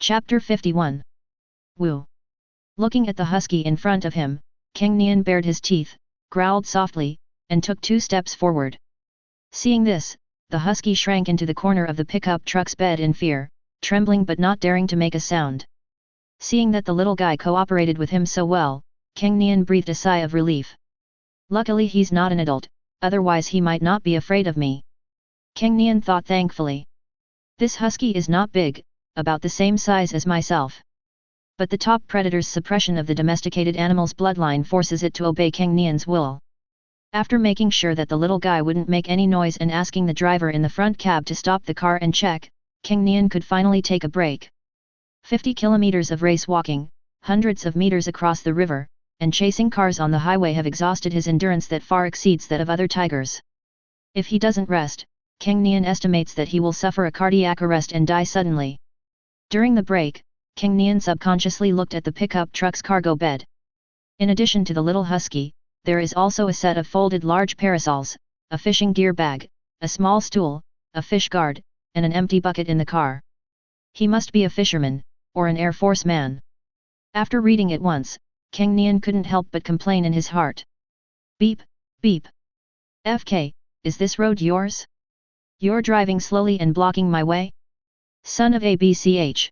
Chapter 51. Woo. Looking at the husky in front of him, Cang Nian bared his teeth, growled softly, and took 2 steps forward. Seeing this, the husky shrank into the corner of the pickup truck's bed in fear, trembling but not daring to make a sound. Seeing that the little guy cooperated with him so well, Cang Nian breathed a sigh of relief. Luckily he's not an adult, otherwise he might not be afraid of me. Cang Nian thought thankfully. This husky is not big, about the same size as myself. But the top predator's suppression of the domesticated animal's bloodline forces it to obey Cang Nian's will. After making sure that the little guy wouldn't make any noise and asking the driver in the front cab to stop the car and check, Cang Nian could finally take a break. 50 kilometers of race walking, hundreds of meters across the river, and chasing cars on the highway have exhausted his endurance that far exceeds that of other tigers. If he doesn't rest, Cang Nian estimates that he will suffer a cardiac arrest and die suddenly. During the break, Cang Nian subconsciously looked at the pickup truck's cargo bed. In addition to the little husky, there is also a set of folded large parasols, a fishing gear bag, a small stool, a fish guard, and an empty bucket in the car. He must be a fisherman, or an Air Force man. After reading it once, Cang Nian couldn't help but complain in his heart. Beep, beep. FK, is this road yours? You're driving slowly and blocking my way? Son of ABCH.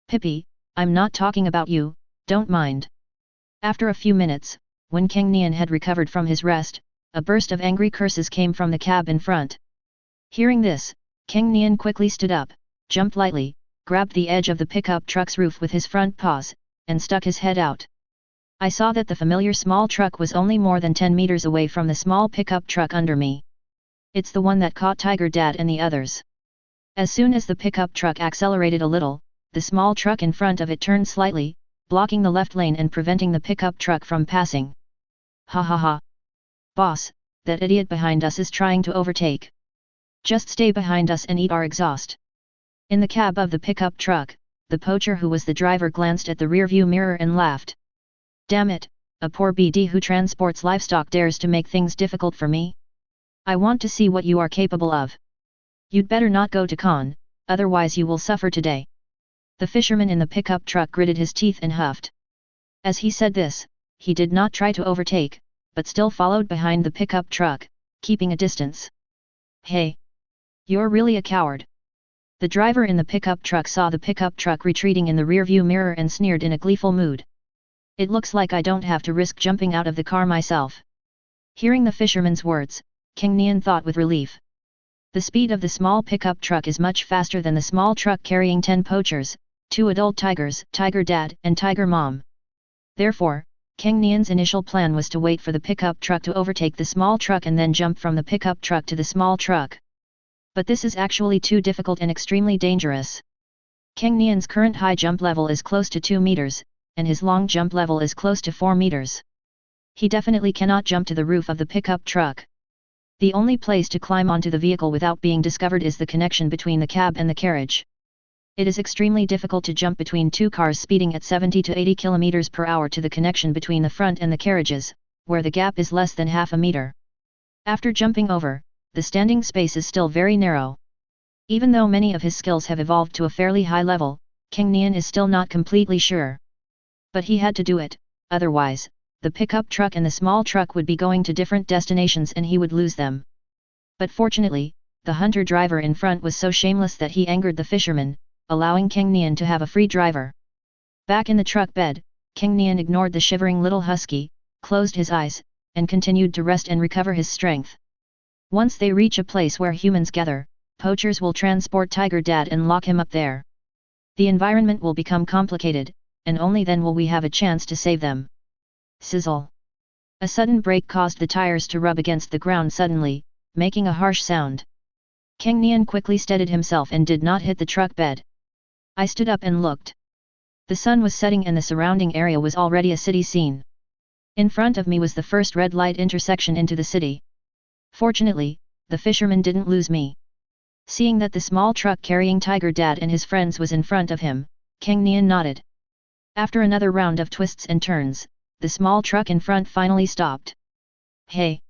Pippi, I'm not talking about you, don't mind. After a few minutes, when Cang Nian had recovered from his rest, a burst of angry curses came from the cab in front. Hearing this, Cang Nian quickly stood up, jumped lightly, grabbed the edge of the pickup truck's roof with his front paws, and stuck his head out. I saw that the familiar small truck was only more than 10 meters away from the small pickup truck under me. It's the one that caught Tiger Dad and the others. As soon as the pickup truck accelerated a little, the small truck in front of it turned slightly, blocking the left lane and preventing the pickup truck from passing. Ha ha ha. Boss, that idiot behind us is trying to overtake. Just stay behind us and eat our exhaust. In the cab of the pickup truck, the poacher who was the driver glanced at the rearview mirror and laughed. Damn it, a poor BD who transports livestock dares to make things difficult for me? I want to see what you are capable of. You'd better not go to con, otherwise you will suffer today. The fisherman in the pickup truck gritted his teeth and huffed. As he said this, he did not try to overtake, but still followed behind the pickup truck, keeping a distance. Hey! You're really a coward. The driver in the pickup truck saw the pickup truck retreating in the rearview mirror and sneered in a gleeful mood. It looks like I don't have to risk jumping out of the car myself. Hearing the fisherman's words, Cang Nian thought with relief. The speed of the small pickup truck is much faster than the small truck carrying 10 poachers, 2 adult tigers, Tiger Dad and Tiger Mom. Therefore, Cang Nian's initial plan was to wait for the pickup truck to overtake the small truck and then jump from the pickup truck to the small truck. But this is actually too difficult and extremely dangerous. Cang Nian's current high jump level is close to 2 meters, and his long jump level is close to 4 meters. He definitely cannot jump to the roof of the pickup truck. The only place to climb onto the vehicle without being discovered is the connection between the cab and the carriage. It is extremely difficult to jump between 2 cars speeding at 70 to 80 km per hour to the connection between the front and the carriages, where the gap is less than half a meter. After jumping over, the standing space is still very narrow. Even though many of his skills have evolved to a fairly high level, Cang Nian is still not completely sure. But he had to do it, otherwise, the pickup truck and the small truck would be going to different destinations and he would lose them. But fortunately, the hunter-driver in front was so shameless that he angered the fisherman, allowing Cang Nian to have a free driver. Back in the truck bed, Cang Nian ignored the shivering little husky, closed his eyes, and continued to rest and recover his strength. Once they reach a place where humans gather, poachers will transport Tiger Dad and lock him up there. The environment will become complicated, and only then will we have a chance to save them. Sizzle. A sudden break caused the tires to rub against the ground suddenly, making a harsh sound. Cang Nian quickly steadied himself and did not hit the truck bed. I stood up and looked. The sun was setting and the surrounding area was already a city scene. In front of me was the first red light intersection into the city. Fortunately, the fisherman didn't lose me. Seeing that the small truck carrying Tiger Dad and his friends was in front of him, Cang Nian nodded. After another round of twists and turns, the small truck in front finally stopped. Hey!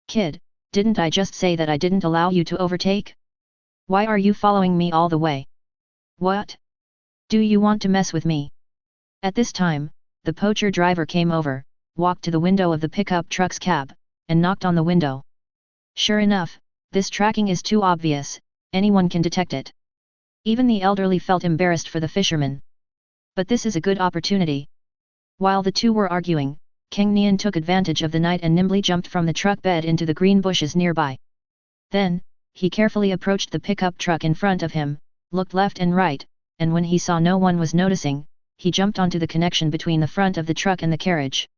Kid, didn't I just say that I didn't allow you to overtake? Why are you following me all the way? What? Do you want to mess with me? At this time, the poacher driver came over, walked to the window of the pickup truck's cab, and knocked on the window. Sure enough, this tracking is too obvious, anyone can detect it. Even the elderly felt embarrassed for the fisherman. But this is a good opportunity. While the two were arguing, Cang Nian took advantage of the night and nimbly jumped from the truck bed into the green bushes nearby. Then, he carefully approached the pickup truck in front of him, looked left and right, and when he saw no one was noticing, he jumped onto the connection between the front of the truck and the carriage.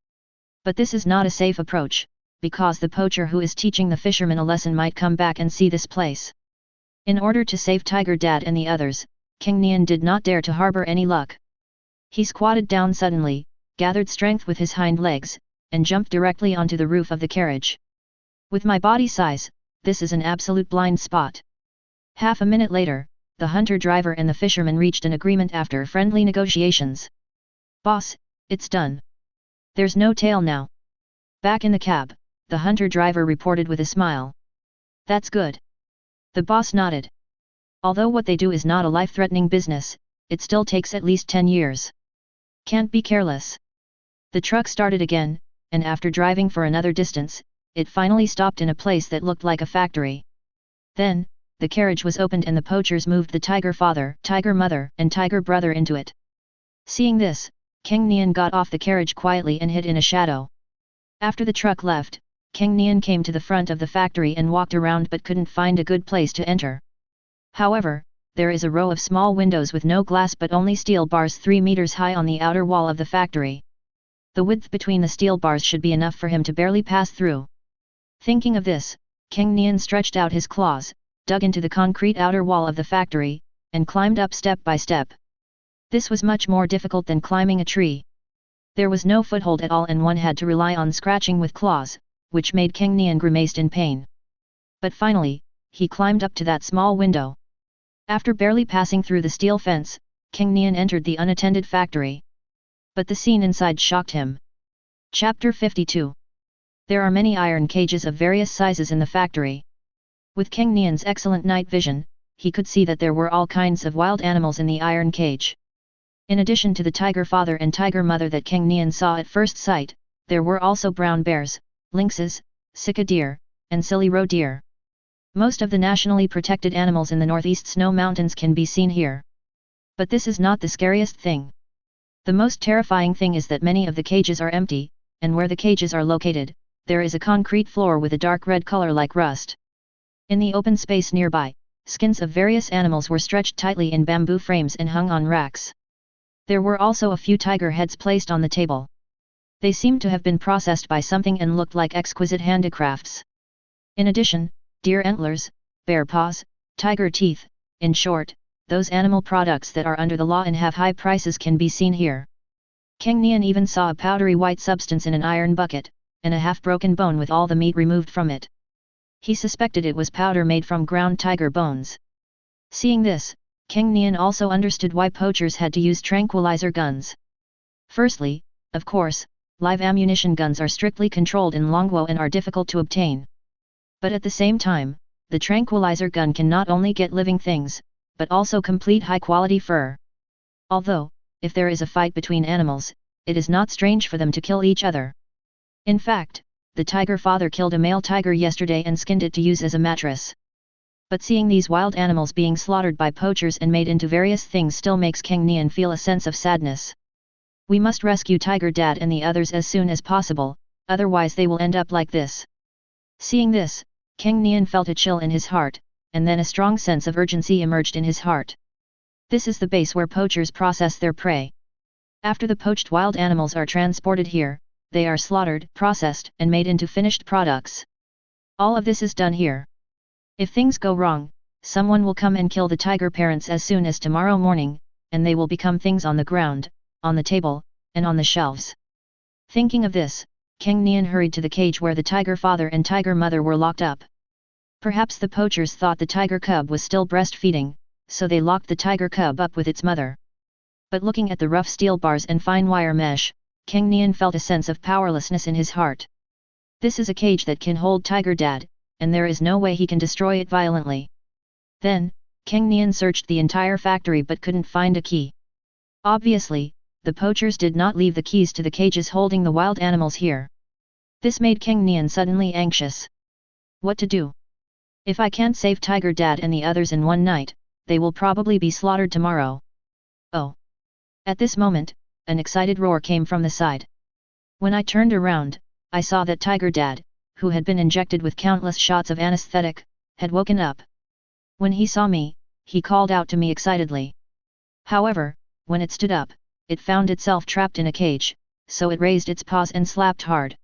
But this is not a safe approach, because the poacher who is teaching the fisherman a lesson might come back and see this place. In order to save Tiger Dad and the others, Cang Nian did not dare to harbor any luck. He squatted down suddenly, gathered strength with his hind legs, and jumped directly onto the roof of the carriage. With my body size, this is an absolute blind spot. Half a minute later, the hunter-driver and the fisherman reached an agreement after friendly negotiations. Boss, it's done. There's no tail now. Back in the cab, the hunter-driver reported with a smile. That's good. The boss nodded. Although what they do is not a life-threatening business, it still takes at least 10 years. Can't be careless. The truck started again, and after driving for another distance, it finally stopped in a place that looked like a factory. Then, the carriage was opened and the poachers moved the tiger father, tiger mother, and tiger brother into it. Seeing this, Cang Nian got off the carriage quietly and hid in a shadow. After the truck left, Cang Nian came to the front of the factory and walked around but couldn't find a good place to enter. However, there is a row of small windows with no glass but only steel bars 3 meters high on the outer wall of the factory. The width between the steel bars should be enough for him to barely pass through. Thinking of this, Cang Nian stretched out his claws, dug into the concrete outer wall of the factory, and climbed up step by step. This was much more difficult than climbing a tree. There was no foothold at all and one had to rely on scratching with claws, which made Cang Nian grimace in pain. But finally, he climbed up to that small window. After barely passing through the steel fence, Cang Nian entered the unattended factory. But the scene inside shocked him. Chapter 52. There are many iron cages of various sizes in the factory. With Cang Nian's excellent night vision, he could see that there were all kinds of wild animals in the iron cage. In addition to the tiger father and tiger mother that Cang Nian saw at first sight, there were also brown bears, lynxes, sika deer, and silly roe deer. Most of the nationally protected animals in the northeast snow mountains can be seen here. But this is not the scariest thing. The most terrifying thing is that many of the cages are empty, and where the cages are located, there is a concrete floor with a dark red color like rust. In the open space nearby, skins of various animals were stretched tightly in bamboo frames and hung on racks. There were also a few tiger heads placed on the table. They seemed to have been processed by something and looked like exquisite handicrafts. In addition, deer antlers, bear paws, tiger teeth, in short, those animal products that are under the law and have high prices can be seen here. Cang Nian even saw a powdery white substance in an iron bucket, and a half-broken bone with all the meat removed from it. He suspected it was powder made from ground tiger bones. Seeing this, Cang Nian also understood why poachers had to use tranquilizer guns. Firstly, of course, live ammunition guns are strictly controlled in Longguo and are difficult to obtain. But at the same time, the tranquilizer gun can not only get living things, but also complete high-quality fur. Although, if there is a fight between animals, it is not strange for them to kill each other. In fact, the tiger father killed a male tiger yesterday and skinned it to use as a mattress. But seeing these wild animals being slaughtered by poachers and made into various things still makes Cang Nian feel a sense of sadness. We must rescue Tiger Dad and the others as soon as possible, otherwise they will end up like this. Seeing this, Cang Nian felt a chill in his heart, and then a strong sense of urgency emerged in his heart. This is the base where poachers process their prey. After the poached wild animals are transported here, they are slaughtered, processed, and made into finished products. All of this is done here. If things go wrong, someone will come and kill the tiger parents as soon as tomorrow morning, and they will become things on the ground, on the table, and on the shelves. Thinking of this, Cang Nian hurried to the cage where the tiger father and tiger mother were locked up. Perhaps the poachers thought the tiger cub was still breastfeeding, so they locked the tiger cub up with its mother. But looking at the rough steel bars and fine wire mesh, Cang Nian felt a sense of powerlessness in his heart. This is a cage that can hold Tiger Dad, and there is no way he can destroy it violently. Then, Cang Nian searched the entire factory but couldn't find a key. Obviously, the poachers did not leave the keys to the cages holding the wild animals here. This made Cang Nian suddenly anxious. What to do? If I can't save Tiger Dad and the others in one night, they will probably be slaughtered tomorrow. Oh! At this moment, an excited roar came from the side. When I turned around, I saw that Tiger Dad, who had been injected with countless shots of anesthetic, had woken up. When he saw me, he called out to me excitedly. However, when it stood up, it found itself trapped in a cage, so it raised its paws and slapped hard.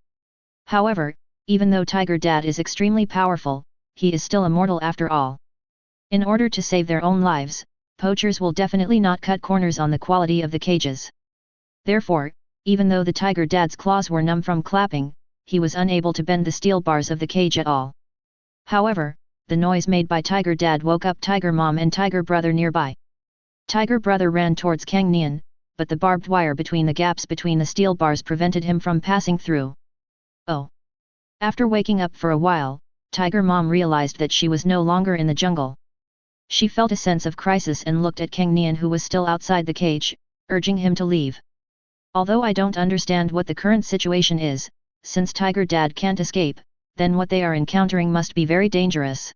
However, even though Tiger Dad is extremely powerful, he is still a mortal after all. In order to save their own lives, poachers will definitely not cut corners on the quality of the cages. Therefore, even though the Tiger Dad's claws were numb from clapping, he was unable to bend the steel bars of the cage at all. However, the noise made by Tiger Dad woke up Tiger Mom and Tiger Brother nearby. Tiger Brother ran towards Cang Nian, but the barbed wire between the gaps between the steel bars prevented him from passing through. Oh! After waking up for a while, Tiger Mom realized that she was no longer in the jungle. She felt a sense of crisis and looked at Cang Nian, who was still outside the cage, urging him to leave. Although I don't understand what the current situation is, since Tiger Dad can't escape, then what they are encountering must be very dangerous.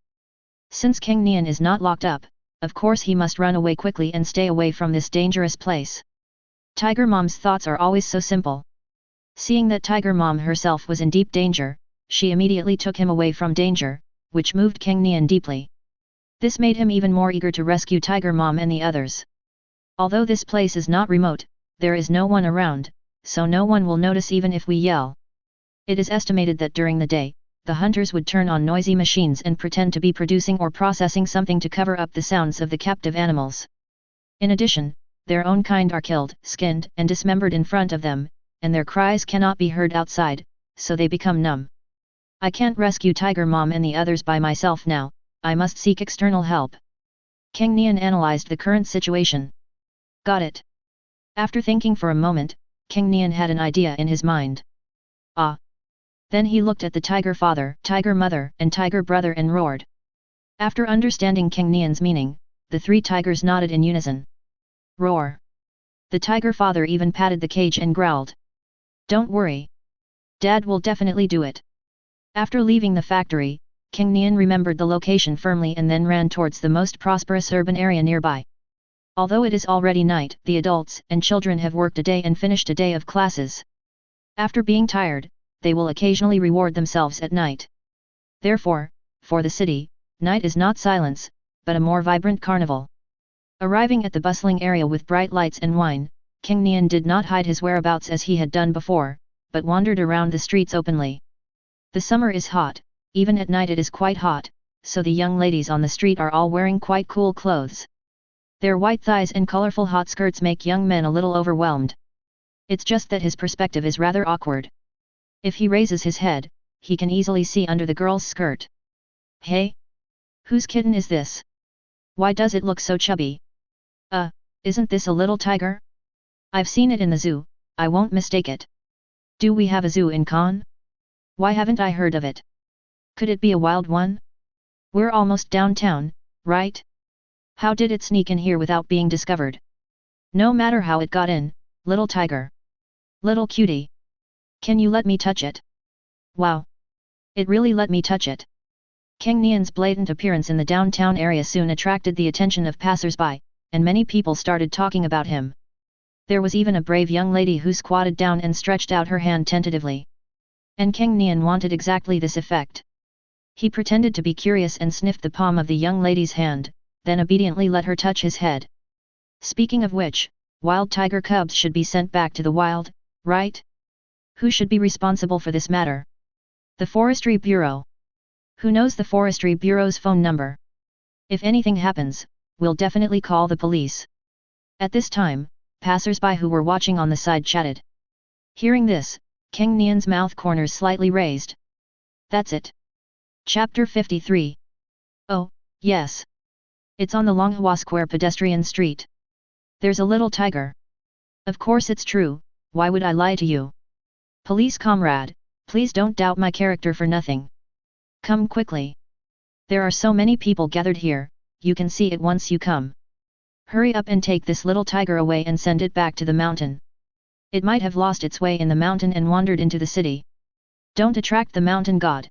Since Cang Nian is not locked up, of course he must run away quickly and stay away from this dangerous place. Tiger Mom's thoughts are always so simple. Seeing that Tiger Mom herself was in deep danger, she immediately took him away from danger, which moved Cang Nian deeply. This made him even more eager to rescue Tiger Mom and the others. Although this place is not remote, there is no one around, so no one will notice even if we yell. It is estimated that during the day, the hunters would turn on noisy machines and pretend to be producing or processing something to cover up the sounds of the captive animals. In addition, their own kind are killed, skinned and dismembered in front of them, and their cries cannot be heard outside, so they become numb. I can't rescue Tiger Mom and the others by myself now, I must seek external help. Cang Nian analyzed the current situation. Got it. After thinking for a moment, Cang Nian had an idea in his mind. Ah! Then he looked at the Tiger Father, Tiger Mother and Tiger Brother and roared. After understanding Cang Nian's meaning, the three tigers nodded in unison. Roar! The Tiger Father even patted the cage and growled. Don't worry. Dad will definitely do it. After leaving the factory, Cang Nian remembered the location firmly and then ran towards the most prosperous urban area nearby. Although it is already night, the adults and children have worked a day and finished a day of classes. After being tired, they will occasionally reward themselves at night. Therefore, for the city, night is not silence, but a more vibrant carnival. Arriving at the bustling area with bright lights and wine, Cang Nian did not hide his whereabouts as he had done before, but wandered around the streets openly. The summer is hot, even at night it is quite hot, so the young ladies on the street are all wearing quite cool clothes. Their white thighs and colorful hot skirts make young men a little overwhelmed. It's just that his perspective is rather awkward. If he raises his head, he can easily see under the girl's skirt. Hey? Whose kitten is this? Why does it look so chubby? Isn't this a little tiger? I've seen it in the zoo, I won't mistake it. Do we have a zoo in Cannes? Why haven't I heard of it? Could it be a wild one? We're almost downtown, right? How did it sneak in here without being discovered? No matter how it got in, little tiger. Little cutie. Can you let me touch it? Wow! It really let me touch it. Cang Nian's blatant appearance in the downtown area soon attracted the attention of passers-by, and many people started talking about him. There was even a brave young lady who squatted down and stretched out her hand tentatively. And Cang Nian wanted exactly this effect. He pretended to be curious and sniffed the palm of the young lady's hand, then obediently let her touch his head. Speaking of which, wild tiger cubs should be sent back to the wild, right? Who should be responsible for this matter? The Forestry Bureau. Who knows the Forestry Bureau's phone number? If anything happens, we'll definitely call the police. At this time, passers-by who were watching on the side chatted. Hearing this, Cang Nian's mouth corners slightly raised. That's it. Chapter 53. Oh, yes. It's on the Longhua Square pedestrian street. There's a little tiger. Of course it's true, why would I lie to you? Police comrade, please don't doubt my character for nothing. Come quickly. There are so many people gathered here, you can see it once you come. Hurry up and take this little tiger away and send it back to the mountain. It might have lost its way in the mountain and wandered into the city. Don't attract the mountain god.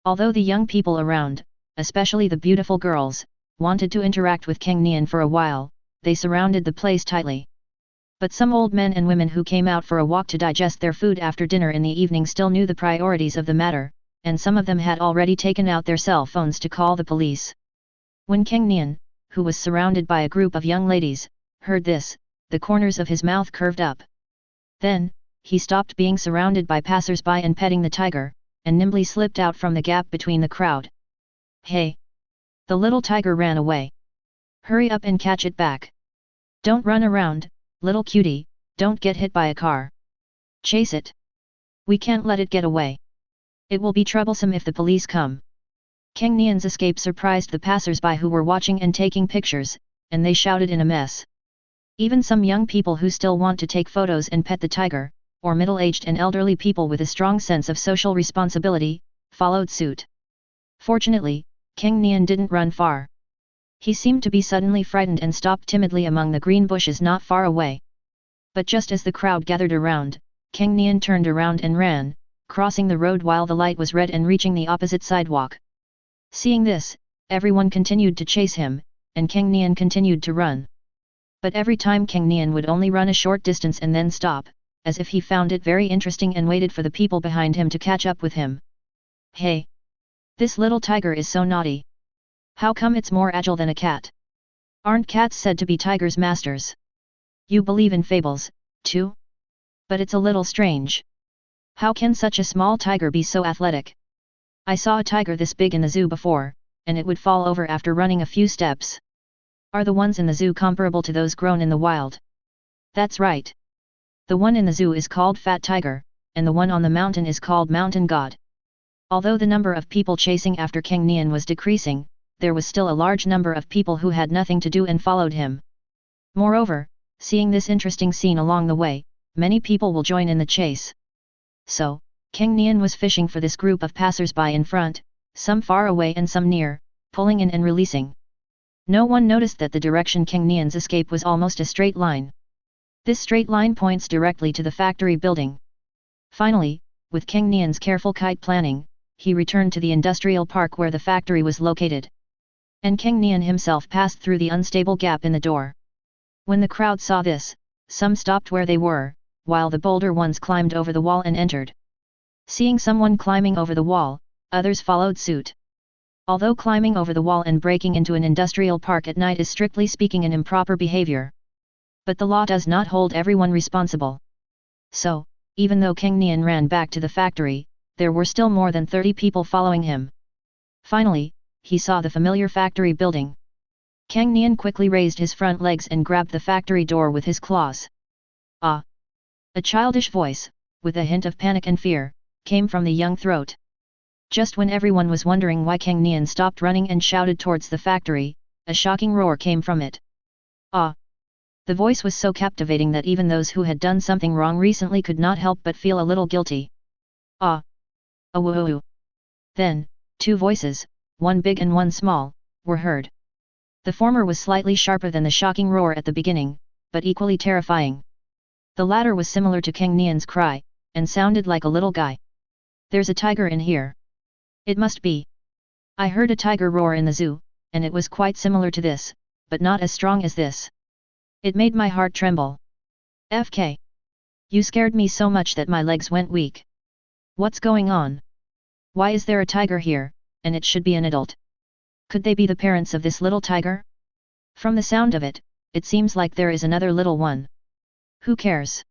Although the young people around, especially the beautiful girls, wanted to interact with Cang Nian for a while, they surrounded the place tightly. But some old men and women who came out for a walk to digest their food after dinner in the evening still knew the priorities of the matter, and some of them had already taken out their cell phones to call the police. When Cang Nian, who was surrounded by a group of young ladies, heard this, the corners of his mouth curved up. Then, he stopped being surrounded by passers-by and petting the tiger, and nimbly slipped out from the gap between the crowd. Hey! The little tiger ran away. Hurry up and catch it back. Don't run around, little cutie, don't get hit by a car. Chase it. We can't let it get away. It will be troublesome if the police come. Cang Nian's escape surprised the passers-by who were watching and taking pictures, and they shouted in a mess. Even some young people who still want to take photos and pet the tiger, or middle-aged and elderly people with a strong sense of social responsibility, followed suit. Fortunately, Cang Nian didn't run far. He seemed to be suddenly frightened and stopped timidly among the green bushes not far away. But just as the crowd gathered around, Cang Nian turned around and ran, crossing the road while the light was red and reaching the opposite sidewalk. Seeing this, everyone continued to chase him, and Cang Nian continued to run. But every time Cang Nian would only run a short distance and then stop, as if he found it very interesting and waited for the people behind him to catch up with him. Hey! This little tiger is so naughty. How come it's more agile than a cat? Aren't cats said to be tigers' masters? You believe in fables, too? But it's a little strange. How can such a small tiger be so athletic? I saw a tiger this big in the zoo before, and it would fall over after running a few steps. Are the ones in the zoo comparable to those grown in the wild? That's right. The one in the zoo is called Fat Tiger, and the one on the mountain is called Mountain God. Although the number of people chasing after Cang Nian was decreasing, there was still a large number of people who had nothing to do and followed him. Moreover, seeing this interesting scene along the way, many people will join in the chase. So, Cang Nian was fishing for this group of passers-by in front, some far away and some near, pulling in and releasing. No one noticed that the direction Cang Nian's escape was almost a straight line. This straight line points directly to the factory building. Finally, with Cang Nian's careful kite planning, he returned to the industrial park where the factory was located. And Cang Nian himself passed through the unstable gap in the door. When the crowd saw this, some stopped where they were, while the bolder ones climbed over the wall and entered. Seeing someone climbing over the wall, others followed suit. Although climbing over the wall and breaking into an industrial park at night is strictly speaking an improper behavior. But the law does not hold everyone responsible. So, even though Cang Nian ran back to the factory, there were still more than 30 people following him. Finally, he saw the familiar factory building. Cang Nian quickly raised his front legs and grabbed the factory door with his claws. Ah! A childish voice, with a hint of panic and fear, came from the young throat. Just when everyone was wondering why Cang Nian stopped running and shouted towards the factory, a shocking roar came from it. Ah! The voice was so captivating that even those who had done something wrong recently could not help but feel a little guilty. Ah! A woo-woo! Then, two voices, one big and one small, were heard. The former was slightly sharper than the shocking roar at the beginning, but equally terrifying. The latter was similar to Cang Nian's cry, and sounded like a little guy. There's a tiger in here. It must be. I heard a tiger roar in the zoo, and it was quite similar to this, but not as strong as this. It made my heart tremble. FK. You scared me so much that my legs went weak. What's going on? Why is there a tiger here, and it should be an adult? Could they be the parents of this little tiger? From the sound of it, it seems like there is another little one. Who cares?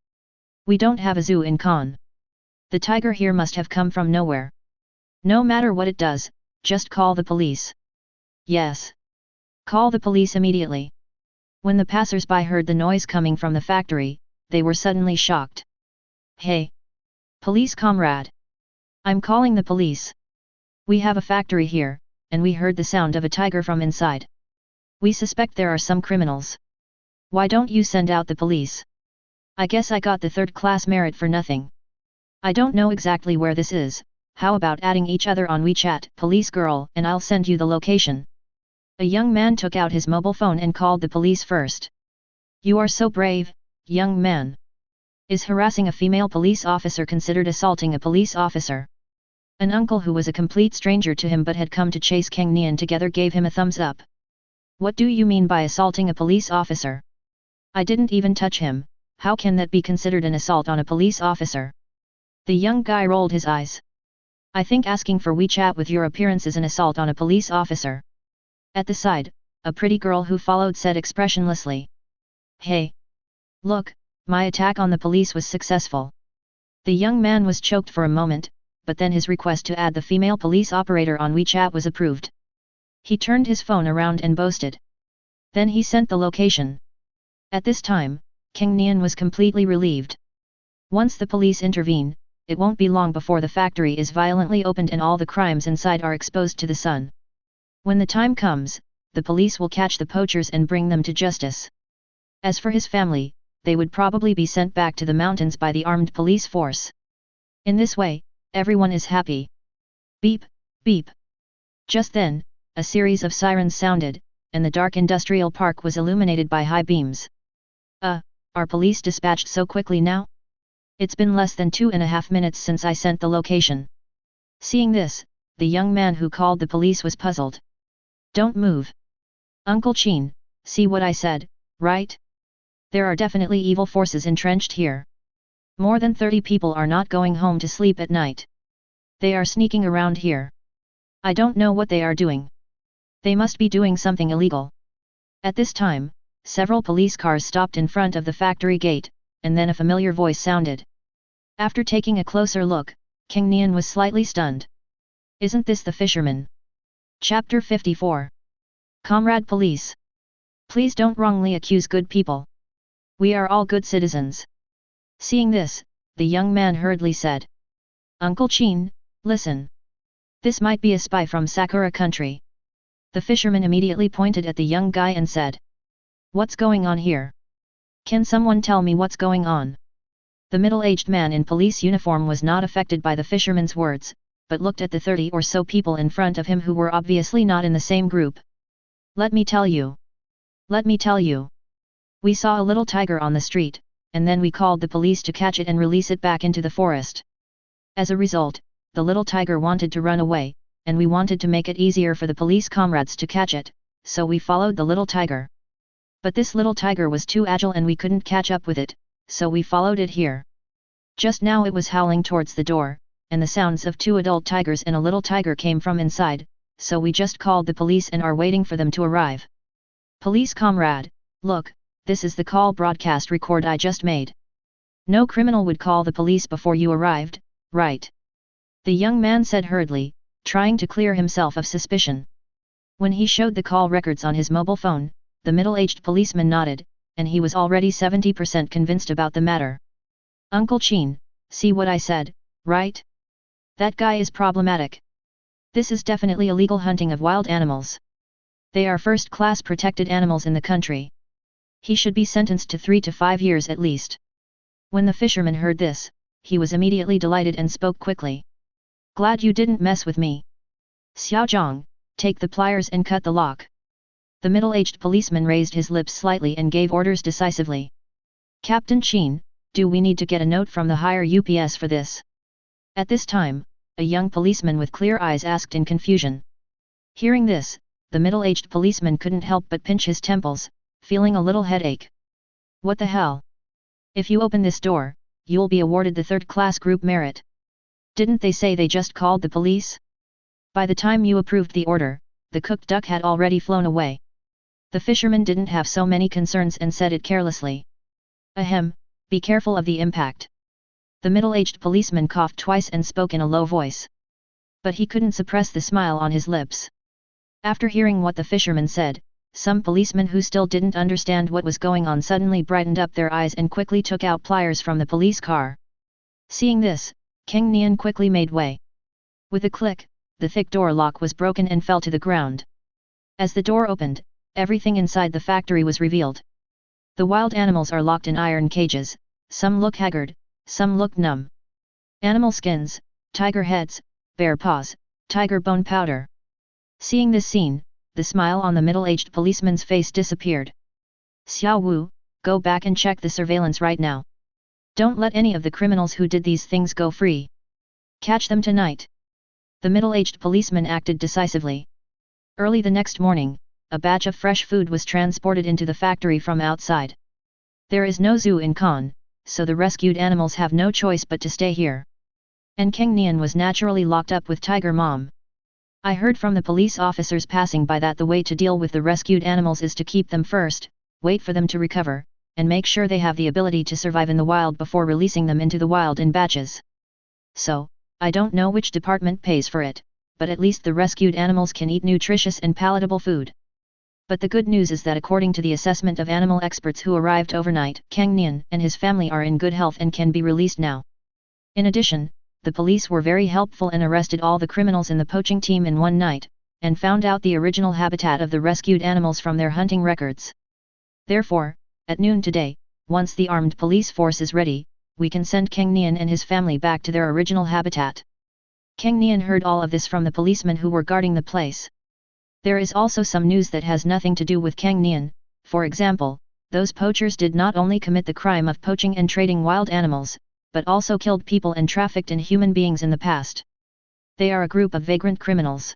We don't have a zoo in Khan. The tiger here must have come from nowhere. No matter what it does, just call the police. Yes. Call the police immediately. When the passers-by heard the noise coming from the factory, they were suddenly shocked. Hey! Police comrade! I'm calling the police. We have a factory here, and we heard the sound of a tiger from inside. We suspect there are some criminals. Why don't you send out the police? I guess I got the third-class merit for nothing. I don't know exactly where this is. How about adding each other on WeChat, police girl, and I'll send you the location. A young man took out his mobile phone and called the police first. You are so brave, young man. Is harassing a female police officer considered assaulting a police officer? An uncle who was a complete stranger to him but had come to chase Cang Nian together gave him a thumbs up. What do you mean by assaulting a police officer? I didn't even touch him, how can that be considered an assault on a police officer? The young guy rolled his eyes. I think asking for WeChat with your appearance is an assault on a police officer. At the side, a pretty girl who followed said expressionlessly. Hey! Look, my attack on the police was successful. The young man was choked for a moment, but then his request to add the female police operator on WeChat was approved. He turned his phone around and boasted. Then he sent the location. At this time, Cang Nian was completely relieved. Once the police intervene, it won't be long before the factory is violently opened and all the crimes inside are exposed to the sun. When the time comes, the police will catch the poachers and bring them to justice. As for his family, they would probably be sent back to the mountains by the armed police force. In this way, everyone is happy. Beep, beep. Just then, a series of sirens sounded, and the dark industrial park was illuminated by high beams. Are police dispatched so quickly now? It's been less than 2.5 minutes since I sent the location. Seeing this, the young man who called the police was puzzled. Don't move. Uncle Chin, see what I said, right? There are definitely evil forces entrenched here. More than 30 people are not going home to sleep at night. They are sneaking around here. I don't know what they are doing. They must be doing something illegal. At this time, several police cars stopped in front of the factory gate, and then a familiar voice sounded. After taking a closer look, Cang Nian was slightly stunned. Isn't this the fisherman? Chapter 54. Comrade Police. Please don't wrongly accuse good people. We are all good citizens. Seeing this, the young man hurriedly said. Uncle Chin, listen. This might be a spy from Sakura country. The fisherman immediately pointed at the young guy and said. What's going on here? Can someone tell me what's going on? The middle-aged man in police uniform was not affected by the fisherman's words, but looked at the 30 or so people in front of him who were obviously not in the same group. Let me tell you. Let me tell you. We saw a little tiger on the street, and then we called the police to catch it and release it back into the forest. As a result, the little tiger wanted to run away, and we wanted to make it easier for the police comrades to catch it, so we followed the little tiger. But this little tiger was too agile and we couldn't catch up with it, so we followed it here. Just now it was howling towards the door, and the sounds of 2 adult tigers and a little tiger came from inside, so we just called the police and are waiting for them to arrive. Police comrade, look, this is the call broadcast record I just made. No criminal would call the police before you arrived, right? The young man said hurriedly, trying to clear himself of suspicion. When he showed the call records on his mobile phone, the middle-aged policeman nodded, and he was already 70% convinced about the matter. Uncle Chin, see what I said, right? That guy is problematic. This is definitely illegal hunting of wild animals. They are first-class protected animals in the country. He should be sentenced to 3 to 5 years at least. When the fisherman heard this, he was immediately delighted and spoke quickly. Glad you didn't mess with me. Xiaozhang, take the pliers and cut the lock. The middle-aged policeman raised his lips slightly and gave orders decisively. Captain Chin, do we need to get a note from the higher UPS for this? At this time, a young policeman with clear eyes asked in confusion. Hearing this, the middle-aged policeman couldn't help but pinch his temples, feeling a little headache. What the hell? If you open this door, you'll be awarded the 3rd-class group merit. Didn't they say they just called the police? By the time you approved the order, the cooked duck had already flown away. The fisherman didn't have so many concerns and said it carelessly. Ahem, be careful of the impact. The middle-aged policeman coughed twice and spoke in a low voice. But he couldn't suppress the smile on his lips. After hearing what the fisherman said, some policemen who still didn't understand what was going on suddenly brightened up their eyes and quickly took out pliers from the police car. Seeing this, Cang Nian quickly made way. With a click, the thick door lock was broken and fell to the ground. As the door opened, everything inside the factory was revealed. The wild animals are locked in iron cages, some look haggard, some look numb. Animal skins, tiger heads, bear paws, tiger bone powder. Seeing this scene, the smile on the middle-aged policeman's face disappeared. Xiao Wu, go back and check the surveillance right now. Don't let any of the criminals who did these things go free. Catch them tonight. The middle-aged policeman acted decisively. Early the next morning, a batch of fresh food was transported into the factory from outside. There is no zoo in Khan, so the rescued animals have no choice but to stay here. And Cang Nian was naturally locked up with Tiger Mom. I heard from the police officers passing by that the way to deal with the rescued animals is to keep them first, wait for them to recover, and make sure they have the ability to survive in the wild before releasing them into the wild in batches. So, I don't know which department pays for it, but at least the rescued animals can eat nutritious and palatable food. But the good news is that according to the assessment of animal experts who arrived overnight, Cang Nian and his family are in good health and can be released now. In addition, the police were very helpful and arrested all the criminals in the poaching team in one night, and found out the original habitat of the rescued animals from their hunting records. Therefore, at noon today, once the armed police force is ready, we can send Cang Nian and his family back to their original habitat. Cang Nian heard all of this from the policemen who were guarding the place. There is also some news that has nothing to do with Cang Nian. For example, those poachers did not only commit the crime of poaching and trading wild animals, but also killed people and trafficked in human beings in the past. They are a group of vagrant criminals.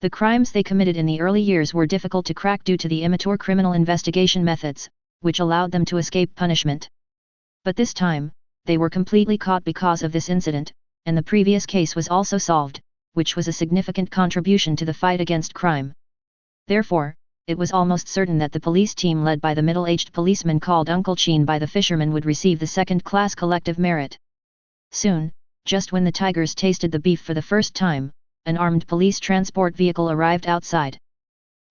The crimes they committed in the early years were difficult to crack due to the immature criminal investigation methods, which allowed them to escape punishment. But this time, they were completely caught because of this incident, and the previous case was also solved, which was a significant contribution to the fight against crime. Therefore, it was almost certain that the police team led by the middle-aged policeman called Uncle Chin by the fishermen would receive the second-class collective merit. Soon, just when the tigers tasted the beef for the first time, an armed police transport vehicle arrived outside.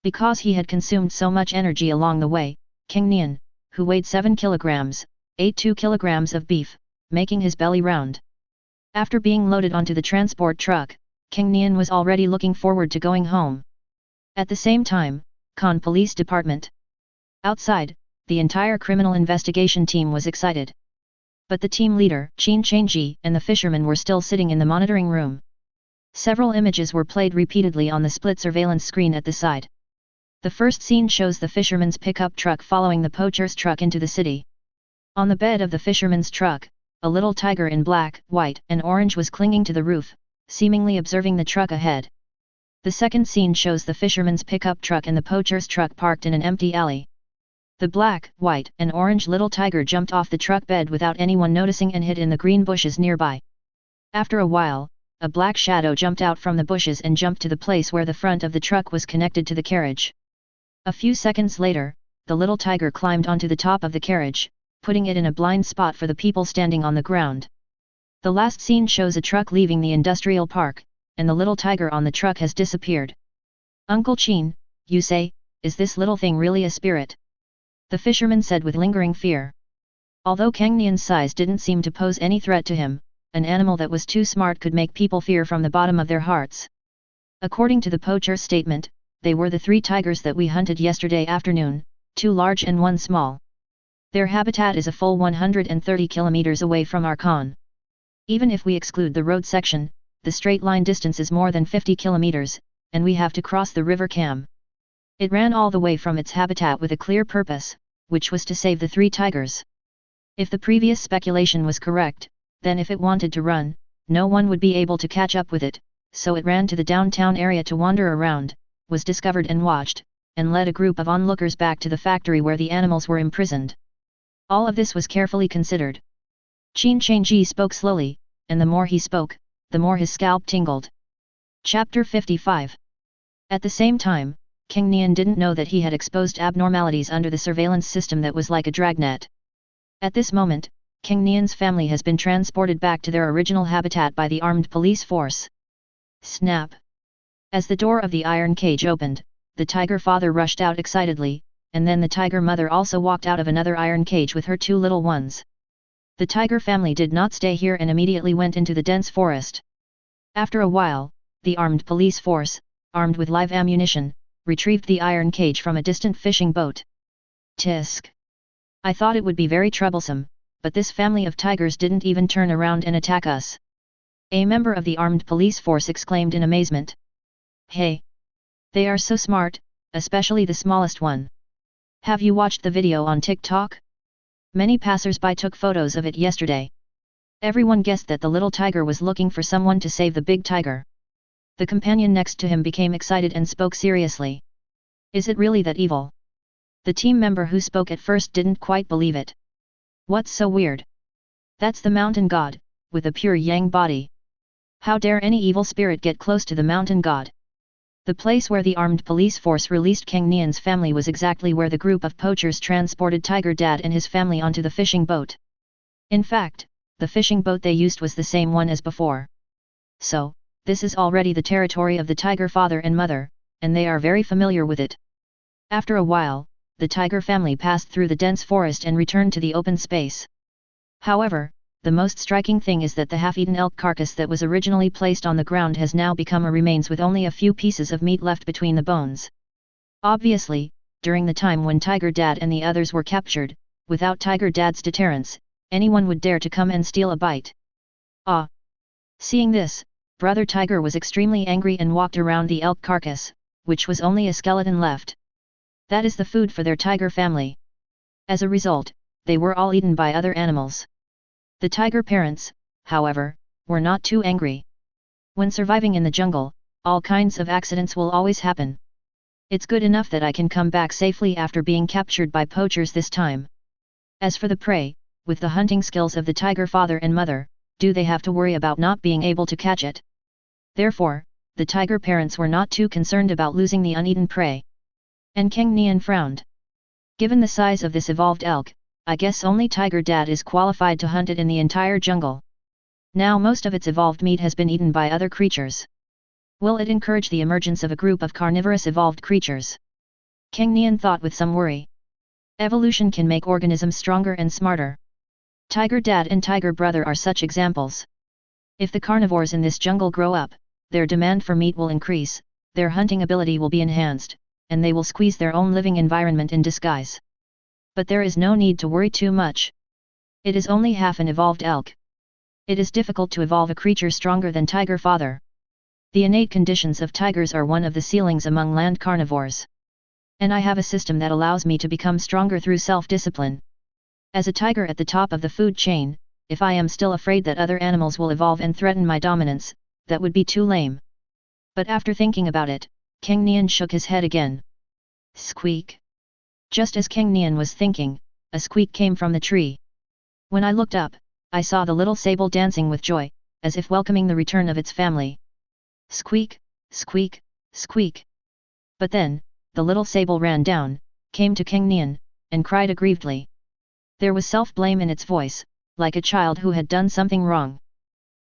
Because he had consumed so much energy along the way, Cang Nian, who weighed 7 kilograms, ate 2 kilograms of beef, making his belly round. After being loaded onto the transport truck, Cang Nian was already looking forward to going home. At the same time, Khan Police Department. Outside, the entire criminal investigation team was excited. But the team leader, Qin Changji, and the fishermen were still sitting in the monitoring room. Several images were played repeatedly on the split surveillance screen at the side. The first scene shows the fisherman's pickup truck following the poacher's truck into the city. On the bed of the fisherman's truck, a little tiger in black, white, and orange was clinging to the roof, seemingly observing the truck ahead. The second scene shows the fisherman's pickup truck and the poacher's truck parked in an empty alley. The black, white, and orange little tiger jumped off the truck bed without anyone noticing and hid in the green bushes nearby. After a while, a black shadow jumped out from the bushes and jumped to the place where the front of the truck was connected to the carriage. A few seconds later, the little tiger climbed onto the top of the carriage, putting it in a blind spot for the people standing on the ground. The last scene shows a truck leaving the industrial park, and the little tiger on the truck has disappeared. Uncle Chin, you say, is this little thing really a spirit? The fisherman said with lingering fear. Although Cang Nian's size didn't seem to pose any threat to him, an animal that was too smart could make people fear from the bottom of their hearts. According to the poacher's statement, they were the 3 tigers that we hunted yesterday afternoon, 2 large and 1 small. Their habitat is a full 130 kilometers away from our Khan. Even if we exclude the road section, the straight line distance is more than 50 kilometers, and we have to cross the river Cam. It ran all the way from its habitat with a clear purpose, which was to save the 3 tigers. If the previous speculation was correct, then if it wanted to run, no one would be able to catch up with it, so it ran to the downtown area to wander around, was discovered and watched, and led a group of onlookers back to the factory where the animals were imprisoned. All of this was carefully considered. Qin Changji spoke slowly, and the more he spoke, the more his scalp tingled. Chapter 55. At the same time, Cang Nian didn't know that he had exposed abnormalities under the surveillance system that was like a dragnet. At this moment, Cang Nian's family has been transported back to their original habitat by the armed police force. Snap! As the door of the iron cage opened, the tiger father rushed out excitedly, and then the tiger mother also walked out of another iron cage with her 2 little ones. The tiger family did not stay here and immediately went into the dense forest. After a while, the armed police force, armed with live ammunition, retrieved the iron cage from a distant fishing boat. Tisk! I thought it would be very troublesome, but this family of tigers didn't even turn around and attack us. A member of the armed police force exclaimed in amazement. Hey! They are so smart, especially the smallest one. Have you watched the video on TikTok? Many passers-by took photos of it yesterday. Everyone guessed that the little tiger was looking for someone to save the big tiger. The companion next to him became excited and spoke seriously. Is it really that evil? The team member who spoke at first didn't quite believe it. What's so weird? That's the mountain god, with a pure yang body. How dare any evil spirit get close to the mountain god? The place where the armed police force released Cang Nian's family was exactly where the group of poachers transported Tiger Dad and his family onto the fishing boat. In fact, the fishing boat they used was the same one as before. So, this is already the territory of the tiger father and mother, and they are very familiar with it. After a while, the tiger family passed through the dense forest and returned to the open space. However, the most striking thing is that the half-eaten elk carcass that was originally placed on the ground has now become a remains with only a few pieces of meat left between the bones. Obviously, during the time when Tiger Dad and the others were captured, without Tiger Dad's deterrence, anyone would dare to come and steal a bite. Ah! Seeing this, Brother Tiger was extremely angry and walked around the elk carcass, which was only a skeleton left. That is the food for their tiger family. As a result, they were all eaten by other animals. The tiger parents, however, were not too angry. When surviving in the jungle, all kinds of accidents will always happen. It's good enough that I can come back safely after being captured by poachers this time. As for the prey, with the hunting skills of the tiger father and mother, do they have to worry about not being able to catch it? Therefore, the tiger parents were not too concerned about losing the uneaten prey. And Cang Nian frowned. Given the size of this evolved elk, I guess only Tiger Dad is qualified to hunt it in the entire jungle. Now most of its evolved meat has been eaten by other creatures. Will it encourage the emergence of a group of carnivorous evolved creatures? Cang Nian thought with some worry. Evolution can make organisms stronger and smarter. Tiger Dad and Tiger Brother are such examples. If the carnivores in this jungle grow up, their demand for meat will increase, their hunting ability will be enhanced, and they will squeeze their own living environment in disguise. But there is no need to worry too much. It is only half an evolved elk. It is difficult to evolve a creature stronger than Tiger Father. The innate conditions of tigers are one of the ceilings among land carnivores. And I have a system that allows me to become stronger through self-discipline. As a tiger at the top of the food chain, if I am still afraid that other animals will evolve and threaten my dominance, that would be too lame. But after thinking about it, Cang Nian shook his head again. Squeak! Just as Cang Nian was thinking, a squeak came from the tree. When I looked up, I saw the little sable dancing with joy, as if welcoming the return of its family. Squeak, squeak, squeak. But then, the little sable ran down, came to Cang Nian, and cried aggrievedly. There was self-blame in its voice, like a child who had done something wrong.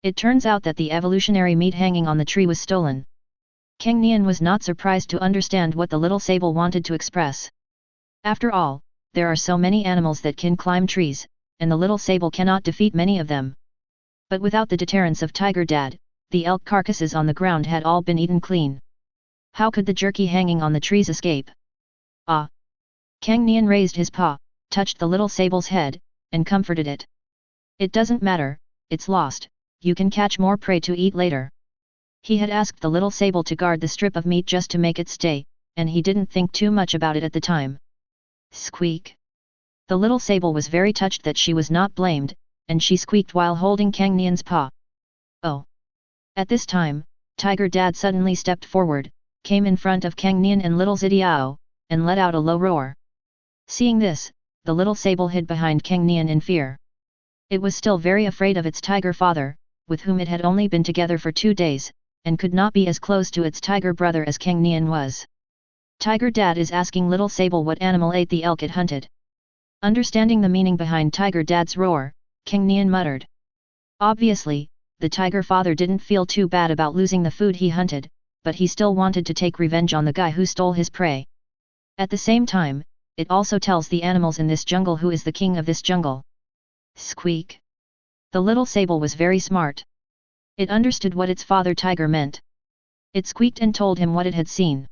It turns out that the evolutionary meat hanging on the tree was stolen. Cang Nian was not surprised to understand what the little sable wanted to express. After all, there are so many animals that can climb trees, and the little sable cannot defeat many of them. But without the deterrence of Tiger Dad, the elk carcasses on the ground had all been eaten clean. How could the jerky hanging on the trees escape? Ah! Cang Nian raised his paw, touched the little sable's head, and comforted it. It doesn't matter, it's lost, you can catch more prey to eat later. He had asked the little sable to guard the strip of meat just to make it stay, and he didn't think too much about it at the time. Squeak! The little sable was very touched that she was not blamed, and she squeaked while holding Cang Nian's paw. Oh! At this time, Tiger Dad suddenly stepped forward, came in front of Cang Nian and little Zidiao, and let out a low roar. Seeing this, the little sable hid behind Cang Nian in fear. It was still very afraid of its tiger father, with whom it had only been together for 2 days, and could not be as close to its tiger brother as Cang Nian was. Tiger Dad is asking little sable what animal ate the elk it hunted. Understanding the meaning behind Tiger Dad's roar, Cang Nian muttered. Obviously, the tiger father didn't feel too bad about losing the food he hunted, but he still wanted to take revenge on the guy who stole his prey. At the same time, it also tells the animals in this jungle who is the king of this jungle. Squeak! The little sable was very smart. It understood what its father tiger meant. It squeaked and told him what it had seen.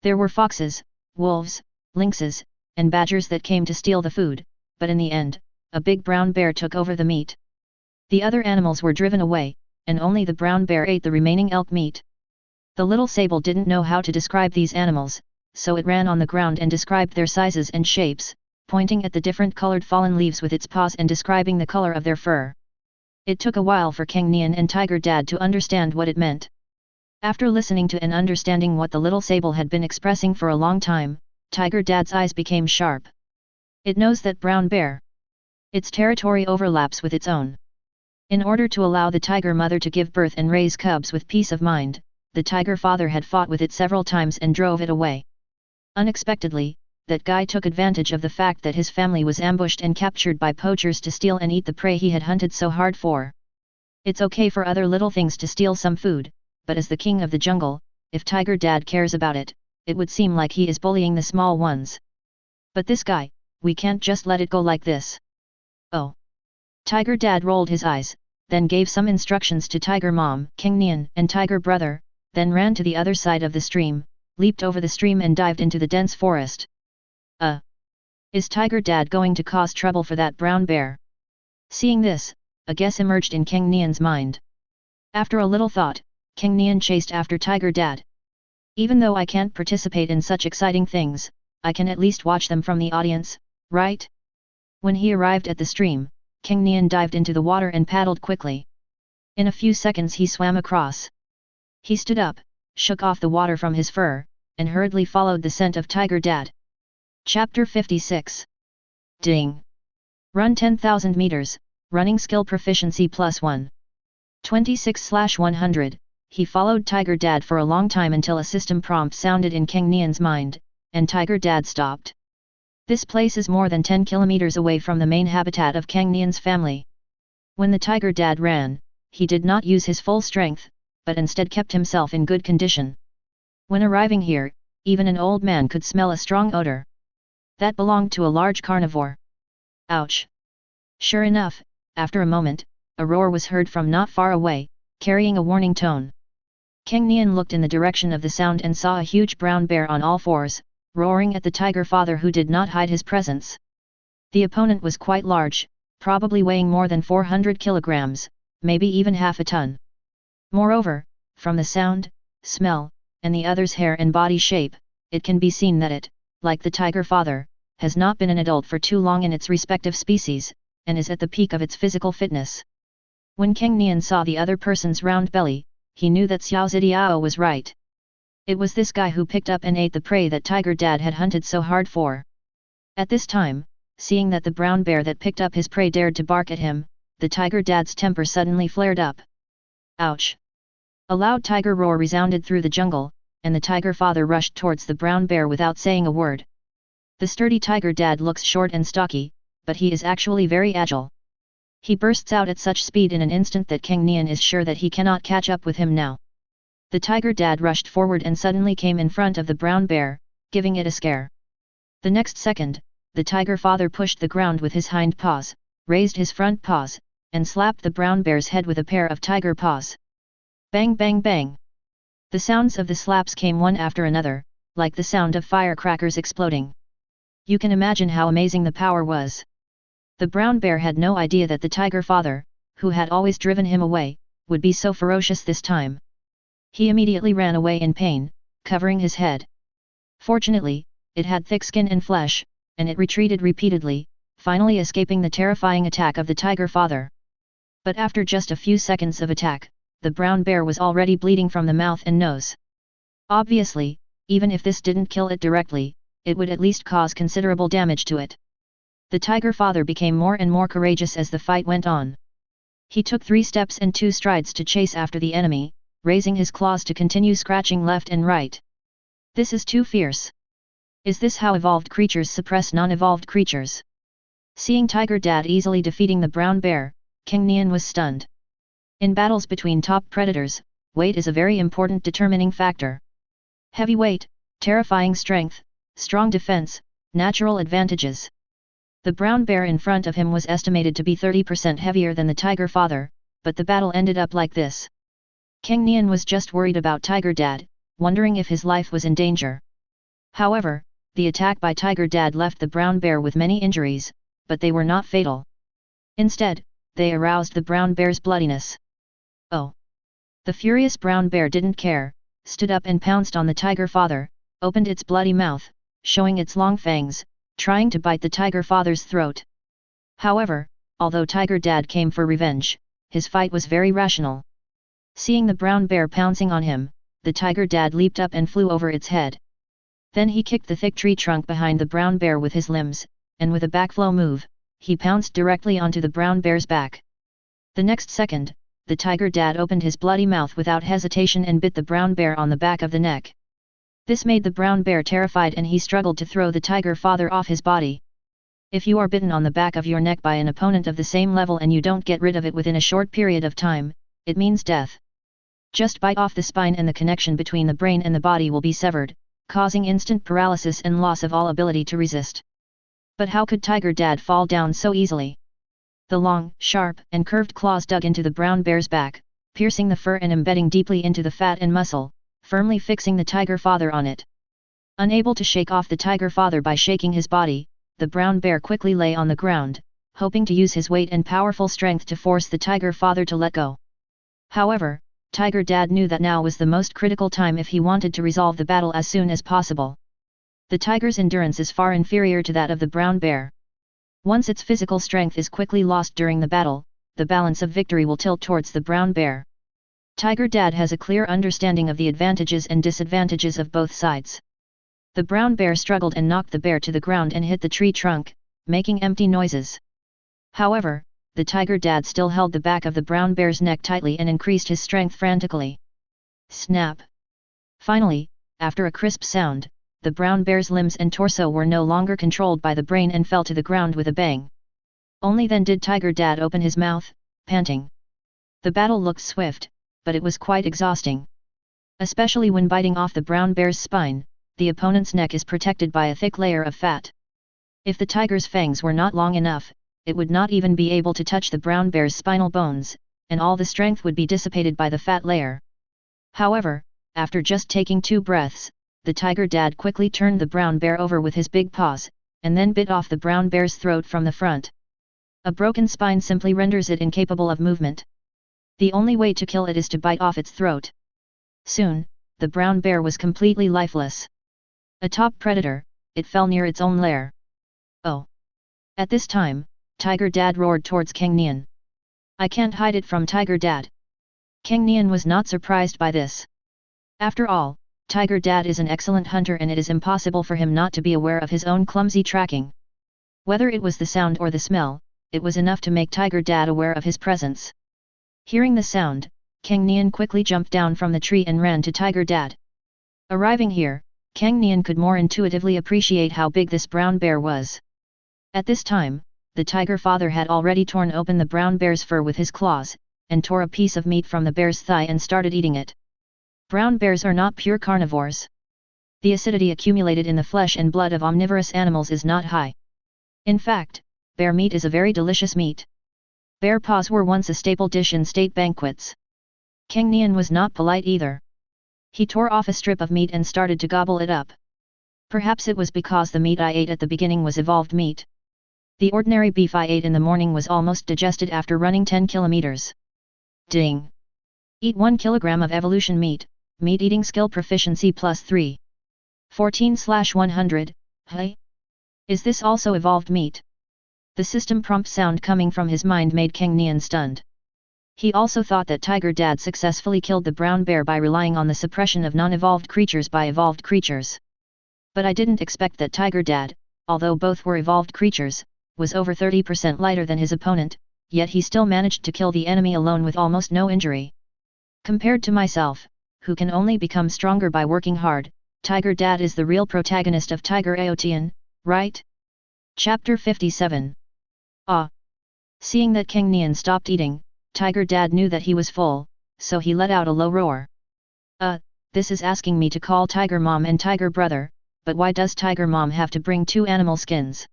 There were foxes, wolves, lynxes, and badgers that came to steal the food, but in the end, a big brown bear took over the meat. The other animals were driven away, and only the brown bear ate the remaining elk meat. The little sable didn't know how to describe these animals, so it ran on the ground and described their sizes and shapes, pointing at the different colored fallen leaves with its paws and describing the color of their fur. It took a while for Cang Nian and Tiger Dad to understand what it meant. After listening to and understanding what the little sable had been expressing for a long time, Tiger Dad's eyes became sharp. It knows that brown bear. Its territory overlaps with its own. In order to allow the tiger mother to give birth and raise cubs with peace of mind, the tiger father had fought with it several times and drove it away. Unexpectedly, that guy took advantage of the fact that his family was ambushed and captured by poachers to steal and eat the prey he had hunted so hard for. It's okay for other little things to steal some food, but as the king of the jungle, if Tiger Dad cares about it, it would seem like he is bullying the small ones. But this guy, we can't just let it go like this. Oh. Tiger Dad rolled his eyes, then gave some instructions to Tiger Mom, Cang Nian, and Tiger Brother, then ran to the other side of the stream, leaped over the stream and dived into the dense forest. Is Tiger Dad going to cause trouble for that brown bear? Seeing this, a guess emerged in Cang Nian's mind. After a little thought, Cang Nian chased after Tiger Dad. Even though I can't participate in such exciting things, I can at least watch them from the audience, right? When he arrived at the stream, Cang Nian dived into the water and paddled quickly. In a few seconds he swam across. He stood up, shook off the water from his fur, and hurriedly followed the scent of Tiger Dad. Chapter 56. Ding! Run 10,000 meters, running skill proficiency +1. 26/100, he followed Tiger Dad for a long time until a system prompt sounded in Cang Nian's mind, and Tiger Dad stopped. This place is more than 10 kilometers away from the main habitat of Cang Nian's family. When the Tiger Dad ran, he did not use his full strength, but instead kept himself in good condition. When arriving here, even an old man could smell a strong odor. That belonged to a large carnivore. Ouch! Sure enough, after a moment, a roar was heard from not far away, carrying a warning tone. Cang Nian looked in the direction of the sound and saw a huge brown bear on all fours, roaring at the tiger father who did not hide his presence. The opponent was quite large, probably weighing more than 400 kilograms, maybe even half a ton. Moreover, from the sound, smell, and the other's hair and body shape, it can be seen that it, like the tiger father, has not been an adult for too long in its respective species, and is at the peak of its physical fitness. When Cang Nian saw the other person's round belly, he knew that Xiao Zidiao was right. It was this guy who picked up and ate the prey that Tiger Dad had hunted so hard for. At this time, seeing that the brown bear that picked up his prey dared to bark at him, the Tiger Dad's temper suddenly flared up. Ouch! A loud tiger roar resounded through the jungle, and the tiger father rushed towards the brown bear without saying a word. The sturdy Tiger Dad looks short and stocky, but he is actually very agile. He bursts out at such speed in an instant that Cang Nian is sure that he cannot catch up with him now. The Tiger Dad rushed forward and suddenly came in front of the brown bear, giving it a scare. The next second, the tiger father pushed the ground with his hind paws, raised his front paws, and slapped the brown bear's head with a pair of tiger paws. Bang bang bang! The sounds of the slaps came one after another, like the sound of firecrackers exploding. You can imagine how amazing the power was. The brown bear had no idea that the tiger father, who had always driven him away, would be so ferocious this time. He immediately ran away in pain, covering his head. Fortunately, it had thick skin and flesh, and it retreated repeatedly, finally escaping the terrifying attack of the tiger father. But after just a few seconds of attack, the brown bear was already bleeding from the mouth and nose. Obviously, even if this didn't kill it directly, it would at least cause considerable damage to it. The tiger father became more and more courageous as the fight went on. He took 3 steps and 2 strides to chase after the enemy, raising his claws to continue scratching left and right. This is too fierce. Is this how evolved creatures suppress non-evolved creatures? Seeing Tiger Dad easily defeating the brown bear, Cang Nian was stunned. In battles between top predators, weight is a very important determining factor. Heavy weight, terrifying strength, strong defense, natural advantages. The brown bear in front of him was estimated to be 30% heavier than the tiger father, but the battle ended up like this. Cang Nian was just worried about Tiger Dad, wondering if his life was in danger. However, the attack by Tiger Dad left the brown bear with many injuries, but they were not fatal. Instead, they aroused the brown bear's bloodiness. Oh! The furious brown bear didn't care, stood up and pounced on the tiger father, opened its bloody mouth, showing its long fangs, trying to bite the tiger father's throat. However, although Tiger Dad came for revenge, his fight was very rational. Seeing the brown bear pouncing on him, the Tiger Dad leaped up and flew over its head. Then he kicked the thick tree trunk behind the brown bear with his limbs, and with a backflow move, he pounced directly onto the brown bear's back. The next second, the Tiger Dad opened his bloody mouth without hesitation and bit the brown bear on the back of the neck. This made the brown bear terrified and he struggled to throw the tiger father off his body. If you are bitten on the back of your neck by an opponent of the same level and you don't get rid of it within a short period of time, it means death. Just bite off the spine and the connection between the brain and the body will be severed, causing instant paralysis and loss of all ability to resist. But how could Tiger Dad fall down so easily? The long, sharp, and curved claws dug into the brown bear's back, piercing the fur and embedding deeply into the fat and muscle, firmly fixing the tiger father on it. Unable to shake off the tiger father by shaking his body, the brown bear quickly lay on the ground, hoping to use his weight and powerful strength to force the tiger father to let go. However, Tiger Dad knew that now was the most critical time if he wanted to resolve the battle as soon as possible. The tiger's endurance is far inferior to that of the brown bear. Once its physical strength is quickly lost during the battle, the balance of victory will tilt towards the brown bear. Tiger Dad has a clear understanding of the advantages and disadvantages of both sides. The brown bear struggled and knocked the bear to the ground and hit the tree trunk, making empty noises. However, the Tiger Dad still held the back of the brown bear's neck tightly and increased his strength frantically. Snap! Finally, after a crisp sound, the brown bear's limbs and torso were no longer controlled by the brain and fell to the ground with a bang. Only then did Tiger Dad open his mouth, panting. The battle looked swift, but it was quite exhausting. Especially when biting off the brown bear's spine, the opponent's neck is protected by a thick layer of fat. If the tiger's fangs were not long enough, it would not even be able to touch the brown bear's spinal bones, and all the strength would be dissipated by the fat layer. However, after just taking 2 breaths, the Tiger Dad quickly turned the brown bear over with his big paws, and then bit off the brown bear's throat from the front. A broken spine simply renders it incapable of movement. The only way to kill it is to bite off its throat. Soon, the brown bear was completely lifeless. A top predator, it fell near its own lair. Oh! At this time, Tiger Dad roared towards Cang Nian. I can't hide it from Tiger Dad. Cang Nian was not surprised by this. After all, Tiger Dad is an excellent hunter and it is impossible for him not to be aware of his own clumsy tracking. Whether it was the sound or the smell, it was enough to make Tiger Dad aware of his presence. Hearing the sound, Cang Nian quickly jumped down from the tree and ran to Tiger Dad. Arriving here, Cang Nian could more intuitively appreciate how big this brown bear was. At this time, the tiger father had already torn open the brown bear's fur with his claws, and tore a piece of meat from the bear's thigh and started eating it. Brown bears are not pure carnivores. The acidity accumulated in the flesh and blood of omnivorous animals is not high. In fact, bear meat is a very delicious meat. Bear paws were once a staple dish in state banquets. Cang Nian was not polite either. He tore off a strip of meat and started to gobble it up. Perhaps it was because the meat I ate at the beginning was evolved meat. The ordinary beef I ate in the morning was almost digested after running 10 kilometers. Ding! Eat 1 kilogram of evolution meat, meat eating skill proficiency +3. 14/100, hey? Is this also evolved meat? The system prompt sound coming from his mind made Cang Nian stunned. He also thought that Tiger Dad successfully killed the brown bear by relying on the suppression of non-evolved creatures by evolved creatures. But I didn't expect that Tiger Dad, although both were evolved creatures, was over 30% lighter than his opponent, yet he still managed to kill the enemy alone with almost no injury. Compared to myself, who can only become stronger by working hard, Tiger Dad is the real protagonist of Tiger Aotian, right? Chapter 57. Ah! Seeing that Cang Nian stopped eating, Tiger Dad knew that he was full, so he let out a low roar. This is asking me to call Tiger Mom and Tiger Brother, but why does Tiger Mom have to bring 2 animal skins?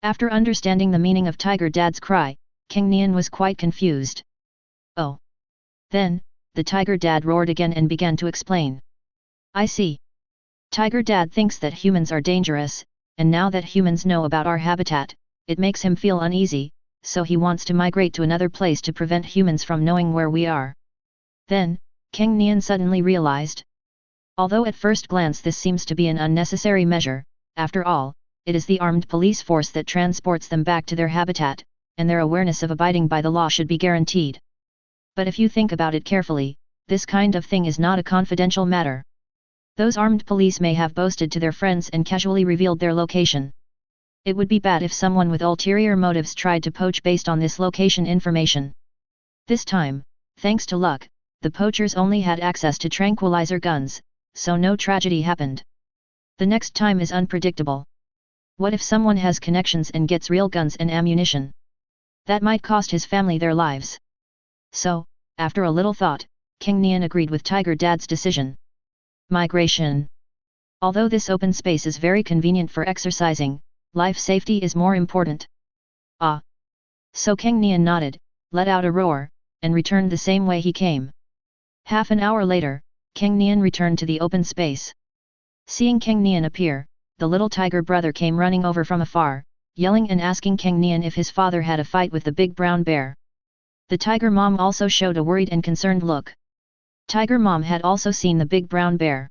After understanding the meaning of Tiger Dad's cry, Cang Nian was quite confused. Oh! Then, the Tiger Dad roared again and began to explain. I see. Tiger Dad thinks that humans are dangerous, and now that humans know about our habitat, it makes him feel uneasy, so he wants to migrate to another place to prevent humans from knowing where we are. Then, Cang Nian suddenly realized. Although at first glance this seems to be an unnecessary measure, after all, it is the armed police force that transports them back to their habitat, and their awareness of abiding by the law should be guaranteed. But if you think about it carefully, this kind of thing is not a confidential matter. Those armed police may have boasted to their friends and casually revealed their location. It would be bad if someone with ulterior motives tried to poach based on this location information. This time, thanks to luck, the poachers only had access to tranquilizer guns, so no tragedy happened. The next time is unpredictable. What if someone has connections and gets real guns and ammunition? That might cost his family their lives. So, after a little thought, Cang Nian agreed with Tiger Dad's decision. Migration. Although this open space is very convenient for exercising, life safety is more important. Ah! So Cang Nian nodded, let out a roar, and returned the same way he came. Half an hour later, Cang Nian returned to the open space. Seeing Cang Nian appear, the little tiger brother came running over from afar, yelling and asking Cang Nian if his father had a fight with the big brown bear. The tiger mom also showed a worried and concerned look. Tiger mom had also seen the big brown bear.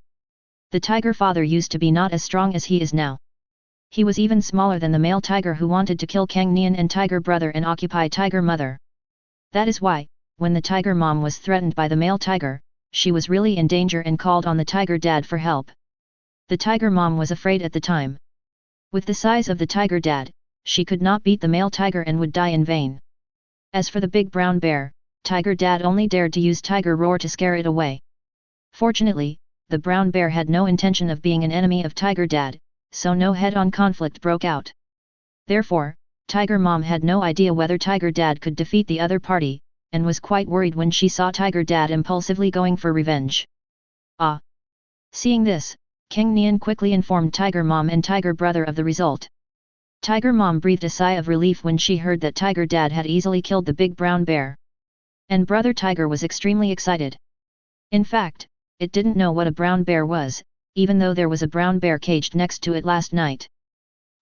The tiger father used to be not as strong as he is now. He was even smaller than the male tiger who wanted to kill Cang Nian and tiger brother and occupy tiger mother. That is why, when the tiger mom was threatened by the male tiger, she was really in danger and called on the tiger dad for help. The tiger mom was afraid at the time. With the size of the tiger dad, she could not beat the male tiger and would die in vain. As for the big brown bear, tiger dad only dared to use tiger roar to scare it away. Fortunately, the brown bear had no intention of being an enemy of tiger dad, so no head-on conflict broke out. Therefore, tiger mom had no idea whether tiger dad could defeat the other party, and was quite worried when she saw tiger dad impulsively going for revenge. Ah! Seeing this, Cang Nian quickly informed tiger mom and tiger brother of the result. Tiger mom breathed a sigh of relief when she heard that tiger dad had easily killed the big brown bear. And brother tiger was extremely excited. In fact, it didn't know what a brown bear was, even though there was a brown bear caged next to it last night.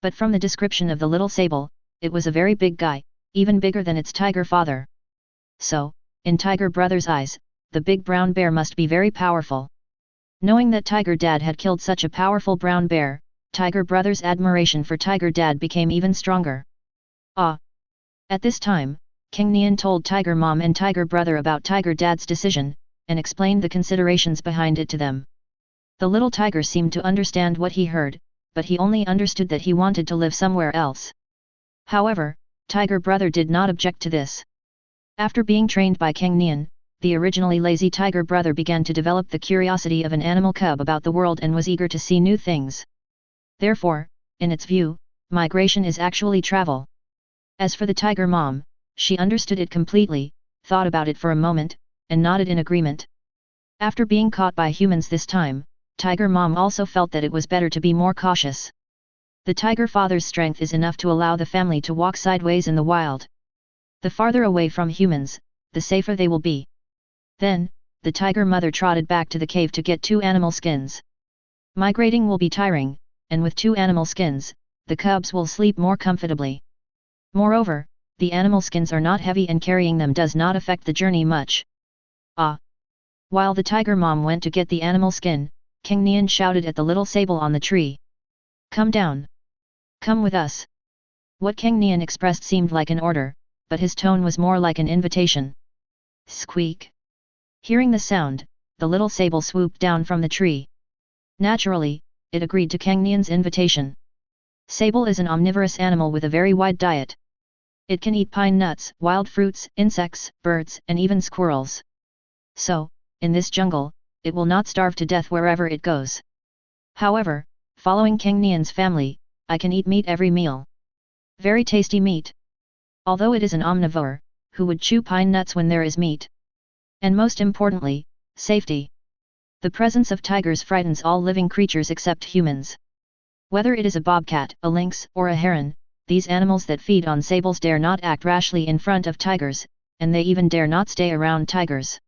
But from the description of the little sable, it was a very big guy, even bigger than its tiger father. So, in tiger brother's eyes, the big brown bear must be very powerful. Knowing that tiger dad had killed such a powerful brown bear, tiger brother's admiration for tiger dad became even stronger. Ah! At this time, Cang Nian told tiger mom and tiger brother about tiger dad's decision, and explained the considerations behind it to them. The little tiger seemed to understand what he heard, but he only understood that he wanted to live somewhere else. However, tiger brother did not object to this. After being trained by Cang Nian, the originally lazy tiger brother began to develop the curiosity of an animal cub about the world and was eager to see new things. Therefore, in its view, migration is actually travel. As for the tiger mom, she understood it completely, thought about it for a moment, and nodded in agreement. After being caught by humans this time, tiger mom also felt that it was better to be more cautious. The tiger father's strength is enough to allow the family to walk sideways in the wild. The farther away from humans, the safer they will be. Then, the tiger mother trotted back to the cave to get 2 animal skins. Migrating will be tiring, and with 2 animal skins, the cubs will sleep more comfortably. Moreover, the animal skins are not heavy and carrying them does not affect the journey much. Ah! While the tiger mom went to get the animal skin, Cang Nian shouted at the little sable on the tree. Come down! Come with us! What Cang Nian expressed seemed like an order, but his tone was more like an invitation. Squeak! Hearing the sound, the little sable swooped down from the tree. Naturally, it agreed to Cang Nian's invitation. Sable is an omnivorous animal with a very wide diet. It can eat pine nuts, wild fruits, insects, birds, and even squirrels. So, in this jungle, it will not starve to death wherever it goes. However, following Cang Nian's family, I can eat meat every meal. Very tasty meat. Although it is an omnivore, who would chew pine nuts when there is meat? And most importantly, safety. The presence of tigers frightens all living creatures except humans. Whether it is a bobcat, a lynx, or a heron, these animals that feed on sables dare not act rashly in front of tigers, and they even dare not stay around tigers.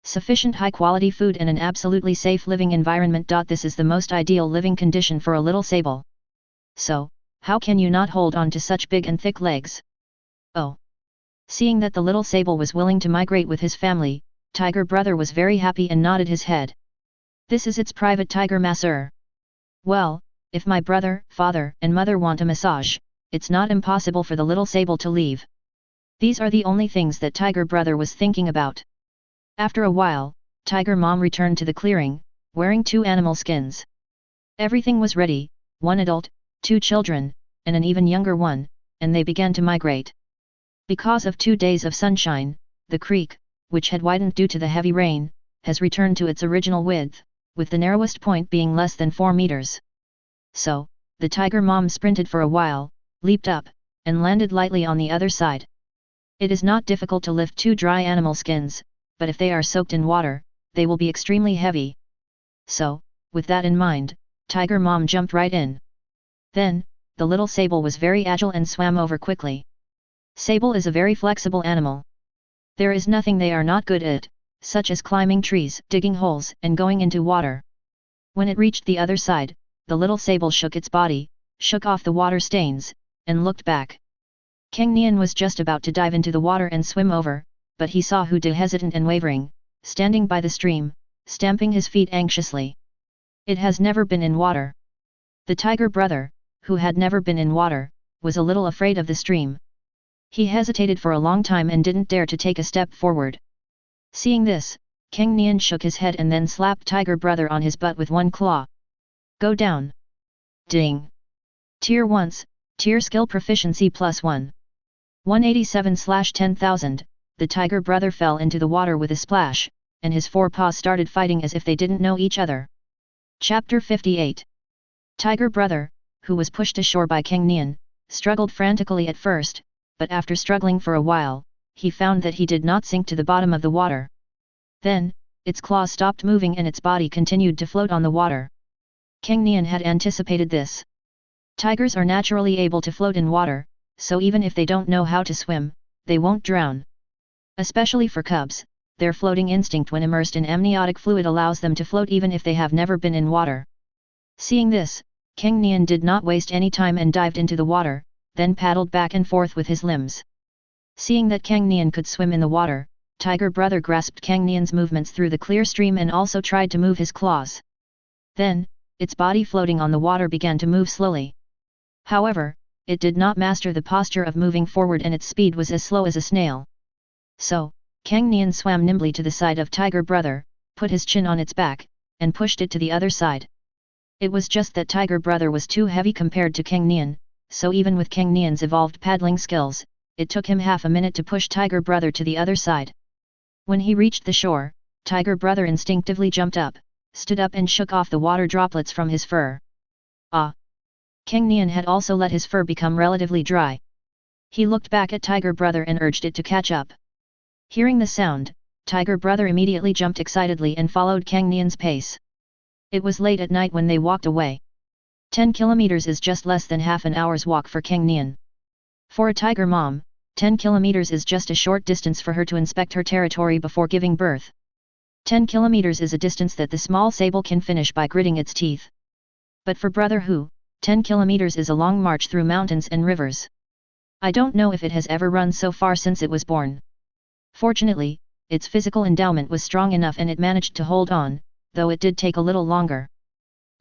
Sufficient high-quality food and an absolutely safe living environment. This is the most ideal living condition for a little sable. So, how can you not hold on to such big and thick legs? Oh! Seeing that the little sable was willing to migrate with his family, tiger brother was very happy and nodded his head. This is its private tiger masseur. Well, if my brother, father, and mother want a massage, it's not impossible for the little sable to leave. These are the only things that tiger brother was thinking about. After a while, tiger mom returned to the clearing, wearing 2 animal skins. Everything was ready, 1 adult, 2 children, and an even younger one, and they began to migrate. Because of 2 days of sunshine, the creek, which had widened due to the heavy rain, has returned to its original width, with the narrowest point being less than 4 meters. So, the tiger mom sprinted for a while, leaped up, and landed lightly on the other side. It is not difficult to lift 2 dry animal skins, but if they are soaked in water, they will be extremely heavy. So, with that in mind, tiger mom jumped right in. Then, the little sable was very agile and swam over quickly. Sable is a very flexible animal. There is nothing they are not good at, such as climbing trees, digging holes, and going into water. When it reached the other side, the little sable shook its body, shook off the water stains, and looked back. Cang Nian was just about to dive into the water and swim over, but he saw Hu De hesitant and wavering, standing by the stream, stamping his feet anxiously. It has never been in water. The tiger brother, who had never been in water, was a little afraid of the stream. He hesitated for a long time and didn't dare to take a step forward. Seeing this, Cang Nian shook his head and then slapped tiger brother on his butt with 1 claw. Go down. Ding. Tier 1s, tier skill proficiency +1. 187/10,000, the tiger brother fell into the water with a splash, and his 4 paws started fighting as if they didn't know each other. Chapter 58. Tiger brother, who was pushed ashore by Cang Nian, struggled frantically at first, but after struggling for a while, he found that he did not sink to the bottom of the water. Then, its claws stopped moving and its body continued to float on the water. Cang Nian had anticipated this. Tigers are naturally able to float in water, so even if they don't know how to swim, they won't drown. Especially for cubs, their floating instinct when immersed in amniotic fluid allows them to float even if they have never been in water. Seeing this, Cang Nian did not waste any time and dived into the water, then paddled back and forth with his limbs. Seeing that Cang Nian could swim in the water, tiger brother grasped Cang Nian's movements through the clear stream and also tried to move his claws. Then, its body floating on the water began to move slowly. However, it did not master the posture of moving forward and its speed was as slow as a snail. So, Cang Nian swam nimbly to the side of tiger brother, put his chin on its back, and pushed it to the other side. It was just that tiger brother was too heavy compared to Cang Nian, so even with Cang Nian's evolved paddling skills, it took him half a minute to push tiger brother to the other side. When he reached the shore, tiger brother instinctively jumped up, stood up and shook off the water droplets from his fur. Ah! Cang Nian had also let his fur become relatively dry. He looked back at tiger brother and urged it to catch up. Hearing the sound, tiger brother immediately jumped excitedly and followed Cang Nian's pace. It was late at night when they walked away. 10 kilometers is just less than half an hour's walk for Cang Nian. For a tiger mom, 10 kilometers is just a short distance for her to inspect her territory before giving birth. 10 kilometers is a distance that the small sable can finish by gritting its teeth. But for brother Hu, 10 kilometers is a long march through mountains and rivers. I don't know if it has ever run so far since it was born. Fortunately, its physical endowment was strong enough and it managed to hold on, though it did take a little longer.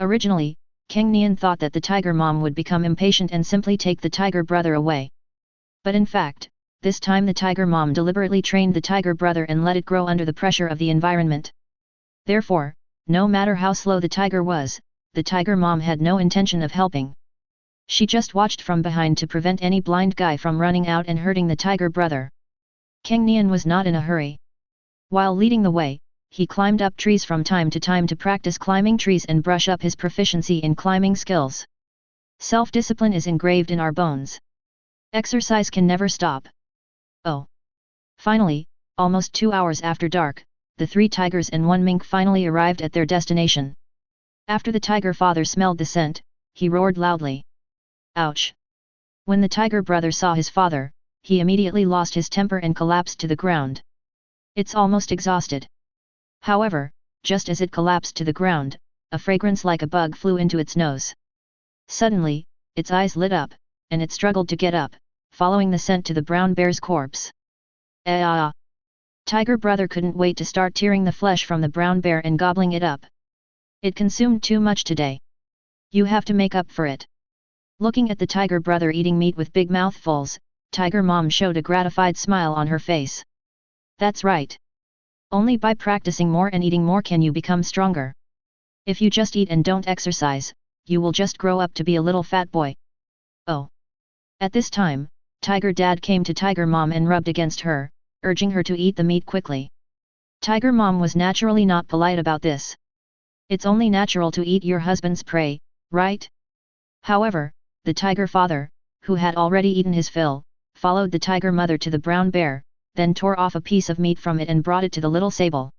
Originally, Cang Nian thought that the tiger mom would become impatient and simply take the tiger brother away. But in fact, this time the tiger mom deliberately trained the tiger brother and let it grow under the pressure of the environment. Therefore, no matter how slow the tiger was, the tiger mom had no intention of helping. She just watched from behind to prevent any blind guy from running out and hurting the tiger brother. Cang Nian was not in a hurry. While leading the way, he climbed up trees from time to time to practice climbing trees and brush up his proficiency in climbing skills. Self-discipline is engraved in our bones. Exercise can never stop. Oh! Finally, almost 2 hours after dark, the 3 tigers and 1 mink finally arrived at their destination. After the tiger father smelled the scent, he roared loudly. Ouch! When the tiger brother saw his father, he immediately lost his temper and collapsed to the ground. It's almost exhausted. However, just as it collapsed to the ground, a fragrance like a bug flew into its nose. Suddenly, its eyes lit up, and it struggled to get up, following the scent to the brown bear's corpse. Ah! Tiger brother couldn't wait to start tearing the flesh from the brown bear and gobbling it up. It consumed too much today. You have to make up for it. Looking at the tiger brother eating meat with big mouthfuls, tiger mom showed a gratified smile on her face. That's right. Only by practicing more and eating more can you become stronger. If you just eat and don't exercise, you will just grow up to be a little fat boy. Oh. At this time, tiger dad came to tiger mom and rubbed against her, urging her to eat the meat quickly. Tiger mom was naturally not polite about this. It's only natural to eat your husband's prey, right? However, the tiger father, who had already eaten his fill, followed the tiger mother to the brown bear, then tore off a piece of meat from it and brought it to the little sable.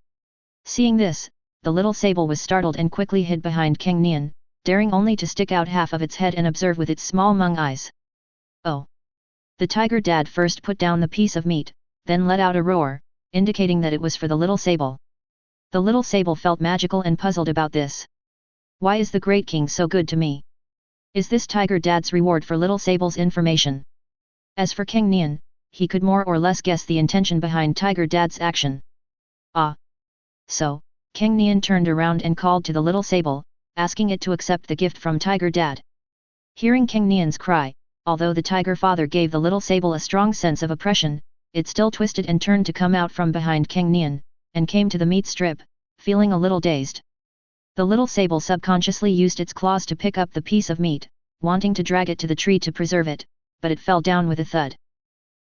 Seeing this, the little sable was startled and quickly hid behind Cang Nian, daring only to stick out half of its head and observe with its small mung eyes. Oh! The tiger dad first put down the piece of meat, then let out a roar, indicating that it was for the little sable. The little sable felt magical and puzzled about this. Why is the great king so good to me? Is this tiger dad's reward for little sable's information? As for Cang Nian, he could more or less guess the intention behind tiger dad's action. Ah! So, Cang Nian turned around and called to the little sable, asking it to accept the gift from tiger dad. Hearing Cang Nian's cry, although the tiger father gave the little sable a strong sense of oppression, it still twisted and turned to come out from behind Cang Nian, and came to the meat strip, feeling a little dazed. The little sable subconsciously used its claws to pick up the piece of meat, wanting to drag it to the tree to preserve it, but it fell down with a thud.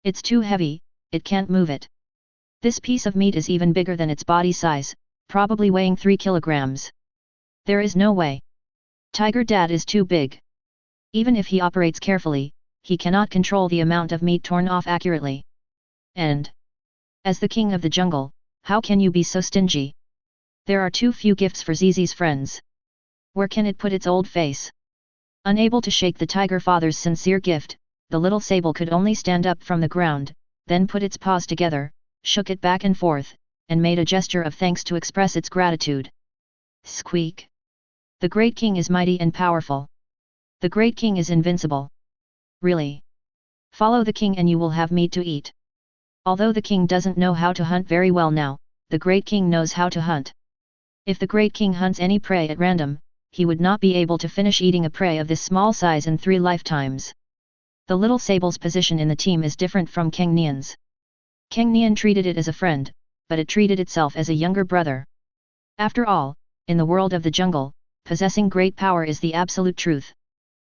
It's too heavy, it can't move it. This piece of meat is even bigger than its body size, probably weighing 3 kilograms. There is no way. Tiger Dad is too big. Even if he operates carefully, he cannot control the amount of meat torn off accurately. And as the king of the jungle, how can you be so stingy? There are too few gifts for Zizi's friends. Where can it put its old face? Unable to shake the tiger father's sincere gift, the little sable could only stand up from the ground, then put its paws together, shook it back and forth, and made a gesture of thanks to express its gratitude. Squeak! The great king is mighty and powerful. The great king is invincible. Really? Follow the king and you will have meat to eat. Although the king doesn't know how to hunt very well now, the great king knows how to hunt. If the great king hunts any prey at random, he would not be able to finish eating a prey of this small size in 3 lifetimes. The little sable's position in the team is different from Cang Nian's. Cang Nian treated it as a friend, but it treated itself as a younger brother. After all, in the world of the jungle, possessing great power is the absolute truth.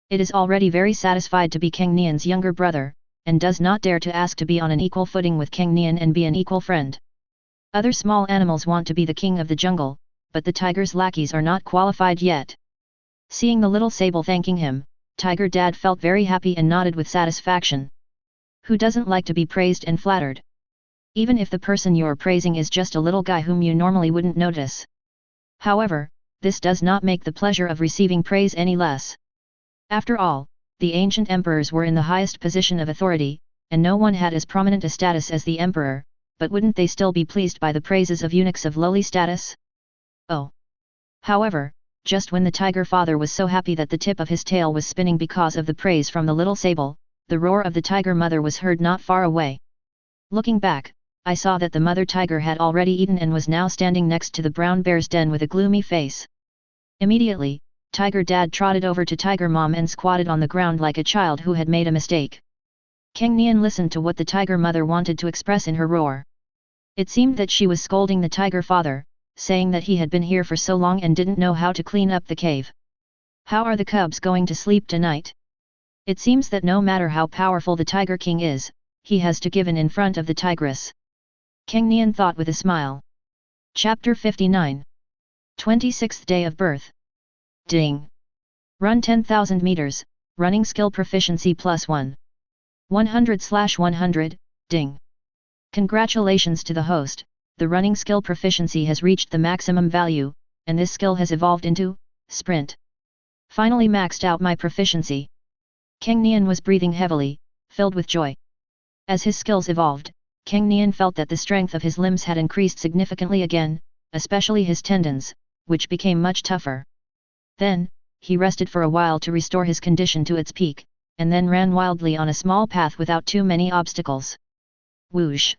It is already very satisfied to be Cang Nian's younger brother, and does not dare to ask to be on an equal footing with Cang Nian and be an equal friend. Other small animals want to be the king of the jungle, but the tiger's lackeys are not qualified yet. Seeing the little sable thanking him, Tiger Dad felt very happy and nodded with satisfaction. Who doesn't like to be praised and flattered? Even if the person you're praising is just a little guy whom you normally wouldn't notice. However, this does not make the pleasure of receiving praise any less. After all, the ancient emperors were in the highest position of authority, and no one had as prominent a status as the emperor, but wouldn't they still be pleased by the praises of eunuchs of lowly status? Oh! However, just when the tiger father was so happy that the tip of his tail was spinning because of the praise from the little sable, the roar of the tiger mother was heard not far away. Looking back, I saw that the mother tiger had already eaten and was now standing next to the brown bear's den with a gloomy face. Immediately, Tiger Dad trotted over to Tiger Mom and squatted on the ground like a child who had made a mistake. Cang Nian listened to what the tiger mother wanted to express in her roar. It seemed that she was scolding the tiger father, saying that he had been here for so long and didn't know how to clean up the cave. How are the cubs going to sleep tonight? It seems that no matter how powerful the Tiger King is, he has to give in front of the tigress. Cang Nian thought with a smile. Chapter 59. 26th Day of Birth. Ding! Run 10,000 meters, running skill proficiency +1. 100/100, ding! Congratulations to the host, the running skill proficiency has reached the maximum value, and this skill has evolved into sprint. Finally maxed out my proficiency. Cang Nian was breathing heavily, filled with joy. As his skills evolved, Cang Nian felt that the strength of his limbs had increased significantly again, especially his tendons, which became much tougher. Then, he rested for a while to restore his condition to its peak, and then ran wildly on a small path without too many obstacles. Whoosh!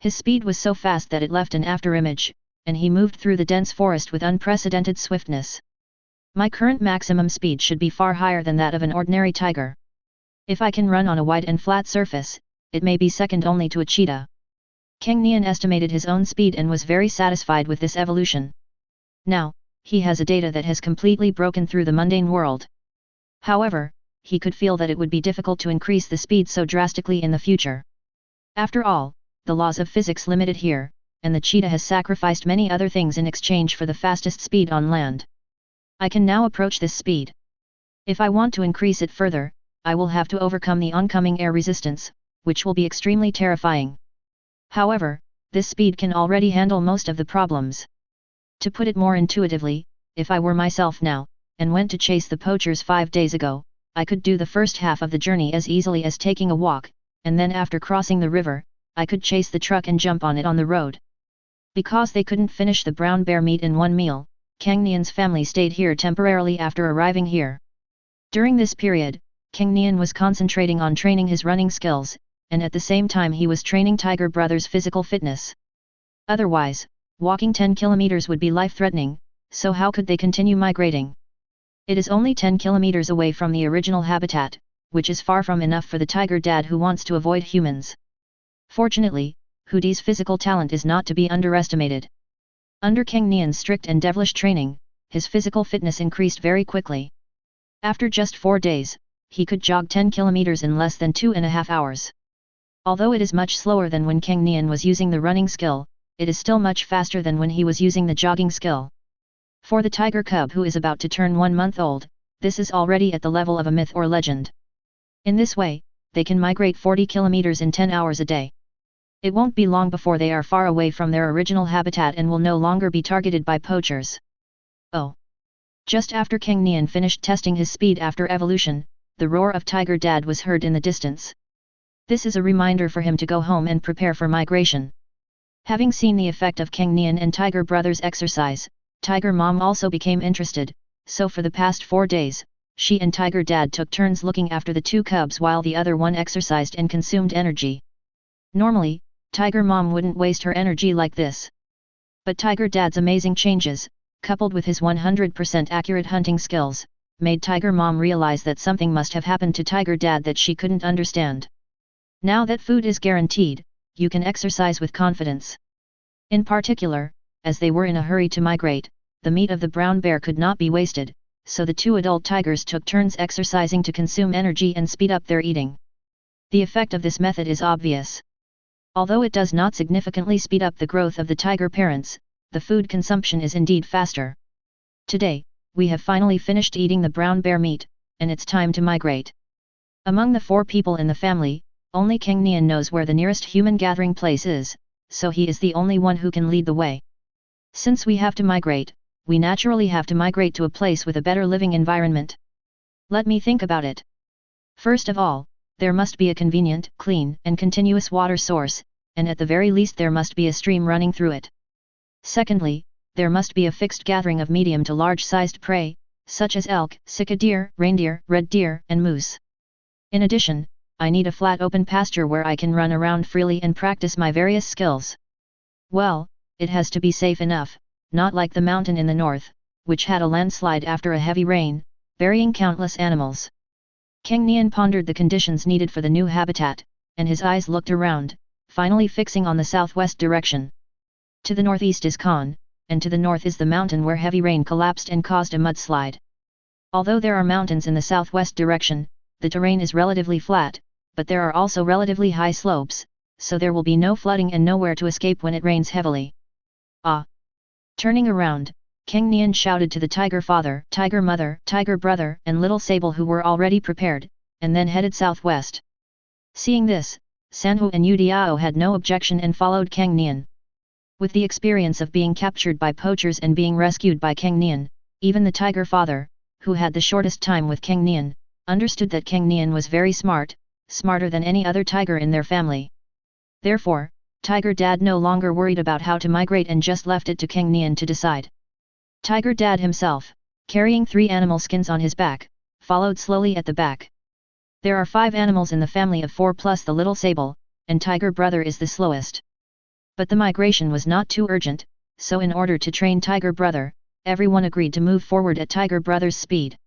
His speed was so fast that it left an afterimage, and he moved through the dense forest with unprecedented swiftness. My current maximum speed should be far higher than that of an ordinary tiger. If I can run on a wide and flat surface, it may be second only to a cheetah. Cang Nian estimated his own speed and was very satisfied with this evolution. Now, he has a data that has completely broken through the mundane world. However, he could feel that it would be difficult to increase the speed so drastically in the future. After all, the laws of physics limit it here, and the cheetah has sacrificed many other things in exchange for the fastest speed on land. I can now approach this speed. If I want to increase it further, I will have to overcome the oncoming air resistance, which will be extremely terrifying. However, this speed can already handle most of the problems. To put it more intuitively, if I were myself now, and went to chase the poachers 5 days ago, I could do the first half of the journey as easily as taking a walk, and then after crossing the river, I could chase the truck and jump on it on the road. Because they couldn't finish the brown bear meat in one meal, Cang Nian's family stayed here temporarily after arriving here. During this period, Cang Nian was concentrating on training his running skills, and at the same time he was training Tiger Brother's physical fitness. Otherwise, walking 10 kilometers would be life-threatening, so how could they continue migrating? It is only 10 kilometers away from the original habitat, which is far from enough for the tiger dad who wants to avoid humans. Fortunately, Hudi's physical talent is not to be underestimated. Under Cang Nian's strict and devilish training, his physical fitness increased very quickly. After just 4 days, he could jog 10 kilometers in less than 2.5 hours. Although it is much slower than when Cang Nian was using the running skill, it is still much faster than when he was using the jogging skill. For the tiger cub who is about to turn 1 month old, this is already at the level of a myth or legend. In this way, they can migrate 40 kilometers in 10 hours a day. It won't be long before they are far away from their original habitat and will no longer be targeted by poachers. Oh! Just after Cang Nian finished testing his speed after evolution, the roar of Tiger Dad was heard in the distance. This is a reminder for him to go home and prepare for migration. Having seen the effect of Cang Nian and Tiger Brothers' exercise, Tiger Mom also became interested, so for the past 4 days, she and Tiger Dad took turns looking after the 2 cubs while the other one exercised and consumed energy. Normally, Tiger Mom wouldn't waste her energy like this. But Tiger Dad's amazing changes, coupled with his 100% accurate hunting skills, made Tiger Mom realize that something must have happened to Tiger Dad that she couldn't understand. Now that food is guaranteed, you can exercise with confidence. In particular, as they were in a hurry to migrate, the meat of the brown bear could not be wasted, so the 2 adult tigers took turns exercising to consume energy and speed up their eating. The effect of this method is obvious. Although it does not significantly speed up the growth of the tiger parents, the food consumption is indeed faster. Today, we have finally finished eating the brown bear meat, and it's time to migrate. Among the 4 people in the family, only Cang Nian knows where the nearest human gathering place is, so he is the only one who can lead the way. Since we have to migrate, we naturally have to migrate to a place with a better living environment. Let me think about it. First of all, there must be a convenient, clean, and continuous water source, and at the very least there must be a stream running through it. Secondly, there must be a fixed gathering of medium to large-sized prey, such as elk, sika deer, reindeer, red deer, and moose. In addition, I need a flat open pasture where I can run around freely and practice my various skills. Well, it has to be safe enough, not like the mountain in the north, which had a landslide after a heavy rain, burying countless animals. Cang Nian pondered the conditions needed for the new habitat, and his eyes looked around, finally fixing on the southwest direction. To the northeast is Khan, and to the north is the mountain where heavy rain collapsed and caused a mudslide. Although there are mountains in the southwest direction, the terrain is relatively flat, but there are also relatively high slopes, so there will be no flooding and nowhere to escape when it rains heavily. Ah! Turning around, Cang Nian shouted to the tiger father, tiger mother, tiger brother, and little Sable who were already prepared, and then headed southwest. Seeing this, Sanhu and Udiao had no objection and followed Cang Nian. With the experience of being captured by poachers and being rescued by Cang Nian, even the tiger father, who had the shortest time with Cang Nian, understood that Cang Nian was very smart, smarter than any other tiger in their family. Therefore, Tiger Dad no longer worried about how to migrate and just left it to Cang Nian to decide. Tiger Dad himself, carrying 3 animal skins on his back, followed slowly at the back. There are 5 animals in the family of 4 plus the little Sable, and Tiger Brother is the slowest. But the migration was not too urgent, so in order to train tiger brother, everyone agreed to move forward at tiger brother's speed.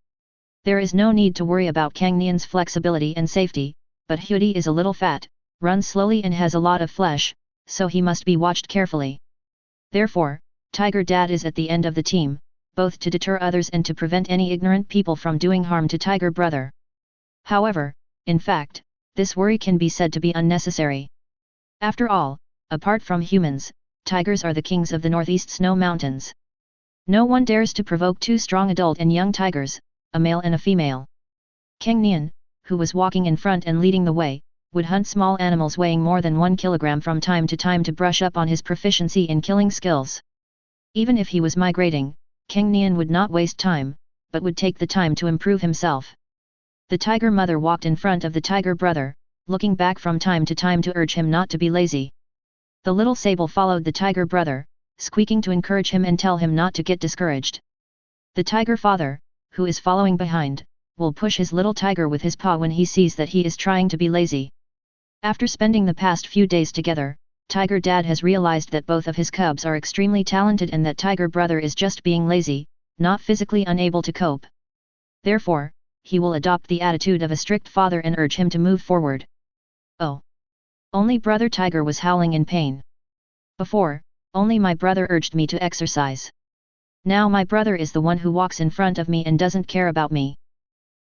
There is no need to worry about Cang Nian's flexibility and safety, but Hudy is a little fat, runs slowly and has a lot of flesh, so he must be watched carefully. Therefore, Tiger Dad is at the end of the team, both to deter others and to prevent any ignorant people from doing harm to Tiger Brother. However, in fact, this worry can be said to be unnecessary. After all, apart from humans, tigers are the kings of the northeast snow mountains. No one dares to provoke two strong adult and young tigers, a male and a female. Cang Nian, who was walking in front and leading the way, would hunt small animals weighing more than 1 kilogram from time to time to brush up on his proficiency in killing skills. Even if he was migrating, Cang Nian would not waste time, but would take the time to improve himself. The tiger mother walked in front of the tiger brother, looking back from time to time to urge him not to be lazy. The little sable followed the tiger brother, squeaking to encourage him and tell him not to get discouraged. The tiger father, who is following behind, will push his little tiger with his paw when he sees that he is trying to be lazy. After spending the past few days together, Tiger Dad has realized that both of his cubs are extremely talented and that Tiger Brother is just being lazy, not physically unable to cope. Therefore, he will adopt the attitude of a strict father and urge him to move forward. Oh! Only Brother Tiger was howling in pain. Before, only my brother urged me to exercise. Now my brother is the one who walks in front of me and doesn't care about me.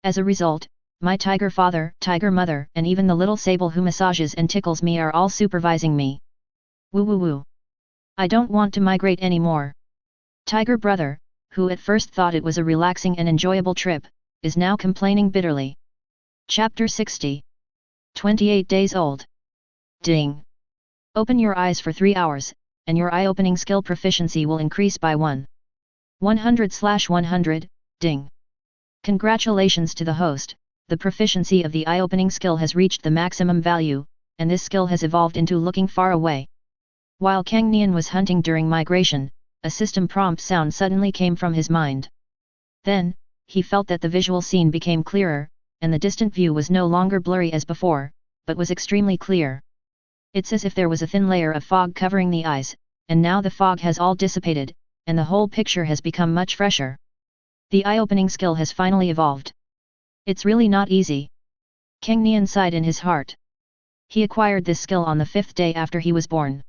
As a result, my tiger father, tiger mother, and even the little sable who massages and tickles me are all supervising me. Woo woo woo. I don't want to migrate anymore. Tiger brother, who at first thought it was a relaxing and enjoyable trip, is now complaining bitterly. Chapter 60. 28 days old. Ding. Open your eyes for 3 hours, and your eye-opening skill proficiency will increase by 100/100, ding. Congratulations to the host, the proficiency of the eye-opening skill has reached the maximum value, and this skill has evolved into looking far away. While Cang Nian was hunting during migration, a system prompt sound suddenly came from his mind. Then, he felt that the visual scene became clearer, and the distant view was no longer blurry as before, but was extremely clear. It's as if there was a thin layer of fog covering the eyes, and now the fog has all dissipated, and the whole picture has become much fresher. The eye-opening skill has finally evolved. It's really not easy. Cang Nian sighed in his heart. He acquired this skill on the 5th day after he was born.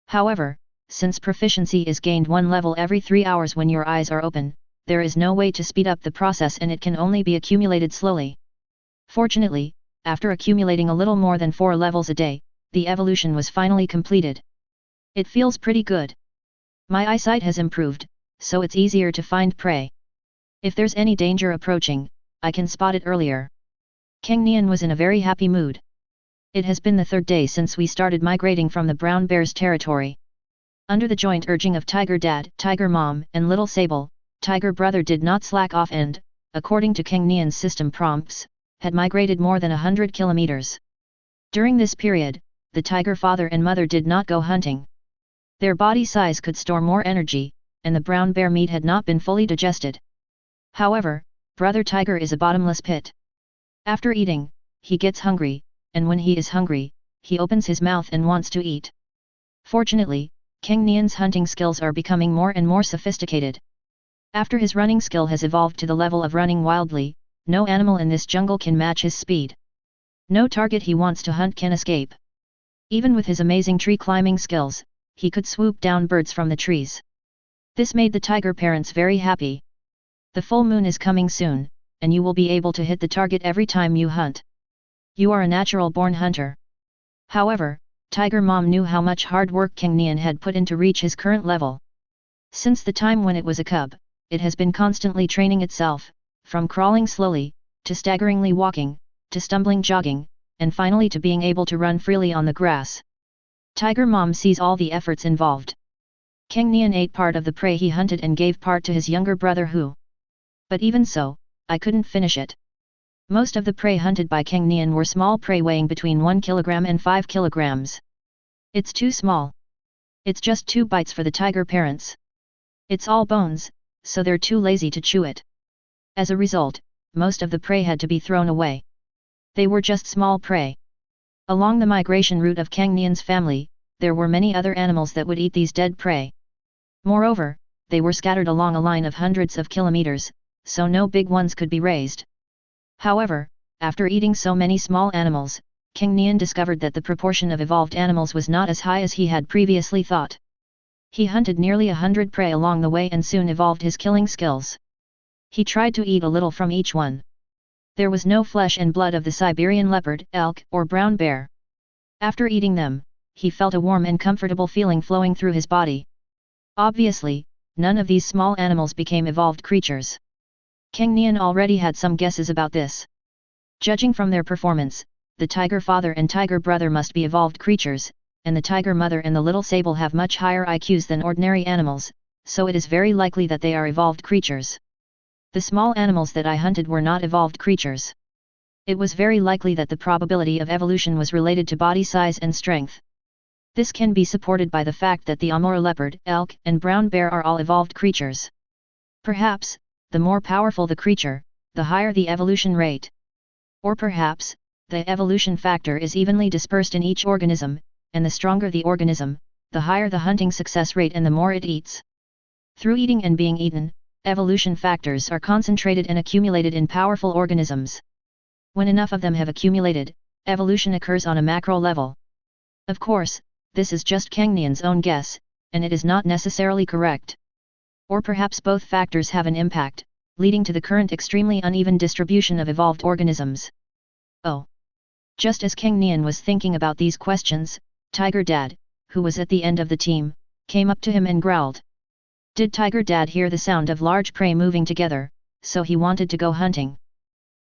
However, since proficiency is gained 1 level every 3 hours when your eyes are open, there is no way to speed up the process and it can only be accumulated slowly. Fortunately, after accumulating a little more than 4 levels a day, the evolution was finally completed. It feels pretty good. My eyesight has improved, so it's easier to find prey. If there's any danger approaching, I can spot it earlier. Cang Nian was in a very happy mood. It has been the 3rd day since we started migrating from the brown bear's territory. Under the joint urging of Tiger Dad, Tiger Mom, and Little Sable, Tiger Brother did not slack off and, according to Cang Nian's system prompts, had migrated more than 100 kilometers. During this period, the Tiger Father and Mother did not go hunting. Their body size could store more energy, and the brown bear meat had not been fully digested. However, Brother Tiger is a bottomless pit. After eating, he gets hungry, and when he is hungry, he opens his mouth and wants to eat. Fortunately, Cang Nian's hunting skills are becoming more and more sophisticated. After his running skill has evolved to the level of running wildly, no animal in this jungle can match his speed. No target he wants to hunt can escape. Even with his amazing tree climbing skills, he could swoop down birds from the trees. This made the tiger parents very happy. The full moon is coming soon, and you will be able to hit the target every time you hunt. You are a natural-born hunter. However, Tiger Mom knew how much hard work Cang Nian had put in to reach his current level. Since the time when it was a cub, it has been constantly training itself, from crawling slowly, to staggeringly walking, to stumbling jogging, and finally to being able to run freely on the grass. Tiger Mom sees all the efforts involved. Cang Nian ate part of the prey he hunted and gave part to his younger brother who. But even so, I couldn't finish it. Most of the prey hunted by Cang Nian were small prey weighing between 1 kilogram and 5 kilograms. It's too small. It's just 2 bites for the tiger parents. It's all bones, so they're too lazy to chew it. As a result, most of the prey had to be thrown away. They were just small prey. Along the migration route of Cang Nian's family, there were many other animals that would eat these dead prey. Moreover, they were scattered along a line of hundreds of kilometers, so no big ones could be raised. However, after eating so many small animals, Cang Nian discovered that the proportion of evolved animals was not as high as he had previously thought. He hunted nearly 100 prey along the way and soon evolved his killing skills. He tried to eat a little from each one. There was no flesh and blood of the Siberian leopard, elk, or brown bear. After eating them, he felt a warm and comfortable feeling flowing through his body. Obviously, none of these small animals became evolved creatures. Cang Nian already had some guesses about this. Judging from their performance, the tiger father and tiger brother must be evolved creatures, and the tiger mother and the little sable have much higher IQs than ordinary animals, so it is very likely that they are evolved creatures. The small animals that I hunted were not evolved creatures. It was very likely that the probability of evolution was related to body size and strength. This can be supported by the fact that the Amur leopard, elk, and brown bear are all evolved creatures. Perhaps, the more powerful the creature, the higher the evolution rate. Or perhaps, the evolution factor is evenly dispersed in each organism, and the stronger the organism, the higher the hunting success rate and the more it eats. Through eating and being eaten, evolution factors are concentrated and accumulated in powerful organisms. When enough of them have accumulated, evolution occurs on a macro level. Of course, this is just Cang Nian's own guess, and it is not necessarily correct. Or perhaps both factors have an impact, leading to the current extremely uneven distribution of evolved organisms. Oh! Just as Cang Nian was thinking about these questions, Tiger Dad, who was at the end of the team, came up to him and growled. Did Tiger Dad hear the sound of large prey moving together, so he wanted to go hunting?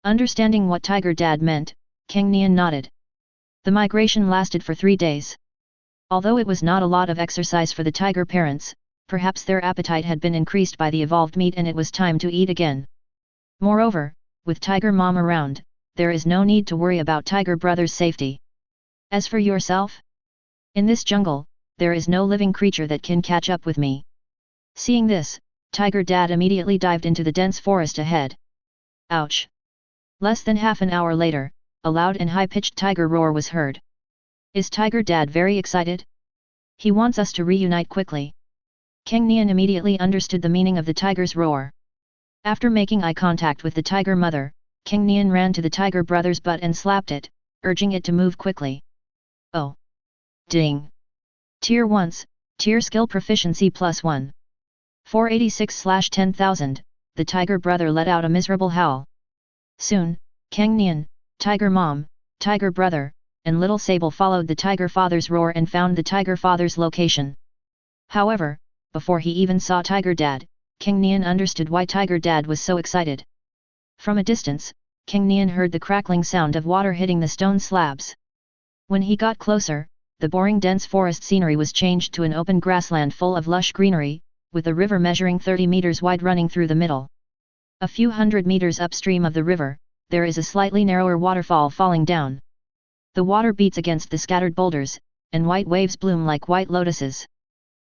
Understanding what Tiger Dad meant, Cang Nian nodded. The migration lasted for 3 days. Although it was not a lot of exercise for the tiger parents, perhaps their appetite had been increased by the evolved meat and it was time to eat again. Moreover, with Tiger Mom around, there is no need to worry about Tiger Brother's safety. As for yourself? In this jungle, there is no living creature that can catch up with me. Seeing this, Tiger Dad immediately dived into the dense forest ahead. Ouch! Less than half an hour later, a loud and high-pitched tiger roar was heard. Is Tiger Dad very excited? He wants us to reunite quickly. Cang Nian immediately understood the meaning of the tiger's roar. After making eye contact with the tiger mother, Cang Nian ran to the tiger brother's butt and slapped it, urging it to move quickly. Oh! Ding! Tier 1s, Tier Skill Proficiency +1. 486/10,000, the tiger brother let out a miserable howl. Soon, Cang Nian, Tiger Mom, Tiger Brother, and Little Sable followed the tiger father's roar and found the tiger father's location. However, before he even saw Tiger Dad, Cang Nian understood why Tiger Dad was so excited. From a distance, Cang Nian heard the crackling sound of water hitting the stone slabs. When he got closer, the boring dense forest scenery was changed to an open grassland full of lush greenery, with a river measuring 30 meters wide running through the middle. A few hundred meters upstream of the river, there is a slightly narrower waterfall falling down. The water beats against the scattered boulders, and white waves bloom like white lotuses.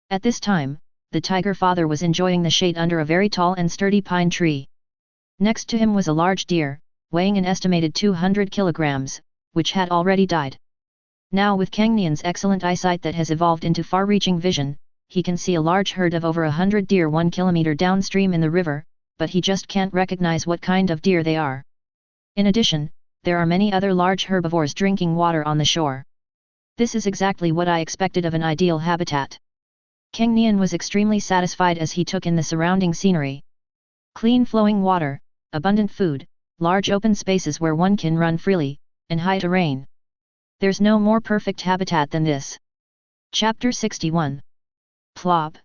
At this time, the tiger father was enjoying the shade under a very tall and sturdy pine tree. Next to him was a large deer, weighing an estimated 200 kilograms, which had already died. Now with Cang Nian's excellent eyesight that has evolved into far-reaching vision, he can see a large herd of over 100 deer 1 kilometer downstream in the river, but he just can't recognize what kind of deer they are. In addition, there are many other large herbivores drinking water on the shore. This is exactly what I expected of an ideal habitat. Cang Nian was extremely satisfied as he took in the surrounding scenery. Clean flowing water, abundant food, large open spaces where one can run freely, and high terrain. There's no more perfect habitat than this. Chapter 61. Plop.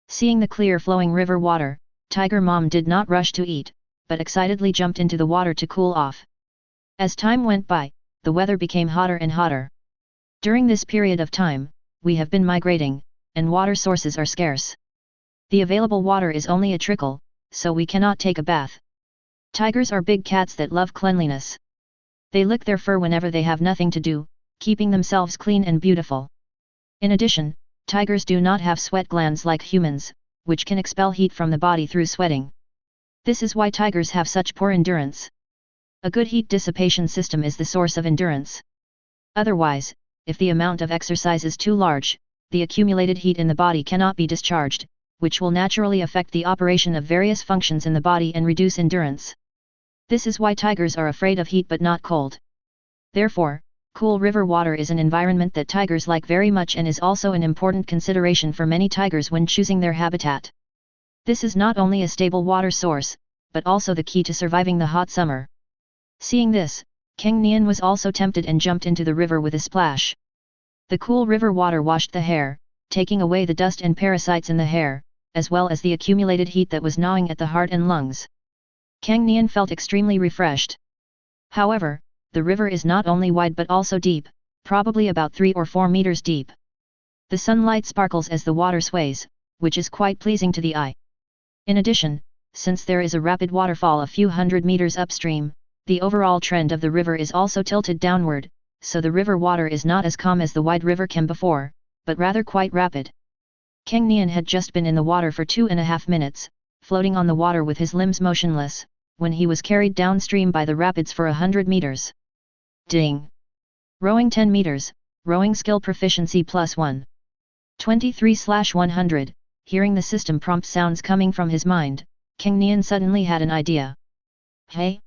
Seeing the clear flowing river water, Tiger Mom did not rush to eat, but excitedly jumped into the water to cool off. As time went by, the weather became hotter and hotter. During this period of time, we have been migrating, and water sources are scarce. The available water is only a trickle, so we cannot take a bath. Tigers are big cats that love cleanliness. They lick their fur whenever they have nothing to do, keeping themselves clean and beautiful. In addition, tigers do not have sweat glands like humans, which can expel heat from the body through sweating. This is why tigers have such poor endurance. A good heat dissipation system is the source of endurance. Otherwise, if the amount of exercise is too large, the accumulated heat in the body cannot be discharged, which will naturally affect the operation of various functions in the body and reduce endurance. This is why tigers are afraid of heat but not cold. Therefore, cool river water is an environment that tigers like very much and is also an important consideration for many tigers when choosing their habitat. This is not only a stable water source, but also the key to surviving the hot summer. Seeing this, Cang Nian was also tempted and jumped into the river with a splash. The cool river water washed the hair, taking away the dust and parasites in the hair, as well as the accumulated heat that was gnawing at the heart and lungs. Cang Nian felt extremely refreshed. However, the river is not only wide but also deep, probably about 3 or 4 meters deep. The sunlight sparkles as the water sways, which is quite pleasing to the eye. In addition, since there is a rapid waterfall a few hundred meters upstream, the overall trend of the river is also tilted downward, so the river water is not as calm as the wide river Cam before, but rather quite rapid. Cang Nian had just been in the water for 2.5 minutes, floating on the water with his limbs motionless, when he was carried downstream by the rapids for 100 meters. Ding! Rowing 10 meters, rowing skill proficiency +1. 23/100, hearing the system prompt sounds coming from his mind, Cang Nian suddenly had an idea. Hey!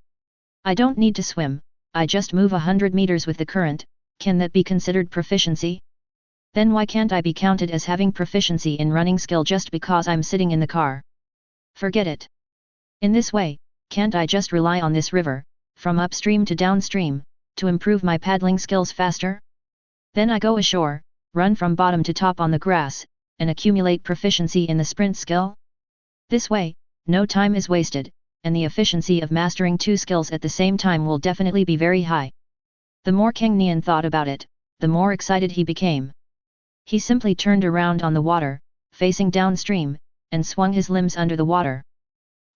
I don't need to swim, I just move 100 meters with the current, can that be considered proficiency? Then why can't I be counted as having proficiency in running skill just because I'm sitting in the car? Forget it. In this way, can't I just rely on this river, from upstream to downstream, to improve my paddling skills faster? Then I go ashore, run from bottom to top on the grass, and accumulate proficiency in the sprint skill? This way, no time is wasted, and the efficiency of mastering 2 skills at the same time will definitely be very high. The more Cang Nian thought about it, the more excited he became. He simply turned around on the water, facing downstream, and swung his limbs under the water.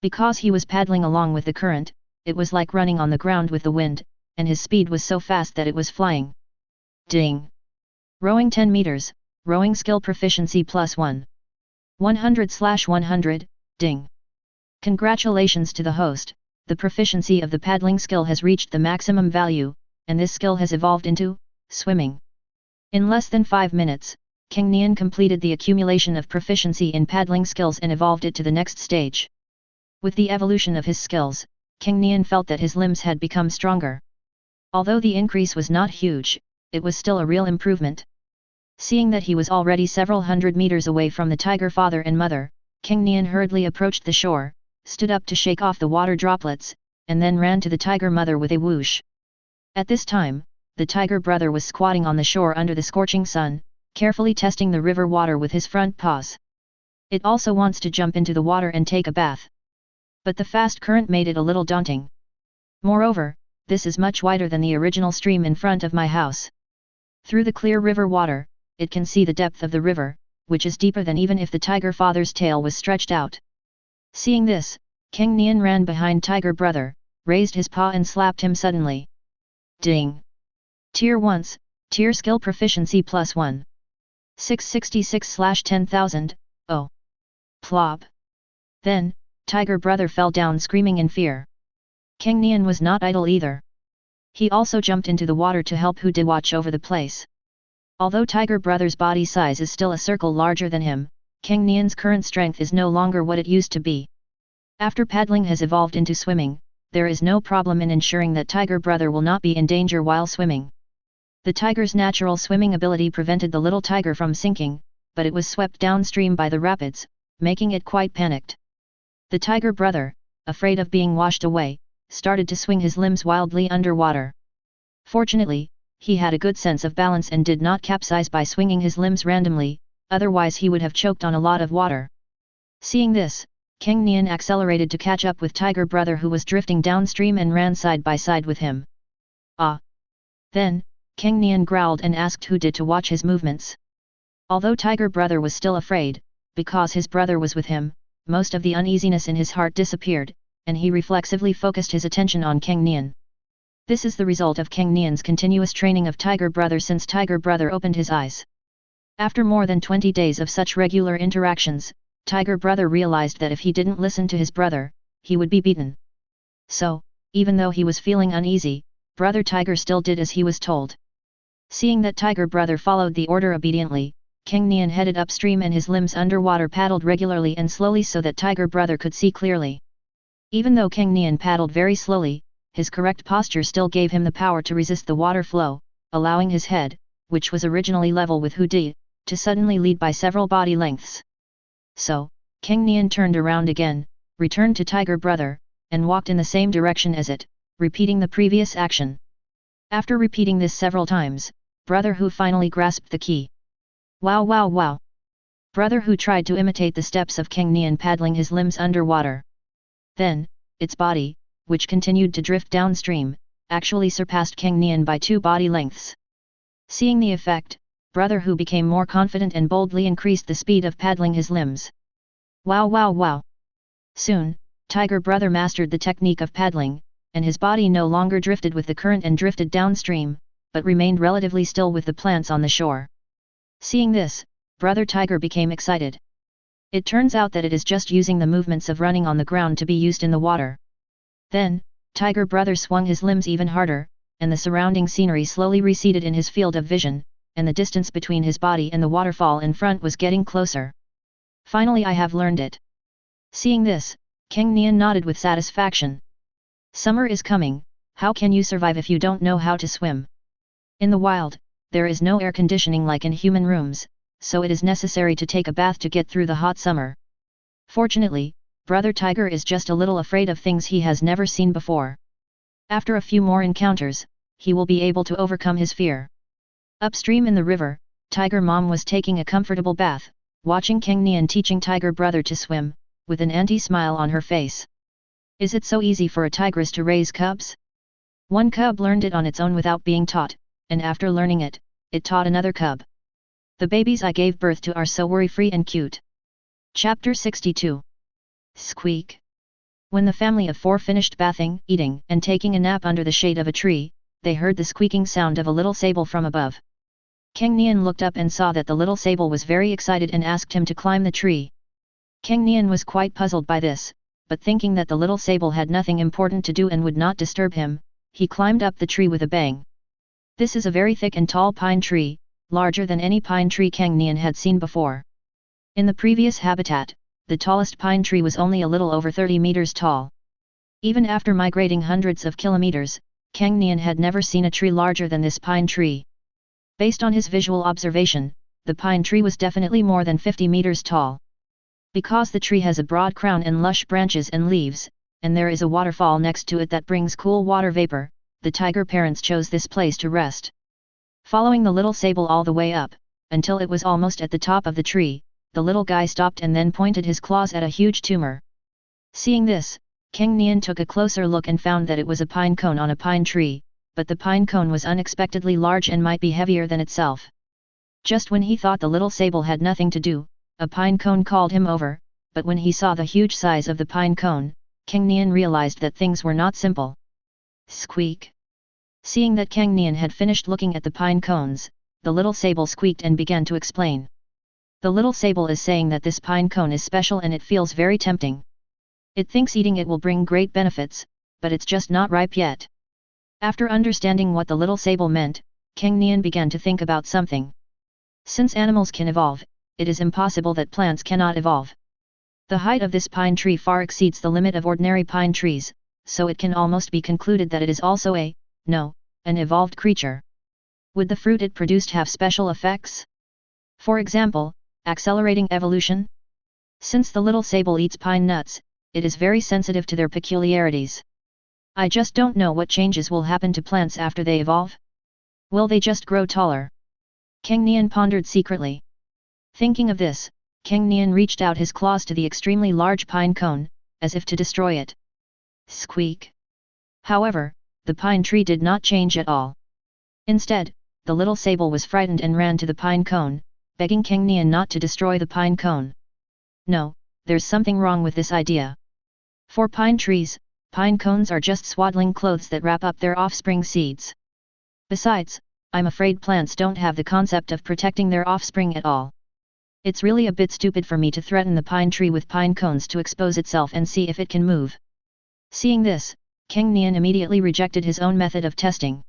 Because he was paddling along with the current, it was like running on the ground with the wind, and his speed was so fast that it was flying. Ding! Rowing 10 meters, rowing skill proficiency +1. 100/100, ding! Congratulations to the host, the proficiency of the paddling skill has reached the maximum value, and this skill has evolved into swimming. In less than 5 minutes, Cang Nian completed the accumulation of proficiency in paddling skills and evolved it to the next stage. With the evolution of his skills, Cang Nian felt that his limbs had become stronger. Although the increase was not huge, it was still a real improvement. Seeing that he was already several hundred meters away from the tiger father and mother, Cang Nian hurriedly approached the shore, stood up to shake off the water droplets, and then ran to the tiger mother with a whoosh. At this time, the tiger brother was squatting on the shore under the scorching sun, carefully testing the river water with his front paws. It also wants to jump into the water and take a bath. But the fast current made it a little daunting. Moreover, this is much wider than the original stream in front of my house. Through the clear river water, it can see the depth of the river, which is deeper than even if the tiger father's tail was stretched out. Seeing this, Cang Nian ran behind tiger brother, raised his paw and slapped him suddenly. Ding! Tier 1, tier skill proficiency +1. 666/10,000, oh! Plop! Then, tiger brother fell down screaming in fear. Cang Nian was not idle either. He also jumped into the water to help Hu De watch over the place. Although tiger brother's body size is still a circle larger than him, Cang Nian's current strength is no longer what it used to be. After paddling has evolved into swimming, there is no problem in ensuring that tiger brother will not be in danger while swimming. The tiger's natural swimming ability prevented the little tiger from sinking, but it was swept downstream by the rapids, making it quite panicked. The tiger brother, afraid of being washed away, started to swing his limbs wildly underwater. Fortunately, he had a good sense of balance and did not capsize by swinging his limbs randomly, otherwise he would have choked on a lot of water. Seeing this, Cang Nian accelerated to catch up with tiger brother who was drifting downstream and ran side by side with him. Ah! Then, Cang Nian growled and asked Hu De to watch his movements. Although tiger brother was still afraid, because his brother was with him, most of the uneasiness in his heart disappeared, and he reflexively focused his attention on Cang Nian. This is the result of Cang Nian's continuous training of tiger brother since tiger brother opened his eyes. After more than 20 days of such regular interactions, tiger brother realized that if he didn't listen to his brother, he would be beaten. So, even though he was feeling uneasy, brother tiger still did as he was told. Seeing that tiger brother followed the order obediently, Cang Nian headed upstream and his limbs underwater paddled regularly and slowly so that Tiger Brother could see clearly. Even though Cang Nian paddled very slowly, his correct posture still gave him the power to resist the water flow, allowing his head, which was originally level with Hu Di, to suddenly lead by several body lengths. So, Cang Nian turned around again, returned to Tiger Brother, and walked in the same direction as it, repeating the previous action. After repeating this several times, Brother Hu finally grasped the key. Wow wow wow! Brother Hu tried to imitate the steps of Cang Nian paddling his limbs underwater. Then, its body, which continued to drift downstream, actually surpassed Cang Nian by 2 body lengths. Seeing the effect, Brother Hu became more confident and boldly increased the speed of paddling his limbs. Wow wow wow! Soon, Tiger Brother mastered the technique of paddling, and his body no longer drifted with the current and drifted downstream, but remained relatively still with the plants on the shore. Seeing this, Brother Tiger became excited. It turns out that it is just using the movements of running on the ground to be used in the water. Then, Tiger Brother swung his limbs even harder, and the surrounding scenery slowly receded in his field of vision, and the distance between his body and the waterfall in front was getting closer. Finally I have learned it. Seeing this, Cang Nian nodded with satisfaction. Summer is coming, how can you survive if you don't know how to swim? In the wild, there is no air conditioning like in human rooms, so it is necessary to take a bath to get through the hot summer. Fortunately, Brother Tiger is just a little afraid of things he has never seen before. After a few more encounters, he will be able to overcome his fear. Upstream in the river, Tiger Mom was taking a comfortable bath, watching Cang Nian teaching Tiger Brother to swim, with an anti-smile on her face. Is it so easy for a tigress to raise cubs? One cub learned it on its own without being taught, and after learning it, it taught another cub. The babies I gave birth to are so worry-free and cute. Chapter 62. Squeak. When the family of 4 finished bathing, eating, and taking a nap under the shade of a tree, they heard the squeaking sound of a little sable from above. Cang Nian looked up and saw that the little sable was very excited and asked him to climb the tree. Cang Nian was quite puzzled by this, but thinking that the little sable had nothing important to do and would not disturb him, he climbed up the tree with a bang. This is a very thick and tall pine tree, larger than any pine tree Cang Nian had seen before. In the previous habitat, the tallest pine tree was only a little over 30 meters tall. Even after migrating hundreds of kilometers, Cang Nian had never seen a tree larger than this pine tree. Based on his visual observation, the pine tree was definitely more than 50 meters tall. Because the tree has a broad crown and lush branches and leaves, and there is a waterfall next to it that brings cool water vapor, the tiger parents chose this place to rest. Following the little sable all the way up, until it was almost at the top of the tree, the little guy stopped and then pointed his claws at a huge tumor. Seeing this, Cang Nian took a closer look and found that it was a pine cone on a pine tree, but the pine cone was unexpectedly large and might be heavier than itself. Just when he thought the little sable had nothing to do, a pine cone called him over, but when he saw the huge size of the pine cone, Cang Nian realized that things were not simple. Squeak! Seeing that Cang Nian had finished looking at the pine cones, the little sable squeaked and began to explain. The little sable is saying that this pine cone is special and it feels very tempting. It thinks eating it will bring great benefits, but it's just not ripe yet. After understanding what the little sable meant, Cang Nian began to think about something. Since animals can evolve, it is impossible that plants cannot evolve. The height of this pine tree far exceeds the limit of ordinary pine trees, so it can almost be concluded that it is also an evolved creature. Would the fruit it produced have special effects? For example, accelerating evolution? Since the little sable eats pine nuts, it is very sensitive to their peculiarities. I just don't know what changes will happen to plants after they evolve. Will they just grow taller? Cang Nian pondered secretly. Thinking of this, Cang Nian reached out his claws to the extremely large pine cone, as if to destroy it. Squeak! However, the pine tree did not change at all. Instead, the little sable was frightened and ran to the pine cone, begging Cang Nian not to destroy the pine cone. No, there's something wrong with this idea. For pine trees, pine cones are just swaddling clothes that wrap up their offspring seeds. Besides, I'm afraid plants don't have the concept of protecting their offspring at all. It's really a bit stupid for me to threaten the pine tree with pine cones to expose itself and see if it can move. Seeing this, Cang Nian immediately rejected his own method of testing.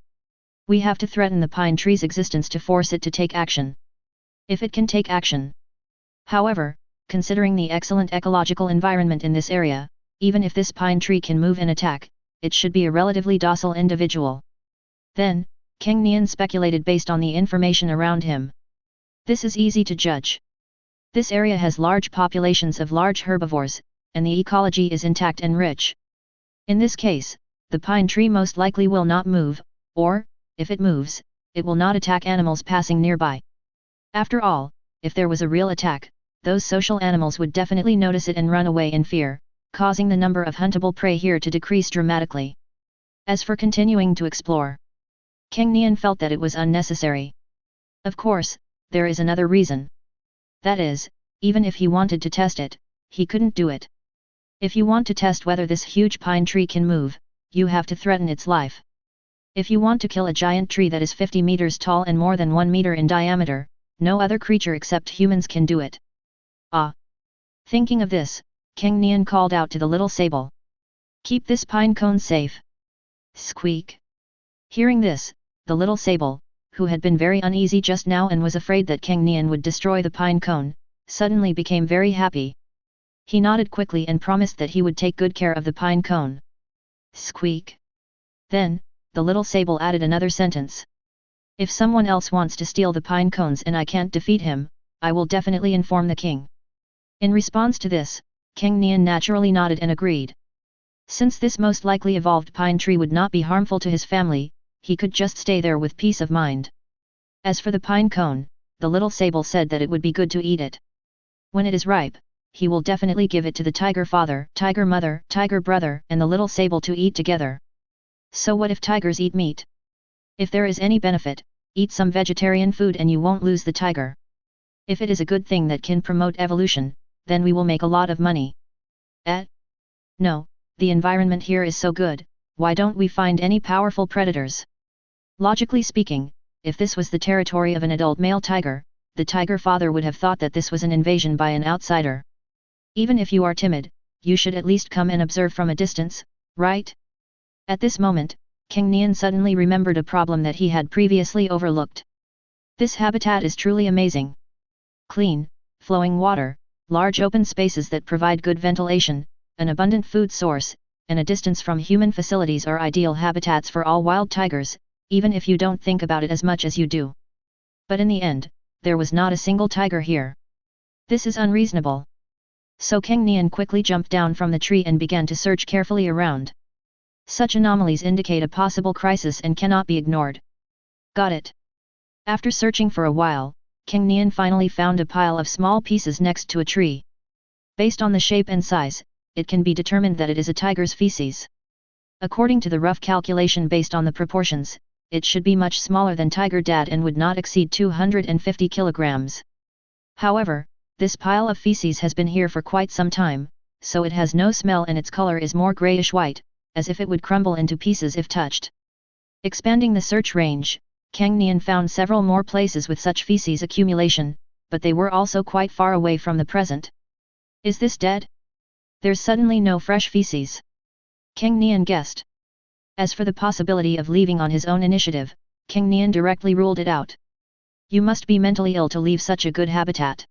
We have to threaten the pine tree's existence to force it to take action. if it can take action. However, considering the excellent ecological environment in this area, even if this pine tree can move and attack, it should be a relatively docile individual. Then, Cang Nian speculated based on the information around him. This is easy to judge. This area has large populations of large herbivores, and the ecology is intact and rich. In this case, the pine tree most likely will not move, or, if it moves, it will not attack animals passing nearby. After all, if there was a real attack, those social animals would definitely notice it and run away in fear, causing the number of huntable prey here to decrease dramatically. As for continuing to explore, Cang Nian felt that it was unnecessary. Of course, there is another reason. That is, even if he wanted to test it, he couldn't do it. If you want to test whether this huge pine tree can move, you have to threaten its life. If you want to kill a giant tree that is 50 meters tall and more than 1 meter in diameter, no other creature except humans can do it. Ah! Thinking of this, Cang Nian called out to the little sable. Keep this pine cone safe. Squeak! Hearing this, the little sable, who had been very uneasy just now and was afraid that Cang Nian would destroy the pine cone, suddenly became very happy. He nodded quickly and promised that he would take good care of the pine cone. Squeak! Then, the little sable added another sentence. If someone else wants to steal the pine cones and I can't defeat him, I will definitely inform the king. In response to this, Cang Nian naturally nodded and agreed. Since this most likely evolved pine tree would not be harmful to his family, he could just stay there with peace of mind. As for the pine cone, the little sable said that it would be good to eat it. When it is ripe, he will definitely give it to the tiger father, tiger mother, tiger brother, and the little sable to eat together. So what if tigers eat meat? If there is any benefit, eat some vegetarian food and you won't lose the tiger. If it is a good thing that can promote evolution, then we will make a lot of money. No, the environment here is so good, why don't we find any powerful predators? Logically speaking, if this was the territory of an adult male tiger, the tiger father would have thought that this was an invasion by an outsider. Even if you are timid, you should at least come and observe from a distance, right? At this moment, Cang Nian suddenly remembered a problem that he had previously overlooked. This habitat is truly amazing. Clean, flowing water, large open spaces that provide good ventilation, an abundant food source, and a distance from human facilities are ideal habitats for all wild tigers, even if you don't think about it as much as you do. But in the end, there was not a single tiger here. This is unreasonable. So Cang Nian quickly jumped down from the tree and began to search carefully around. Such anomalies indicate a possible crisis and cannot be ignored. Got it. After searching for a while, Cang Nian finally found a pile of small pieces next to a tree. Based on the shape and size, it can be determined that it is a tiger's feces. According to the rough calculation based on the proportions, it should be much smaller than tiger dad and would not exceed 250 kilograms. However, this pile of feces has been here for quite some time, so it has no smell and its color is more grayish-white, as if it would crumble into pieces if touched. Expanding the search range, Cang Nian found several more places with such feces accumulation, but they were also quite far away from the present. Is this dead? There's suddenly no fresh feces. Cang Nian guessed. As for the possibility of leaving on his own initiative, Cang Nian directly ruled it out. You must be mentally ill to leave such a good habitat.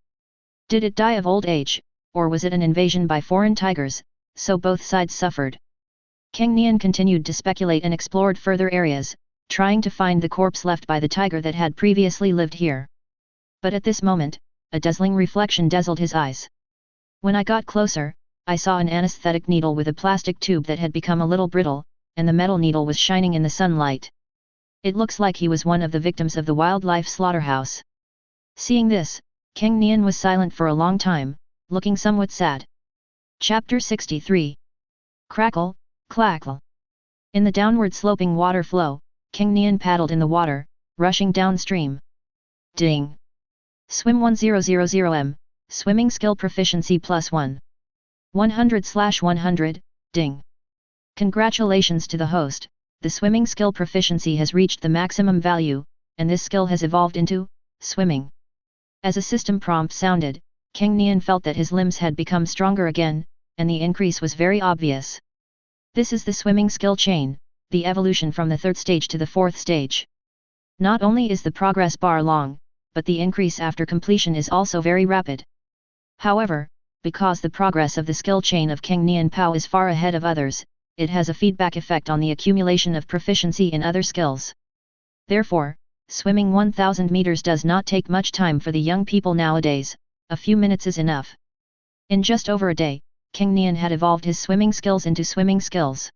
Did it die of old age, or was it an invasion by foreign tigers, so both sides suffered? Cang Nian continued to speculate and explored further areas, trying to find the corpse left by the tiger that had previously lived here. But at this moment, a dazzling reflection dazzled his eyes. When I got closer, I saw an anesthetic needle with a plastic tube that had become a little brittle, and the metal needle was shining in the sunlight. It looks like he was one of the victims of the wildlife slaughterhouse. Seeing this, Cang Nian was silent for a long time, looking somewhat sad. Chapter 63. Crackle, clackle. In the downward sloping water flow, Cang Nian paddled in the water, rushing downstream. Ding! Swim 1000m, swimming skill proficiency +1. 100/100, ding! Congratulations to the host, the swimming skill proficiency has reached the maximum value, and this skill has evolved into swimming. As a system prompt sounded, Cang Nian felt that his limbs had become stronger again, and the increase was very obvious. This is the swimming skill chain, the evolution from the third stage to the fourth stage. Not only is the progress bar long, but the increase after completion is also very rapid. However, because the progress of the skill chain of Cang Nian Pao is far ahead of others, it has a feedback effect on the accumulation of proficiency in other skills. Therefore, swimming 1000 meters does not take much time for the young people nowadays, a few minutes is enough. In just over a day, Cang Nian had evolved his swimming skills into swimming skills.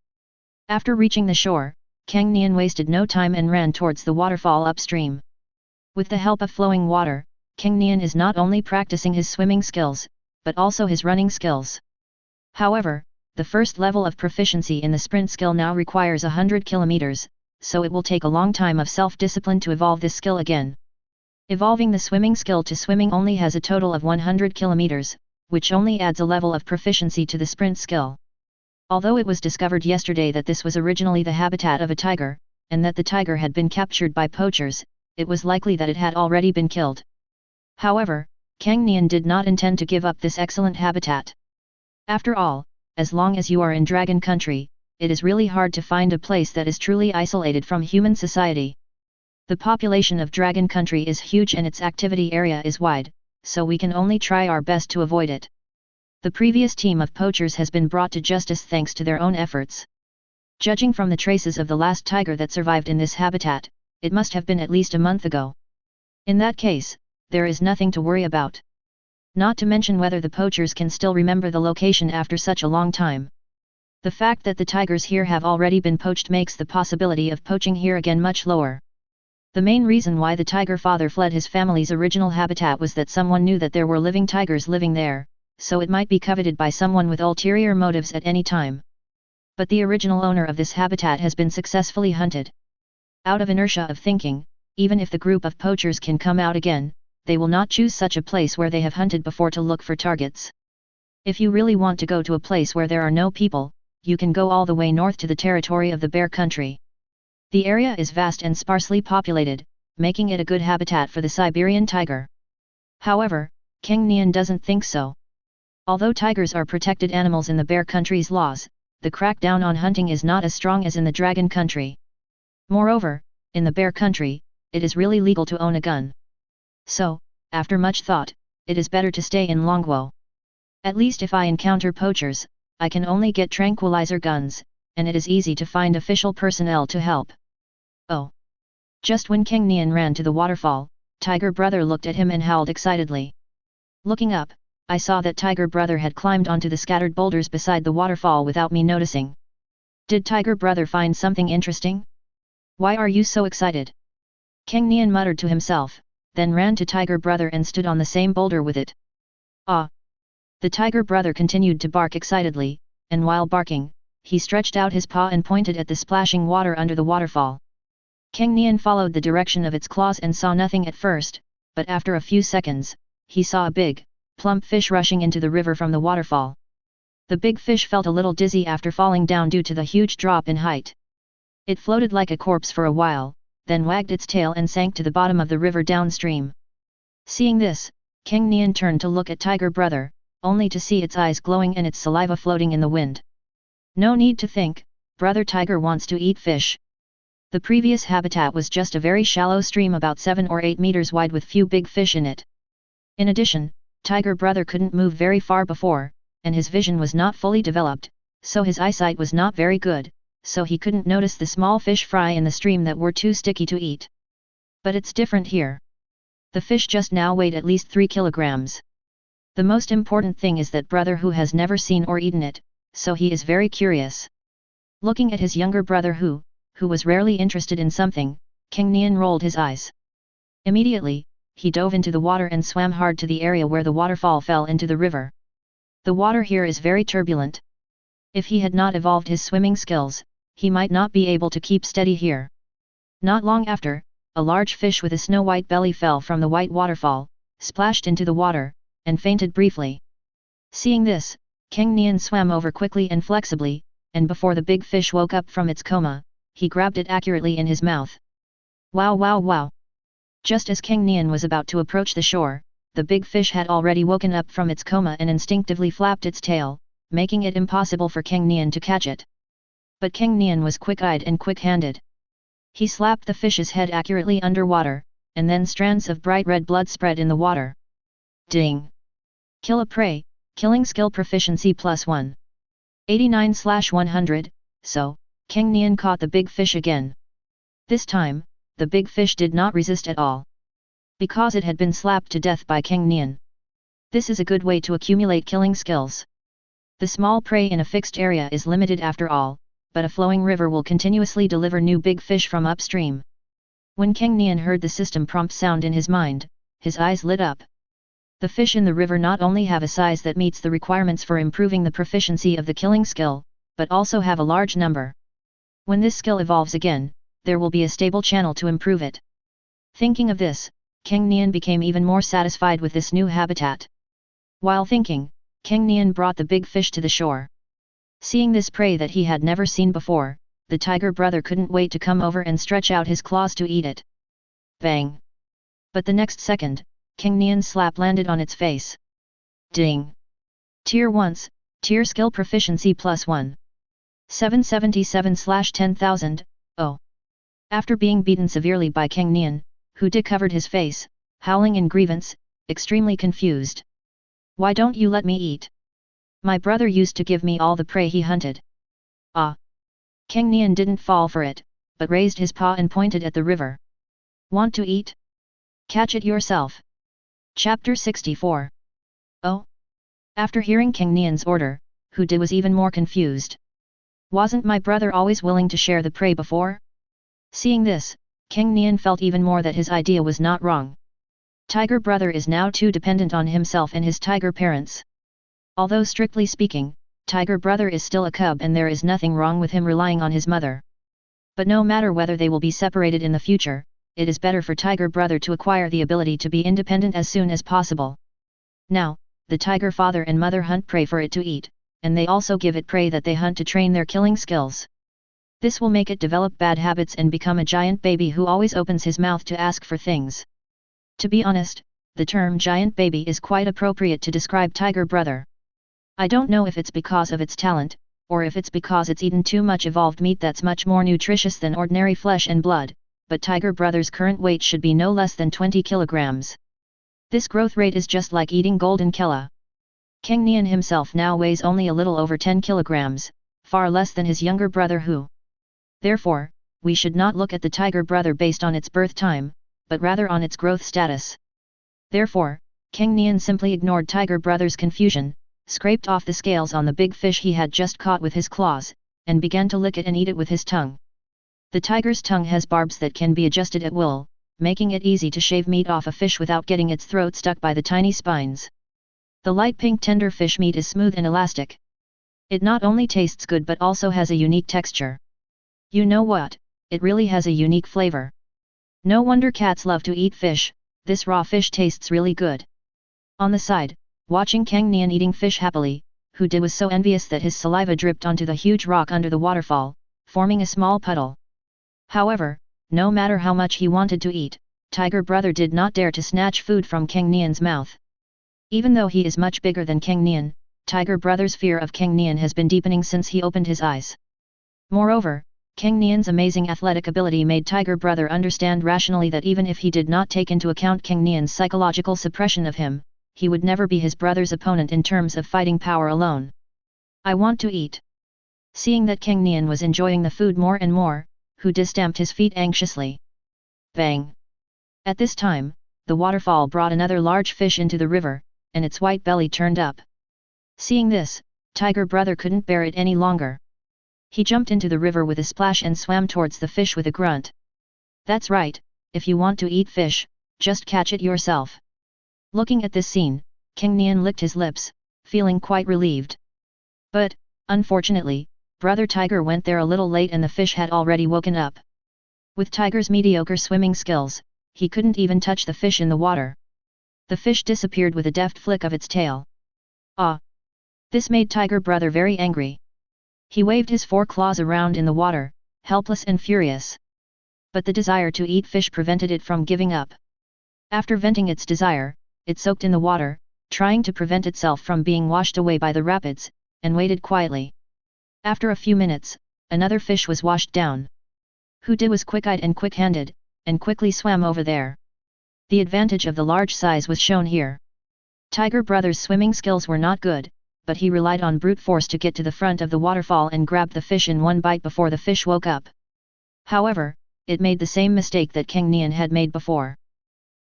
After reaching the shore, Cang Nian wasted no time and ran towards the waterfall upstream. With the help of flowing water, Cang Nian is not only practicing his swimming skills, but also his running skills. However, the first level of proficiency in the sprint skill now requires 100 kilometers, so it will take a long time of self-discipline to evolve this skill again. Evolving the swimming skill to swimming only has a total of 100 kilometers, which only adds a level of proficiency to the sprint skill. Although it was discovered yesterday that this was originally the habitat of a tiger, and that the tiger had been captured by poachers, it was likely that it had already been killed. However, Cang Nian did not intend to give up this excellent habitat. After all, as long as you are in Dragon Country, it is really hard to find a place that is truly isolated from human society. The population of Dragon Country is huge and its activity area is wide, so we can only try our best to avoid it. The previous team of poachers has been brought to justice thanks to their own efforts. Judging from the traces of the last tiger that survived in this habitat, it must have been at least a month ago. In that case, there is nothing to worry about. Not to mention whether the poachers can still remember the location after such a long time. The fact that the tigers here have already been poached makes the possibility of poaching here again much lower. The main reason why the tiger father fled his family's original habitat was that someone knew that there were living tigers living there, so it might be coveted by someone with ulterior motives at any time. But the original owner of this habitat has been successfully hunted. Out of inertia of thinking, even if the group of poachers can come out again, they will not choose such a place where they have hunted before to look for targets. If you really want to go to a place where there are no people, you can go all the way north to the territory of the bear country. The area is vast and sparsely populated, making it a good habitat for the Siberian tiger. However, Cang Nian doesn't think so. Although tigers are protected animals in the bear country's laws, the crackdown on hunting is not as strong as in the dragon country. Moreover, in the bear country, it is really legal to own a gun. So, after much thought, it is better to stay in Longguo. At least if I encounter poachers, I can only get tranquilizer guns, and it is easy to find official personnel to help. Oh! Just when Cang Nian ran to the waterfall, Tiger Brother looked at him and howled excitedly. Looking up, I saw that Tiger Brother had climbed onto the scattered boulders beside the waterfall without me noticing. Did Tiger Brother find something interesting? Why are you so excited? Cang Nian muttered to himself, then ran to Tiger Brother and stood on the same boulder with it. Ah! The Tiger Brother continued to bark excitedly, and while barking, he stretched out his paw and pointed at the splashing water under the waterfall. Cang Nian followed the direction of its claws and saw nothing at first, but after a few seconds, he saw a big, plump fish rushing into the river from the waterfall. The big fish felt a little dizzy after falling down due to the huge drop in height. It floated like a corpse for a while, then wagged its tail and sank to the bottom of the river downstream. Seeing this, Cang Nian turned to look at Tiger Brother, only to see its eyes glowing and its saliva floating in the wind. No need to think, Brother Tiger wants to eat fish. The previous habitat was just a very shallow stream about 7 or 8 meters wide with few big fish in it. In addition, Tiger Brother couldn't move very far before, and his vision was not fully developed, so his eyesight was not very good, so he couldn't notice the small fish fry in the stream that were too sticky to eat. But it's different here. The fish just now weighed at least 3 kilograms. The most important thing is that brother who has never seen or eaten it, so he is very curious. Looking at his younger brother who was rarely interested in something, Cang Nian rolled his eyes. Immediately, he dove into the water and swam hard to the area where the waterfall fell into the river. The water here is very turbulent. If he had not evolved his swimming skills, he might not be able to keep steady here. Not long after, a large fish with a snow-white belly fell from the white waterfall, splashed into the water, and fainted briefly. Seeing this, Cang Nian swam over quickly and flexibly, and before the big fish woke up from its coma, he grabbed it accurately in his mouth. Wow wow wow! Just as Cang Nian was about to approach the shore, the big fish had already woken up from its coma and instinctively flapped its tail, making it impossible for Cang Nian to catch it. But Cang Nian was quick-eyed and quick-handed. He slapped the fish's head accurately underwater, and then strands of bright red blood spread in the water. Ding! Kill a prey, killing skill proficiency +1. 89/100, so, Cang Nian caught the big fish again. This time, the big fish did not resist at all. Because it had been slapped to death by Cang Nian. This is a good way to accumulate killing skills. The small prey in a fixed area is limited after all, but a flowing river will continuously deliver new big fish from upstream. When Cang Nian heard the system prompt sound in his mind, his eyes lit up. The fish in the river not only have a size that meets the requirements for improving the proficiency of the killing skill, but also have a large number. When this skill evolves again, there will be a stable channel to improve it. Thinking of this, Cang Nian became even more satisfied with this new habitat. While thinking, Cang Nian brought the big fish to the shore. Seeing this prey that he had never seen before, the tiger brother couldn't wait to come over and stretch out his claws to eat it. Bang! But the next second, Cang Nian's slap landed on its face. Ding! Tier 1s, tier skill proficiency +1. 777/10,000, oh. After being beaten severely by Cang Nian, who covered his face, howling in grievance, extremely confused. Why don't you let me eat? My brother used to give me all the prey he hunted. Ah! Cang Nian didn't fall for it, but raised his paw and pointed at the river. Want to eat? Catch it yourself. Chapter 64. Oh? After hearing Cang Nian's order, Hu Di was even more confused. Wasn't my brother always willing to share the prey before? Seeing this, Cang Nian felt even more that his idea was not wrong. Tiger brother is now too dependent on himself and his tiger parents. Although strictly speaking, tiger brother is still a cub and there is nothing wrong with him relying on his mother. But no matter whether they will be separated in the future, it is better for tiger brother to acquire the ability to be independent as soon as possible. Now, the tiger father and mother hunt prey for it to eat, and they also give it prey that they hunt to train their killing skills. This will make it develop bad habits and become a giant baby who always opens his mouth to ask for things. To be honest, the term giant baby is quite appropriate to describe tiger brother. I don't know if it's because of its talent, or if it's because it's eaten too much evolved meat that's much more nutritious than ordinary flesh and blood, but tiger brother's current weight should be no less than 20 kilograms. This growth rate is just like eating golden kella. Cang Nian himself now weighs only a little over 10 kilograms, far less than his younger brother Hu. Therefore, we should not look at the tiger brother based on its birth time, but rather on its growth status. Therefore, Cang Nian simply ignored tiger brother's confusion, scraped off the scales on the big fish he had just caught with his claws, and began to lick it and eat it with his tongue. The tiger's tongue has barbs that can be adjusted at will, making it easy to shave meat off a fish without getting its throat stuck by the tiny spines. The light pink tender fish meat is smooth and elastic. It not only tastes good but also has a unique texture. You know what, it really has a unique flavor. No wonder cats love to eat fish, this raw fish tastes really good. On the side, watching Cang Nian eating fish happily, Hu Di was so envious that his saliva dripped onto the huge rock under the waterfall, forming a small puddle. However, no matter how much he wanted to eat, tiger brother did not dare to snatch food from Cang Nian's mouth. Even though he is much bigger than Cang Nian, tiger brother's fear of Cang Nian has been deepening since he opened his eyes. Moreover, Cang Nian's amazing athletic ability made tiger brother understand rationally that even if he did not take into account Cang Nian's psychological suppression of him, he would never be his brother's opponent in terms of fighting power alone. I want to eat. Seeing that Cang Nian was enjoying the food more and more, Hu Di stamped his feet anxiously. Bang! At this time, the waterfall brought another large fish into the river, and its white belly turned up. Seeing this, tiger brother couldn't bear it any longer. He jumped into the river with a splash and swam towards the fish with a grunt. That's right, if you want to eat fish, just catch it yourself. Looking at this scene, Cang Nian licked his lips, feeling quite relieved. But, unfortunately, brother tiger went there a little late and the fish had already woken up. With tiger's mediocre swimming skills, he couldn't even touch the fish in the water. The fish disappeared with a deft flick of its tail. Ah! This made tiger brother very angry. He waved his four claws around in the water, helpless and furious. But the desire to eat fish prevented it from giving up. After venting its desire, it soaked in the water, trying to prevent itself from being washed away by the rapids, and waited quietly. After a few minutes, another fish was washed down. Hu Di was quick-eyed and quick-handed, and quickly swam over there. The advantage of the large size was shown here. Tiger Brother's swimming skills were not good, but he relied on brute force to get to the front of the waterfall and grab the fish in one bite before the fish woke up. However, it made the same mistake that Cang Nian had made before.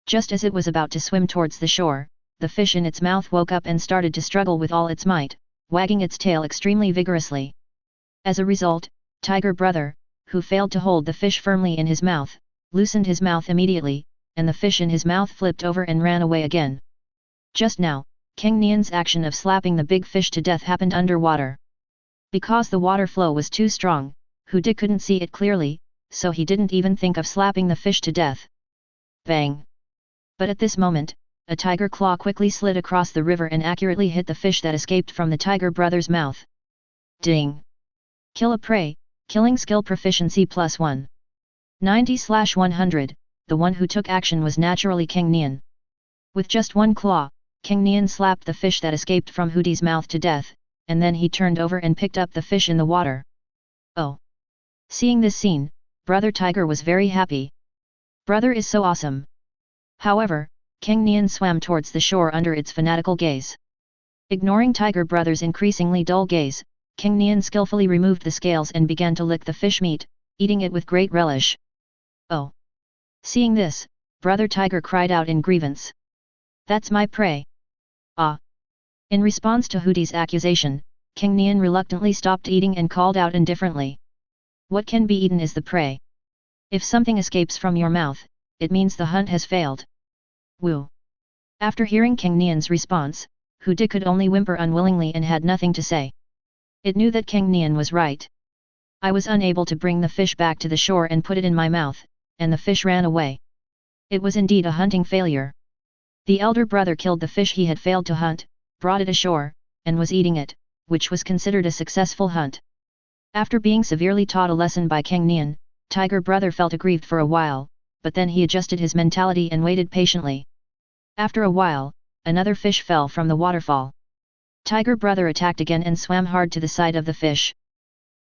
Just as it was about to swim towards the shore, the fish in its mouth woke up and started to struggle with all its might, wagging its tail extremely vigorously. As a result, Tiger Brother, who failed to hold the fish firmly in his mouth, loosened his mouth immediately, and the fish in his mouth flipped over and ran away again. Just now, Cang Nian's action of slapping the big fish to death happened underwater. Because the water flow was too strong, Hu Di couldn't see it clearly, so he didn't even think of slapping the fish to death. Bang! But at this moment, a tiger claw quickly slid across the river and accurately hit the fish that escaped from the Tiger Brother's mouth. Ding! Kill a prey, killing skill proficiency +1. 90/100, the one who took action was naturally Cang Nian. With just one claw, Cang Nian slapped the fish that escaped from Hu Di's mouth to death, and then he turned over and picked up the fish in the water. Oh! Seeing this scene, Brother Tiger was very happy. Brother is so awesome. However, Cang Nian swam towards the shore under its fanatical gaze. Ignoring Tiger Brother's increasingly dull gaze, Cang Nian skillfully removed the scales and began to lick the fish meat, eating it with great relish. Oh! Seeing this, Brother Tiger cried out in grievance. That's my prey. Ah! In response to Hu Di's accusation, Cang Nian reluctantly stopped eating and called out indifferently. What can be eaten is the prey. If something escapes from your mouth, it means the hunt has failed. Woo! After hearing Cang Nian's response, Hu Di could only whimper unwillingly and had nothing to say. It knew that Cang Nian was right. I was unable to bring the fish back to the shore and put it in my mouth, and the fish ran away. It was indeed a hunting failure. The elder brother killed the fish he had failed to hunt, brought it ashore, and was eating it, which was considered a successful hunt. After being severely taught a lesson by Cang Nian, Tiger Brother felt aggrieved for a while, but then he adjusted his mentality and waited patiently. After a while, another fish fell from the waterfall. Tiger Brother attacked again and swam hard to the side of the fish.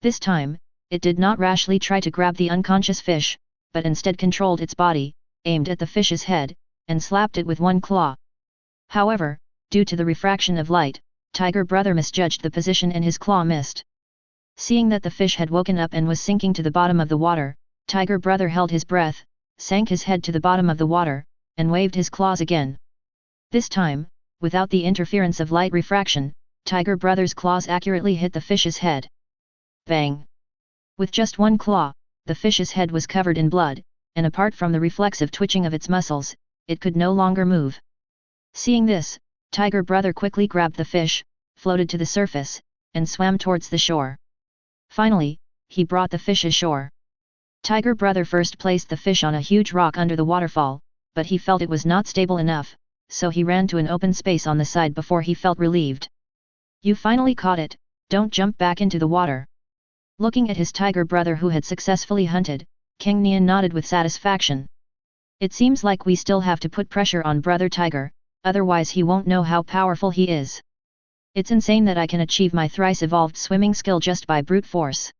This time, it did not rashly try to grab the unconscious fish, but instead controlled its body, aimed at the fish's head, and slapped it with one claw. However, due to the refraction of light, Tiger Brother misjudged the position and his claw missed. Seeing that the fish had woken up and was sinking to the bottom of the water, Tiger Brother held his breath, sank his head to the bottom of the water, and waved his claws again. This time, without the interference of light refraction, Tiger Brother's claws accurately hit the fish's head. Bang! With just one claw, the fish's head was covered in blood, and apart from the reflexive twitching of its muscles, it could no longer move. Seeing this, Tiger Brother quickly grabbed the fish, floated to the surface, and swam towards the shore. Finally, he brought the fish ashore. Tiger Brother first placed the fish on a huge rock under the waterfall, but he felt it was not stable enough, so he ran to an open space on the side before he felt relieved. You finally caught it, don't jump back into the water. Looking at his Tiger Brother who had successfully hunted, Cang Nian nodded with satisfaction. It seems like we still have to put pressure on Brother Tiger, otherwise he won't know how powerful he is. It's insane that I can achieve my thrice-evolved swimming skill just by brute force.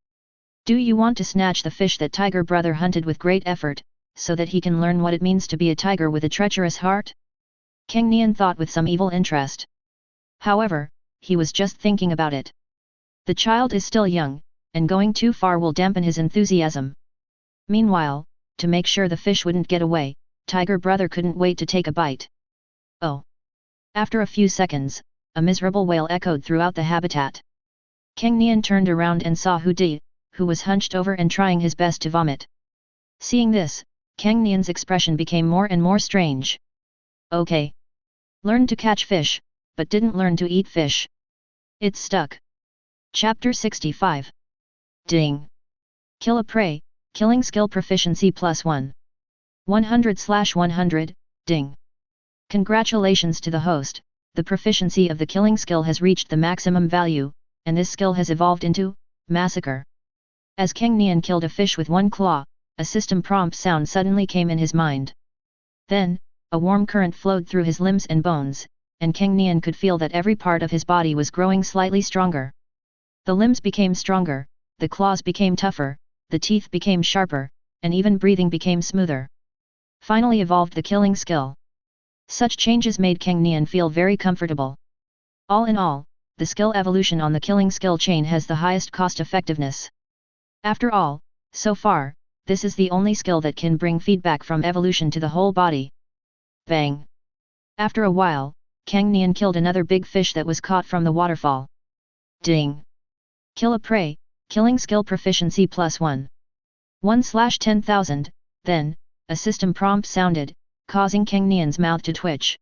Do you want to snatch the fish that Tiger Brother hunted with great effort, so that he can learn what it means to be a tiger with a treacherous heart? Cang Nian thought with some evil interest. However, he was just thinking about it. The child is still young, and going too far will dampen his enthusiasm. Meanwhile, to make sure the fish wouldn't get away, Tiger Brother couldn't wait to take a bite. Oh! After a few seconds, a miserable wail echoed throughout the habitat. Cang Nian turned around and saw Hu Di, who was hunched over and trying his best to vomit. Seeing this, Cang Nian's expression became more and more strange. Okay. Learned to catch fish, but didn't learn to eat fish. It's stuck. Chapter 65. Ding! Kill a prey, killing skill proficiency +1. 100/100, ding! Congratulations to the host, the proficiency of the killing skill has reached the maximum value, and this skill has evolved into Massacre. As Cang Nian killed a fish with one claw, a system prompt sound suddenly came in his mind. Then, a warm current flowed through his limbs and bones, and Cang Nian could feel that every part of his body was growing slightly stronger. The limbs became stronger, the claws became tougher, the teeth became sharper, and even breathing became smoother. finally evolved the killing skill. Such changes made Cang Nian feel very comfortable. All in all, the skill evolution on the killing skill chain has the highest cost effectiveness. After all, so far, this is the only skill that can bring feedback from evolution to the whole body. Bang! After a while, Cang Nian killed another big fish that was caught from the waterfall. Ding! Kill a prey, killing skill proficiency +1. 1/10,000, then, a system prompt sounded, causing Cang Nian's mouth to twitch.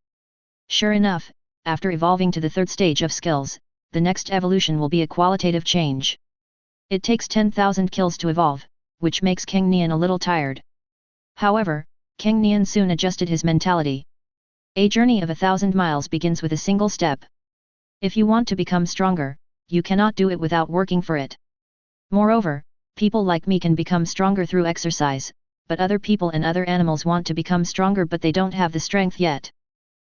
Sure enough, after evolving to the third stage of skills, the next evolution will be a qualitative change. It takes 10,000 kills to evolve, which makes Cang Nian a little tired. However, Cang Nian soon adjusted his mentality. A journey of 1,000 miles begins with a single step. If you want to become stronger, you cannot do it without working for it. Moreover, people like me can become stronger through exercise, but other people and other animals want to become stronger but they don't have the strength yet.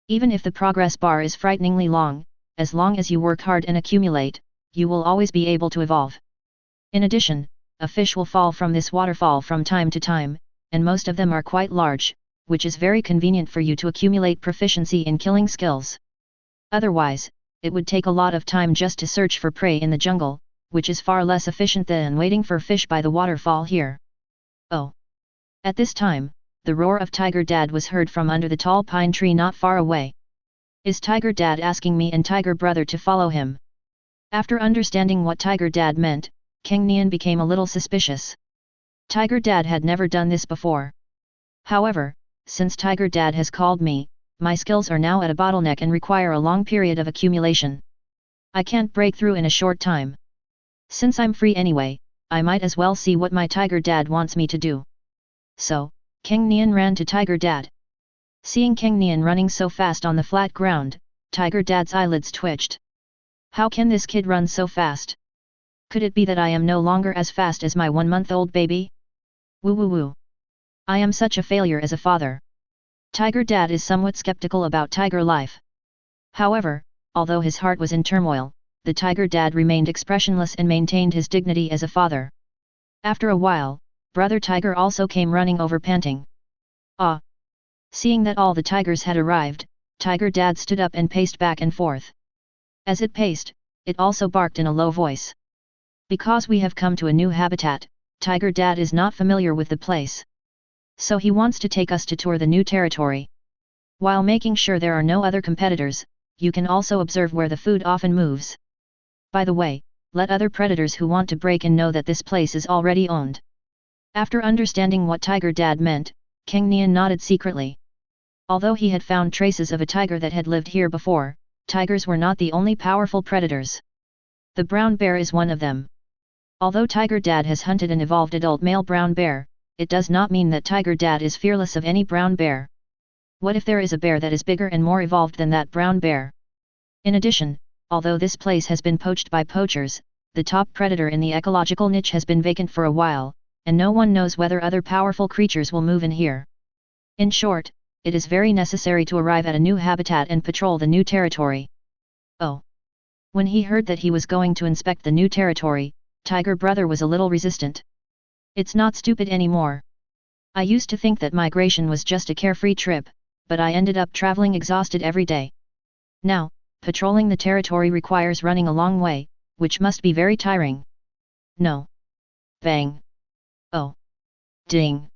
Even if the progress bar is frighteningly long, as long as you work hard and accumulate, you will always be able to evolve. In addition, a fish will fall from this waterfall from time to time, and most of them are quite large, which is very convenient for you to accumulate proficiency in killing skills. Otherwise, it would take a lot of time just to search for prey in the jungle, which is far less efficient than waiting for fish by the waterfall here. Oh! At this time, the roar of Tiger Dad was heard from under the tall pine tree not far away. Is Tiger Dad asking me and Tiger Brother to follow him? After understanding what Tiger Dad meant, Cang Nian became a little suspicious. Tiger Dad had never done this before. However, since Tiger Dad has called me, my skills are now at a bottleneck and require a long period of accumulation. I can't break through in a short time. Since I'm free anyway, I might as well see what my Tiger Dad wants me to do. So, Cang Nian ran to Tiger Dad. Seeing Cang Nian running so fast on the flat ground, Tiger Dad's eyelids twitched. How can this kid run so fast? Could it be that I am no longer as fast as my 1-month-old baby? Woo woo woo. I am such a failure as a father. Tiger Dad is somewhat skeptical about tiger life. However, although his heart was in turmoil, the Tiger Dad remained expressionless and maintained his dignity as a father. After a while, Brother Tiger also came running over panting. Ah! Seeing that all the tigers had arrived, Tiger Dad stood up and paced back and forth. As it paced, it also barked in a low voice. Because we have come to a new habitat, Tiger Dad is not familiar with the place. So he wants to take us to tour the new territory. While making sure there are no other competitors, you can also observe where the food often moves. By the way, let other predators who want to break in know that this place is already owned. After understanding what Tiger Dad meant, Cang Nian nodded secretly. Although he had found traces of a tiger that had lived here before, tigers were not the only powerful predators. The brown bear is one of them. Although Tiger Dad has hunted an evolved adult male brown bear, it does not mean that Tiger Dad is fearless of any brown bear. What if there is a bear that is bigger and more evolved than that brown bear? In addition, although this place has been poached by poachers, the top predator in the ecological niche has been vacant for a while, and no one knows whether other powerful creatures will move in here. In short, it is very necessary to arrive at a new habitat and patrol the new territory. Oh! When he heard that he was going to inspect the new territory, Tiger Brother was a little resistant. It's not stupid anymore. I used to think that migration was just a carefree trip, but I ended up traveling exhausted every day. Now, patrolling the territory requires running a long way, which must be very tiring. No. Bang. Oh. Ding.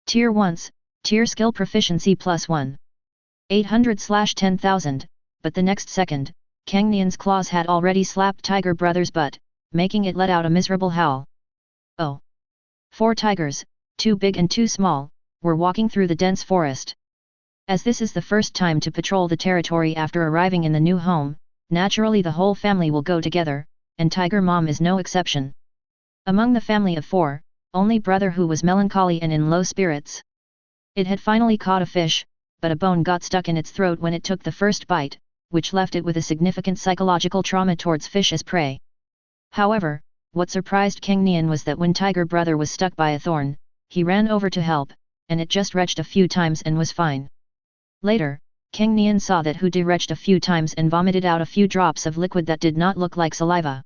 Tier 1s, tier skill proficiency +1. 800/10,000, but the next second, Cang Nian's claws had already slapped Tiger Brother's butt, making it let out a miserable howl. Oh. 4 tigers, 2 big and 2 small, were walking through the dense forest. As this is the first time to patrol the territory after arriving in the new home, naturally the whole family will go together, and Tiger Mom is no exception. Among the family of 4, only Brother who was melancholy and in low spirits. It had finally caught a fish, but a bone got stuck in its throat when it took the first bite, which left it with a significant psychological trauma towards fish as prey. However, what surprised Cang Nian was that when Tiger Brother was stuck by a thorn, he ran over to help, and it just retched a few times and was fine. Later, Cang Nian saw that Hu retched a few times and vomited out a few drops of liquid that did not look like saliva.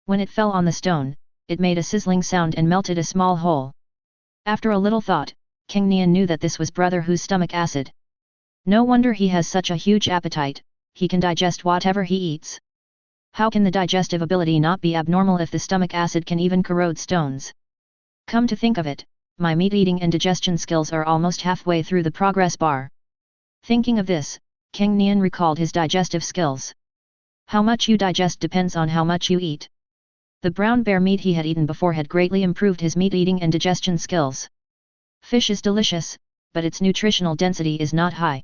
When it fell on the stone, it made a sizzling sound and melted a small hole. After a little thought, Cang Nian knew that this was brother Hu's stomach acid. No wonder he has such a huge appetite, he can digest whatever he eats. How can the digestive ability not be abnormal if the stomach acid can even corrode stones? Come to think of it, my meat eating and digestion skills are almost halfway through the progress bar. Thinking of this, Cang Nian recalled his digestive skills. How much you digest depends on how much you eat. The brown bear meat he had eaten before had greatly improved his meat eating and digestion skills. Fish is delicious, but its nutritional density is not high.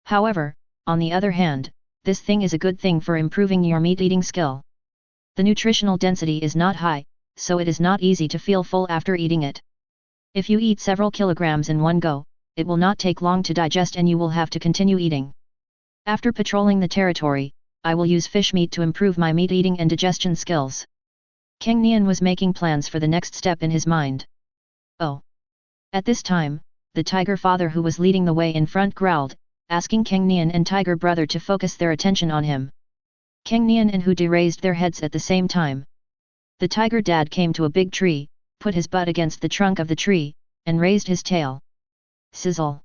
However, on the other hand, this thing is a good thing for improving your meat eating skill. The nutritional density is not high, so it is not easy to feel full after eating it. If you eat several kilograms in one go, it will not take long to digest and you will have to continue eating. After patrolling the territory, I will use fish meat to improve my meat eating and digestion skills. Cang Nian was making plans for the next step in his mind. Oh! At this time, the tiger father who was leading the way in front growled, asking Cang Nian and tiger brother to focus their attention on him. Cang Nian and Hu raised their heads at the same time. The tiger dad came to a big tree, put his butt against the trunk of the tree, and raised his tail. Sizzle!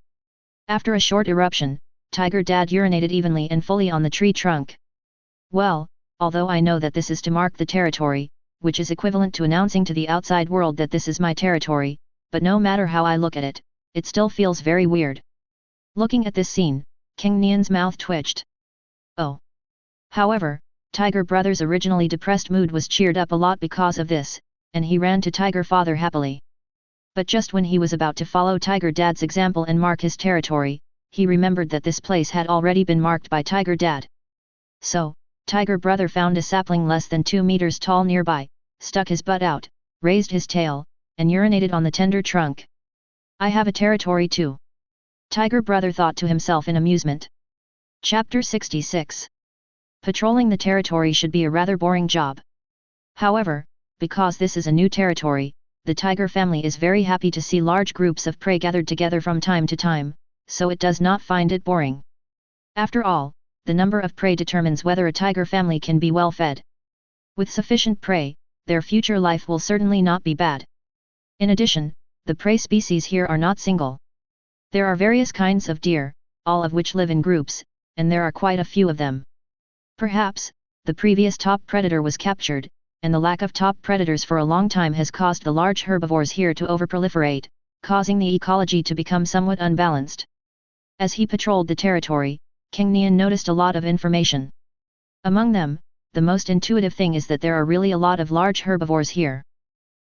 After a short eruption, tiger dad urinated evenly and fully on the tree trunk. Well, although I know that this is to mark the territory, which is equivalent to announcing to the outside world that this is my territory, but no matter how I look at it, it still feels very weird. Looking at this scene, Cang Nian's mouth twitched. Oh! However, tiger brother's originally depressed mood was cheered up a lot because of this, and he ran to tiger father happily. But just when he was about to follow tiger dad's example and mark his territory, he remembered that this place had already been marked by tiger dad. So, tiger brother found a sapling less than 2 meters tall nearby, stuck his butt out, raised his tail, and urinated on the tender trunk. I have a territory too. Tiger brother thought to himself in amusement. Chapter 66. Patrolling the territory should be a rather boring job. However, because this is a new territory, the tiger family is very happy to see large groups of prey gathered together from time to time, so it does not find it boring. After all, the number of prey determines whether a tiger family can be well fed. With sufficient prey, their future life will certainly not be bad. In addition, the prey species here are not single. There are various kinds of deer, all of which live in groups, and there are quite a few of them. Perhaps, the previous top predator was captured, and the lack of top predators for a long time has caused the large herbivores here to overproliferate, causing the ecology to become somewhat unbalanced. As he patrolled the territory, Cang Nian noticed a lot of information. Among them, the most intuitive thing is that there are really a lot of large herbivores here.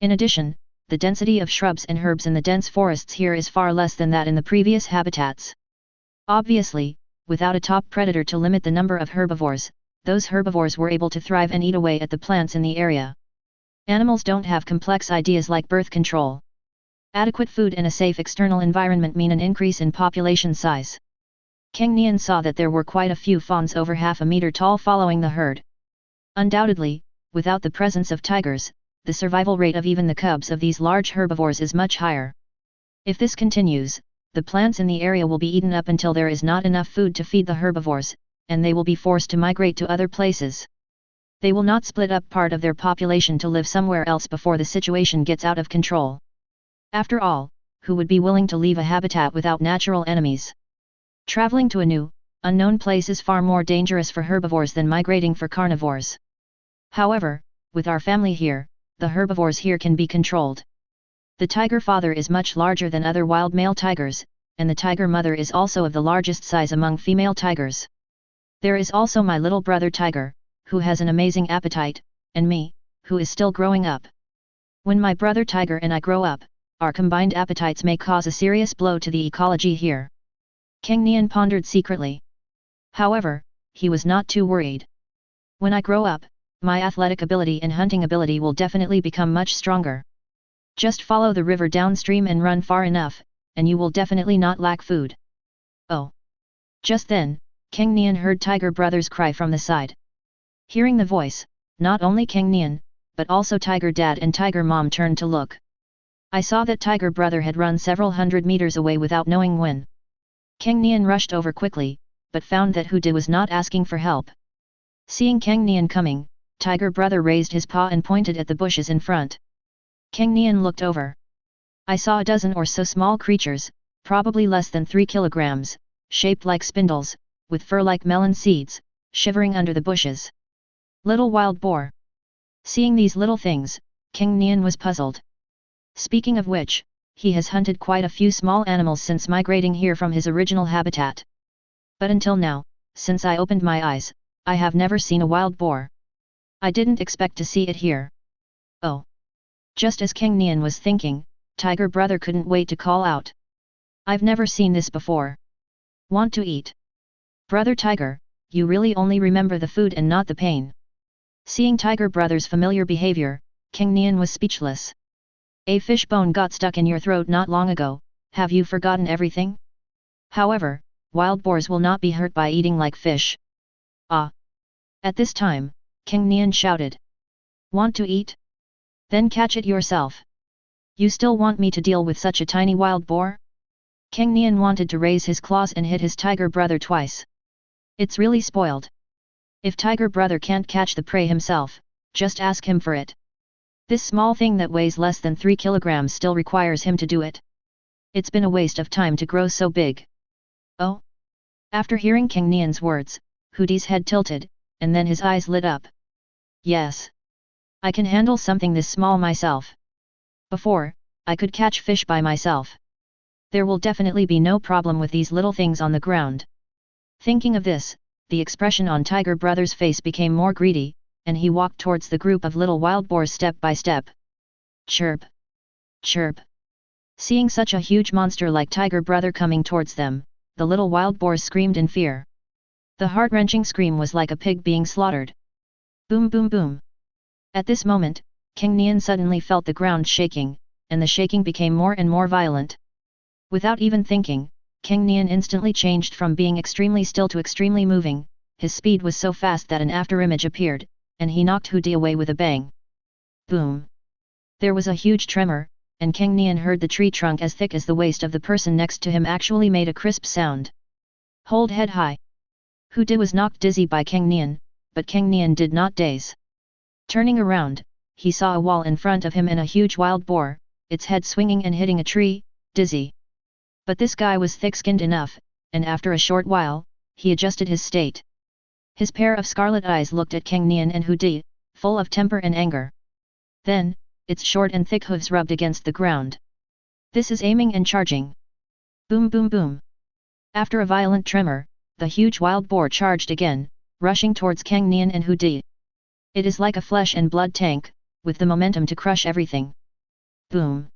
In addition, the density of shrubs and herbs in the dense forests here is far less than that in the previous habitats. Obviously, without a top predator to limit the number of herbivores, those herbivores were able to thrive and eat away at the plants in the area. Animals don't have complex ideas like birth control. Adequate food and a safe external environment mean an increase in population size. Cang Nian saw that there were quite a few fawns over half a meter tall following the herd. Undoubtedly, without the presence of tigers, the survival rate of even the cubs of these large herbivores is much higher. If this continues, the plants in the area will be eaten up until there is not enough food to feed the herbivores, and they will be forced to migrate to other places. They will not split up part of their population to live somewhere else before the situation gets out of control. After all, who would be willing to leave a habitat without natural enemies? Traveling to a new, unknown place is far more dangerous for herbivores than migrating for carnivores. However, with our family here, the herbivores here can be controlled. The tiger father is much larger than other wild male tigers, and the tiger mother is also of the largest size among female tigers. There is also my little brother tiger, who has an amazing appetite, and me, who is still growing up. When my brother tiger and I grow up, our combined appetites may cause a serious blow to the ecology here. Cang Nian pondered secretly. However, he was not too worried. When I grow up, my athletic ability and hunting ability will definitely become much stronger. Just follow the river downstream and run far enough, and you will definitely not lack food. Oh! Just then, Cang Nian heard Tiger Brother's cry from the side. Hearing the voice, not only Cang Nian, but also Tiger Dad and Tiger Mom turned to look. I saw that Tiger Brother had run several hundred meters away without knowing when. Cang Nian rushed over quickly, but found that Hu Di was not asking for help. Seeing Cang Nian coming, Tiger Brother raised his paw and pointed at the bushes in front. Cang Nian looked over. I saw a dozen or so small creatures, probably less than 3 kilograms, shaped like spindles, with fur like melon seeds, shivering under the bushes. Little wild boar. Seeing these little things, Cang Nian was puzzled. Speaking of which, he has hunted quite a few small animals since migrating here from his original habitat. But until now, since I opened my eyes, I have never seen a wild boar. I didn't expect to see it here. Oh! Just as Cang Nian was thinking, Tiger Brother couldn't wait to call out. I've never seen this before. Want to eat? Brother Tiger, you really only remember the food and not the pain. Seeing Tiger Brother's familiar behavior, Cang Nian was speechless. A fish bone got stuck in your throat not long ago, have you forgotten everything? However, wild boars will not be hurt by eating like fish. Ah! At this time, Cang Nian shouted. Want to eat? Then catch it yourself. You still want me to deal with such a tiny wild boar? Cang Nian wanted to raise his claws and hit his Tiger Brother twice. It's really spoiled. If Tiger Brother can't catch the prey himself, just ask him for it. This small thing that weighs less than 3 kilograms still requires him to do it. It's been a waste of time to grow so big. Oh? After hearing Cang Nian's words, Hooty's head tilted, and then his eyes lit up. Yes. I can handle something this small myself. Before, I could catch fish by myself. There will definitely be no problem with these little things on the ground. Thinking of this, the expression on Tiger Brother's face became more greedy, and he walked towards the group of little wild boars step by step. Chirp! Chirp! Seeing such a huge monster like Tiger Brother coming towards them, the little wild boars screamed in fear. The heart-wrenching scream was like a pig being slaughtered. Boom boom boom! At this moment, Cang Nian suddenly felt the ground shaking, and the shaking became more and more violent. Without even thinking, Cang Nian instantly changed from being extremely still to extremely moving. His speed was so fast that an afterimage appeared, and he knocked Hooty away with a bang. Boom! There was a huge tremor, and Cang Nian heard the tree trunk as thick as the waist of the person next to him actually made a crisp sound. Hold head high! Hooty was knocked dizzy by Cang Nian, but Cang Nian did not daze. Turning around, he saw a wall in front of him and a huge wild boar, its head swinging and hitting a tree, dizzy. But this guy was thick-skinned enough, and after a short while, he adjusted his state. His pair of scarlet eyes looked at Cang Nian and Hooty, full of temper and anger. Then, its short and thick hooves rubbed against the ground. This is aiming and charging. Boom boom boom! After a violent tremor, the huge wild boar charged again, rushing towards Cang Nian and Hooty. It is like a flesh and blood tank, with the momentum to crush everything. Boom!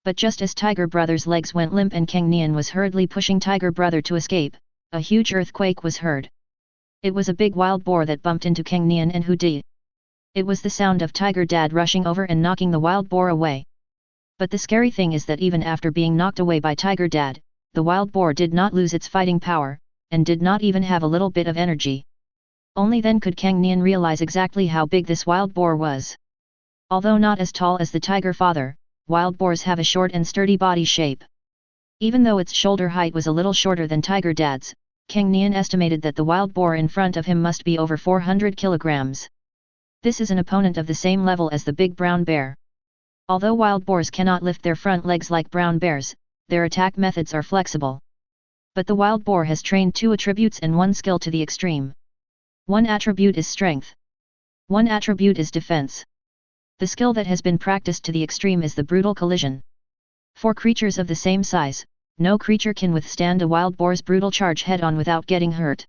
But just as Tiger Brother's legs went limp and Cang Nian was hurriedly pushing Tiger Brother to escape, a huge earthquake was heard. It was a big wild boar that bumped into Cang Nian and Hooty. It was the sound of Tiger Dad rushing over and knocking the wild boar away. But the scary thing is that even after being knocked away by Tiger Dad, the wild boar did not lose its fighting power, and did not even have a little bit of energy. Only then could Cang Nian realize exactly how big this wild boar was. Although not as tall as the tiger father, wild boars have a short and sturdy body shape. Even though its shoulder height was a little shorter than Tiger Dad's, Cang Nian estimated that the wild boar in front of him must be over 400 kilograms. This is an opponent of the same level as the big brown bear. Although wild boars cannot lift their front legs like brown bears, their attack methods are flexible. But the wild boar has trained 2 attributes and 1 skill to the extreme. One attribute is strength. One attribute is defense. The skill that has been practiced to the extreme is the brutal collision. For creatures of the same size, no creature can withstand a wild boar's brutal charge head-on without getting hurt.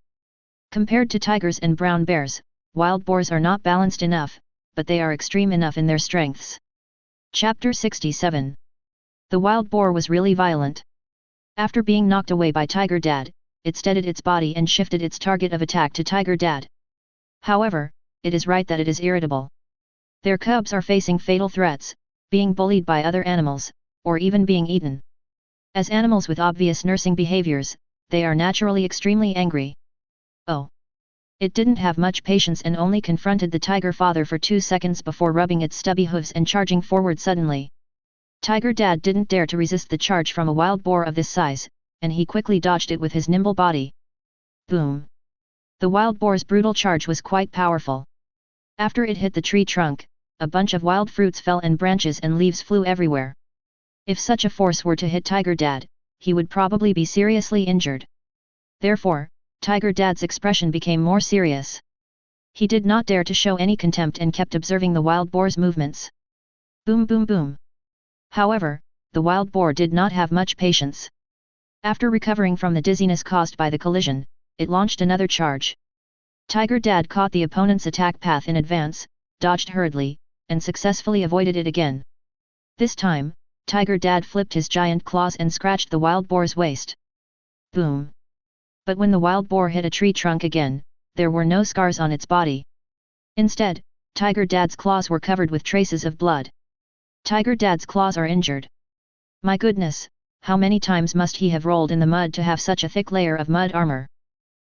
Compared to tigers and brown bears, wild boars are not balanced enough, but they are extreme enough in their strengths. Chapter 67. The wild boar was really violent. After being knocked away by Tiger Dad, it steadied its body and shifted its target of attack to Tiger Dad. However, it is right that it is irritable. Their cubs are facing fatal threats, being bullied by other animals, or even being eaten. As animals with obvious nursing behaviors, they are naturally extremely angry. Oh! It didn't have much patience and only confronted the tiger father for 2 seconds before rubbing its stubby hooves and charging forward suddenly. Tiger Dad didn't dare to resist the charge from a wild boar of this size, and he quickly dodged it with his nimble body. Boom! The wild boar's brutal charge was quite powerful. After it hit the tree trunk, a bunch of wild fruits fell and branches and leaves flew everywhere. If such a force were to hit Tiger Dad, he would probably be seriously injured. Therefore, Tiger Dad's expression became more serious. He did not dare to show any contempt and kept observing the wild boar's movements. Boom boom boom. However, the wild boar did not have much patience. After recovering from the dizziness caused by the collision, it launched another charge. Tiger Dad caught the opponent's attack path in advance, dodged hurriedly, and successfully avoided it again. This time, Tiger Dad flipped his giant claws and scratched the wild boar's waist. Boom! But when the wild boar hit a tree trunk again, there were no scars on its body. Instead, Tiger Dad's claws were covered with traces of blood. Tiger Dad's claws are injured. My goodness, how many times must he have rolled in the mud to have such a thick layer of mud armor?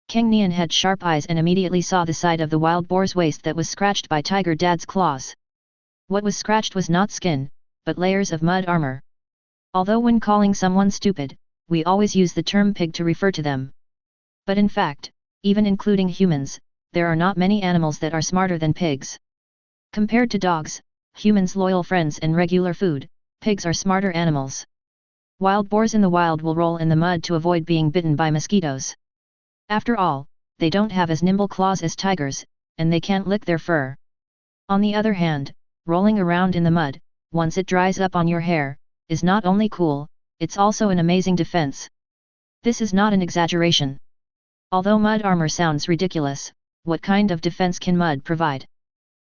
Cang Nian had sharp eyes and immediately saw the side of the wild boar's waist that was scratched by Tiger Dad's claws. What was scratched was not skin, but layers of mud armor. Although when calling someone stupid, we always use the term pig to refer to them. But in fact, even including humans, there are not many animals that are smarter than pigs. Compared to dogs, humans' loyal friends and regular food, pigs are smarter animals. Wild boars in the wild will roll in the mud to avoid being bitten by mosquitoes. After all, they don't have as nimble claws as tigers, and they can't lick their fur. On the other hand, rolling around in the mud, once it dries up on your hair, is not only cool, it's also an amazing defense. This is not an exaggeration. Although mud armor sounds ridiculous, what kind of defense can mud provide?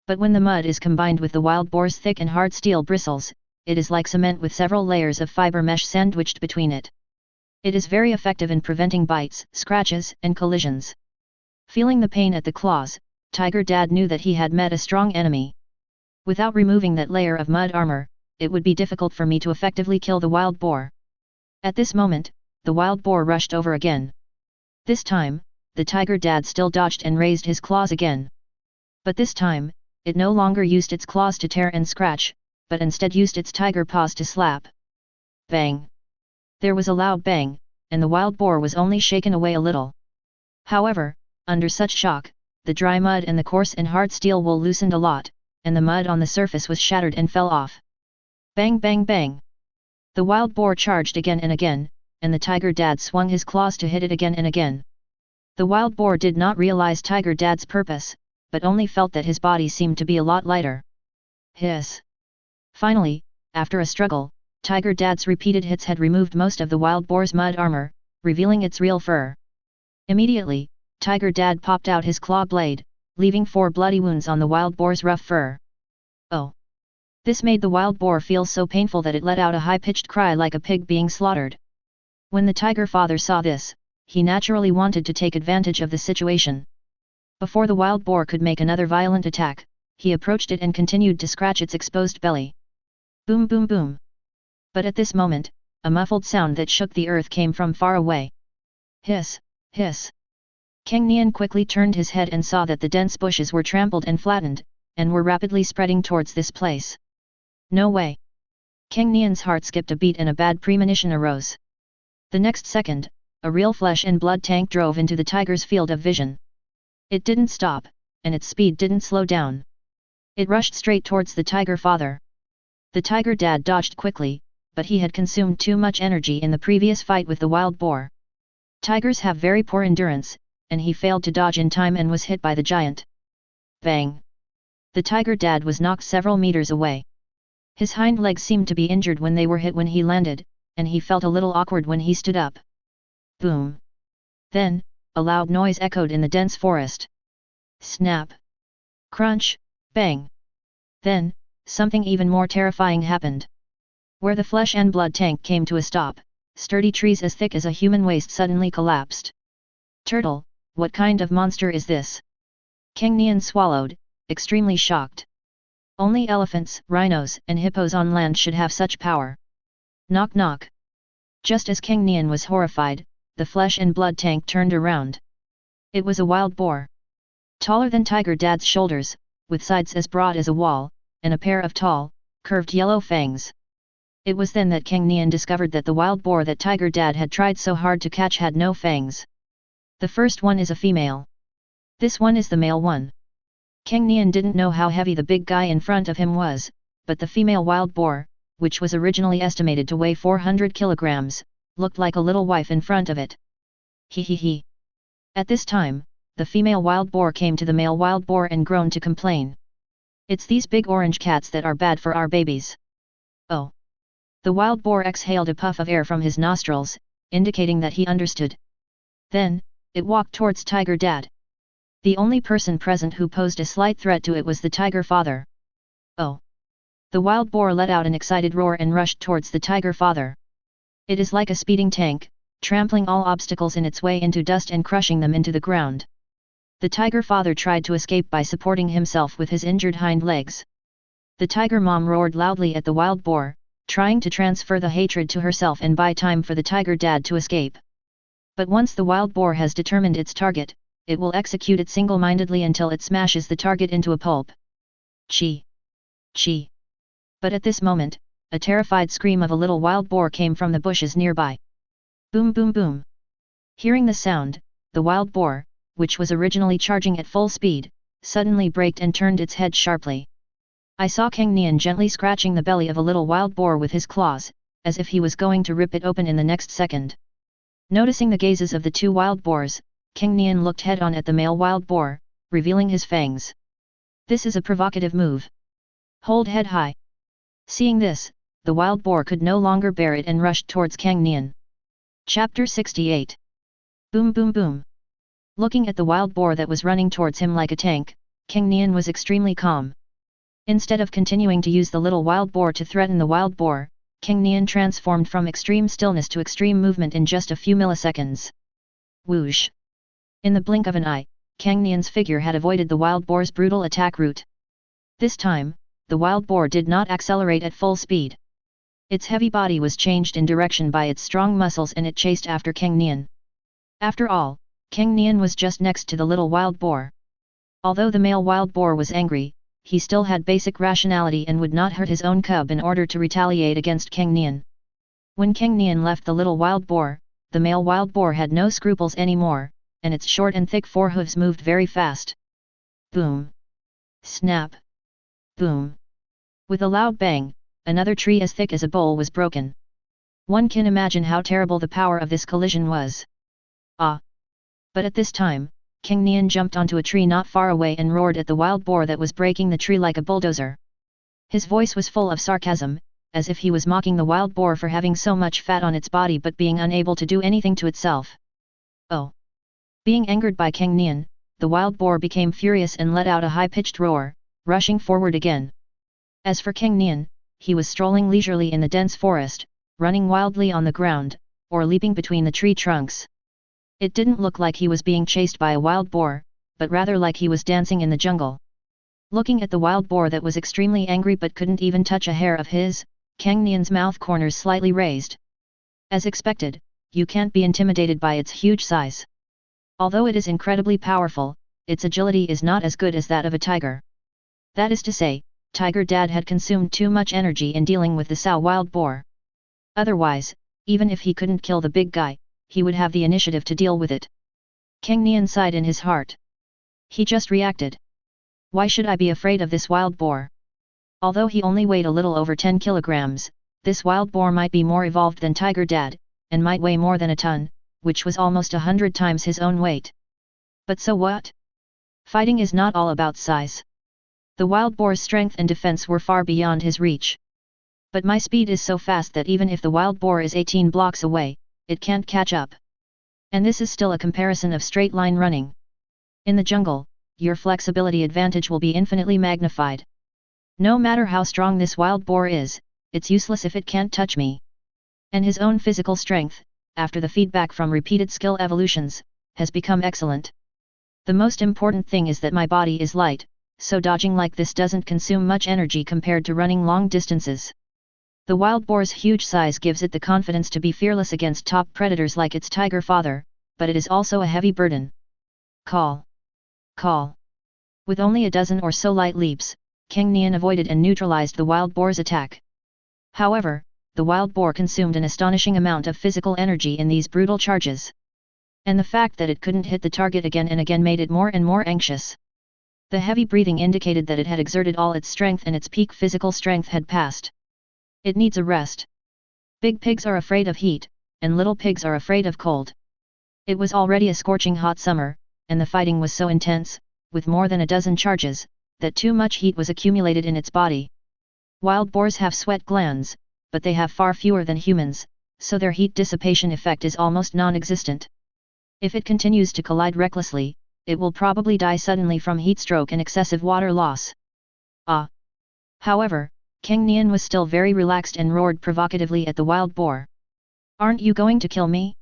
But when the mud is combined with the wild boar's thick and hard steel bristles, it is like cement with several layers of fiber mesh sandwiched between it. It is very effective in preventing bites, scratches, and collisions. Feeling the pain at the claws, Tiger Dad knew that he had met a strong enemy. Without removing that layer of mud armor, it would be difficult for me to effectively kill the wild boar. At this moment, the wild boar rushed over again. This time, the Tiger Dad still dodged and raised his claws again. But this time, it no longer used its claws to tear and scratch, but instead used its tiger paws to slap. Bang! There was a loud bang, and the wild boar was only shaken away a little. However, under such shock, the dry mud and the coarse and hard steel wool loosened a lot, and the mud on the surface was shattered and fell off. Bang bang bang! The wild boar charged again and again, and the Tiger Dad swung his claws to hit it again and again. The wild boar did not realize Tiger Dad's purpose, but only felt that his body seemed to be a lot lighter. Hiss! Finally, after a struggle, Tiger Dad's repeated hits had removed most of the wild boar's mud armor, revealing its real fur. Immediately, Tiger Dad popped out his claw blade, leaving 4 bloody wounds on the wild boar's rough fur. Oh! This made the wild boar feel so painful that it let out a high-pitched cry like a pig being slaughtered. When the tiger father saw this, he naturally wanted to take advantage of the situation. Before the wild boar could make another violent attack, he approached it and continued to scratch its exposed belly. Boom boom boom! But at this moment, a muffled sound that shook the earth came from far away. Hiss! Hiss! Cang Nian quickly turned his head and saw that the dense bushes were trampled and flattened, and were rapidly spreading towards this place. No way! Cang Nian's heart skipped a beat and a bad premonition arose. The next second, a real flesh and blood tank drove into the tiger's field of vision. It didn't stop, and its speed didn't slow down. It rushed straight towards the tiger father. The Tiger Dad dodged quickly, but he had consumed too much energy in the previous fight with the wild boar. Tigers have very poor endurance, and he failed to dodge in time and was hit by the giant. Bang! The Tiger Dad was knocked several meters away. His hind legs seemed to be injured when they were hit when he landed, and he felt a little awkward when he stood up. Boom! Then, a loud noise echoed in the dense forest. Snap! Crunch! Bang! Then, something even more terrifying happened. Where the flesh and blood tank came to a stop, sturdy trees as thick as a human waist suddenly collapsed. Turtle, what kind of monster is this? Cang Nian swallowed, extremely shocked. Only elephants, rhinos, and hippos on land should have such power. Knock knock. Just as Cang Nian was horrified, the flesh and blood tank turned around. It was a wild boar. Taller than Tiger Dad's shoulders, with sides as broad as a wall, and a pair of tall, curved yellow fangs. It was then that Cang Nian discovered that the wild boar that Tiger Dad had tried so hard to catch had no fangs. The first one is a female. This one is the male one. Cang Nian didn't know how heavy the big guy in front of him was, but the female wild boar, which was originally estimated to weigh 400 kilograms, looked like a little wife in front of it. He he he. At this time, the female wild boar came to the male wild boar and groaned to complain. It's these big orange cats that are bad for our babies. Oh. The wild boar exhaled a puff of air from his nostrils, indicating that he understood. Then, it walked towards Tiger Dad. The only person present who posed a slight threat to it was the tiger father. Oh! The wild boar let out an excited roar and rushed towards the tiger father. It is like a speeding tank, trampling all obstacles in its way into dust and crushing them into the ground. The tiger father tried to escape by supporting himself with his injured hind legs. The tiger mom roared loudly at the wild boar, trying to transfer the hatred to herself and buy time for the tiger dad to escape. But once the wild boar has determined its target, it will execute it single-mindedly until it smashes the target into a pulp. Chi! Chi! But at this moment, a terrified scream of a little wild boar came from the bushes nearby. Boom boom boom! Hearing the sound, the wild boar, which was originally charging at full speed, suddenly braked and turned its head sharply. I saw Cang Nian gently scratching the belly of a little wild boar with his claws, as if he was going to rip it open in the next second. Noticing the gazes of the two wild boars, Cang Nian looked head-on at the male wild boar, revealing his fangs. This is a provocative move. Hold head high. Seeing this, the wild boar could no longer bear it and rushed towards Cang Nian. Chapter 68. Boom boom boom. Looking at the wild boar that was running towards him like a tank, Cang Nian was extremely calm. Instead of continuing to use the little wild boar to threaten the wild boar, Cang Nian transformed from extreme stillness to extreme movement in just a few milliseconds. Whoosh! In the blink of an eye, Cang Nian's figure had avoided the wild boar's brutal attack route. This time, the wild boar did not accelerate at full speed. Its heavy body was changed in direction by its strong muscles and it chased after Cang Nian. After all, Cang Nian was just next to the little wild boar. Although the male wild boar was angry, he still had basic rationality and would not hurt his own cub in order to retaliate against Cang Nian. When Cang Nian left the little wild boar, the male wild boar had no scruples anymore, and its short and thick forehooves moved very fast. Boom! Snap! Boom! With a loud bang, another tree as thick as a bowl was broken. One can imagine how terrible the power of this collision was. Ah! But at this time, Cang Nian jumped onto a tree not far away and roared at the wild boar that was breaking the tree like a bulldozer. His voice was full of sarcasm, as if he was mocking the wild boar for having so much fat on its body but being unable to do anything to itself. Oh! Being angered by Cang Nian, the wild boar became furious and let out a high-pitched roar, rushing forward again. As for Cang Nian, he was strolling leisurely in the dense forest, running wildly on the ground, or leaping between the tree trunks. It didn't look like he was being chased by a wild boar, but rather like he was dancing in the jungle. Looking at the wild boar that was extremely angry but couldn't even touch a hair of his, Cang Nian's mouth corners slightly raised. As expected, you can't be intimidated by its huge size. Although it is incredibly powerful, its agility is not as good as that of a tiger. That is to say, Tiger Dad had consumed too much energy in dealing with the sow wild boar. Otherwise, even if he couldn't kill the big guy, he would have the initiative to deal with it. Cang Nian sighed in his heart. He just reacted. Why should I be afraid of this wild boar? Although he only weighed a little over 10 kilograms, this wild boar might be more evolved than Tiger Dad, and might weigh more than a ton, which was almost 100 times his own weight. But so what? Fighting is not all about size. The wild boar's strength and defense were far beyond his reach. But my speed is so fast that even if the wild boar is 18 blocks away, it can't catch up. And this is still a comparison of straight line running. In the jungle, your flexibility advantage will be infinitely magnified. No matter how strong this wild boar is, it's useless if it can't touch me. And his own physical strength, after the feedback from repeated skill evolutions, has become excellent. The most important thing is that my body is light, so dodging like this doesn't consume much energy compared to running long distances. The wild boar's huge size gives it the confidence to be fearless against top predators like its tiger father, but it is also a heavy burden. Call! Call! With only a dozen or so light leaps, Cang Nian avoided and neutralized the wild boar's attack. However, the wild boar consumed an astonishing amount of physical energy in these brutal charges. And the fact that it couldn't hit the target again and again made it more and more anxious. The heavy breathing indicated that it had exerted all its strength and its peak physical strength had passed. It needs a rest. Big pigs are afraid of heat, and little pigs are afraid of cold. It was already a scorching hot summer, and the fighting was so intense, with more than a dozen charges, that too much heat was accumulated in its body. Wild boars have sweat glands, but they have far fewer than humans, so their heat dissipation effect is almost non-existent. If it continues to collide recklessly, it will probably die suddenly from heat stroke and excessive water loss. However, Cang Nian was still very relaxed and roared provocatively at the wild boar. "Aren't you going to kill me?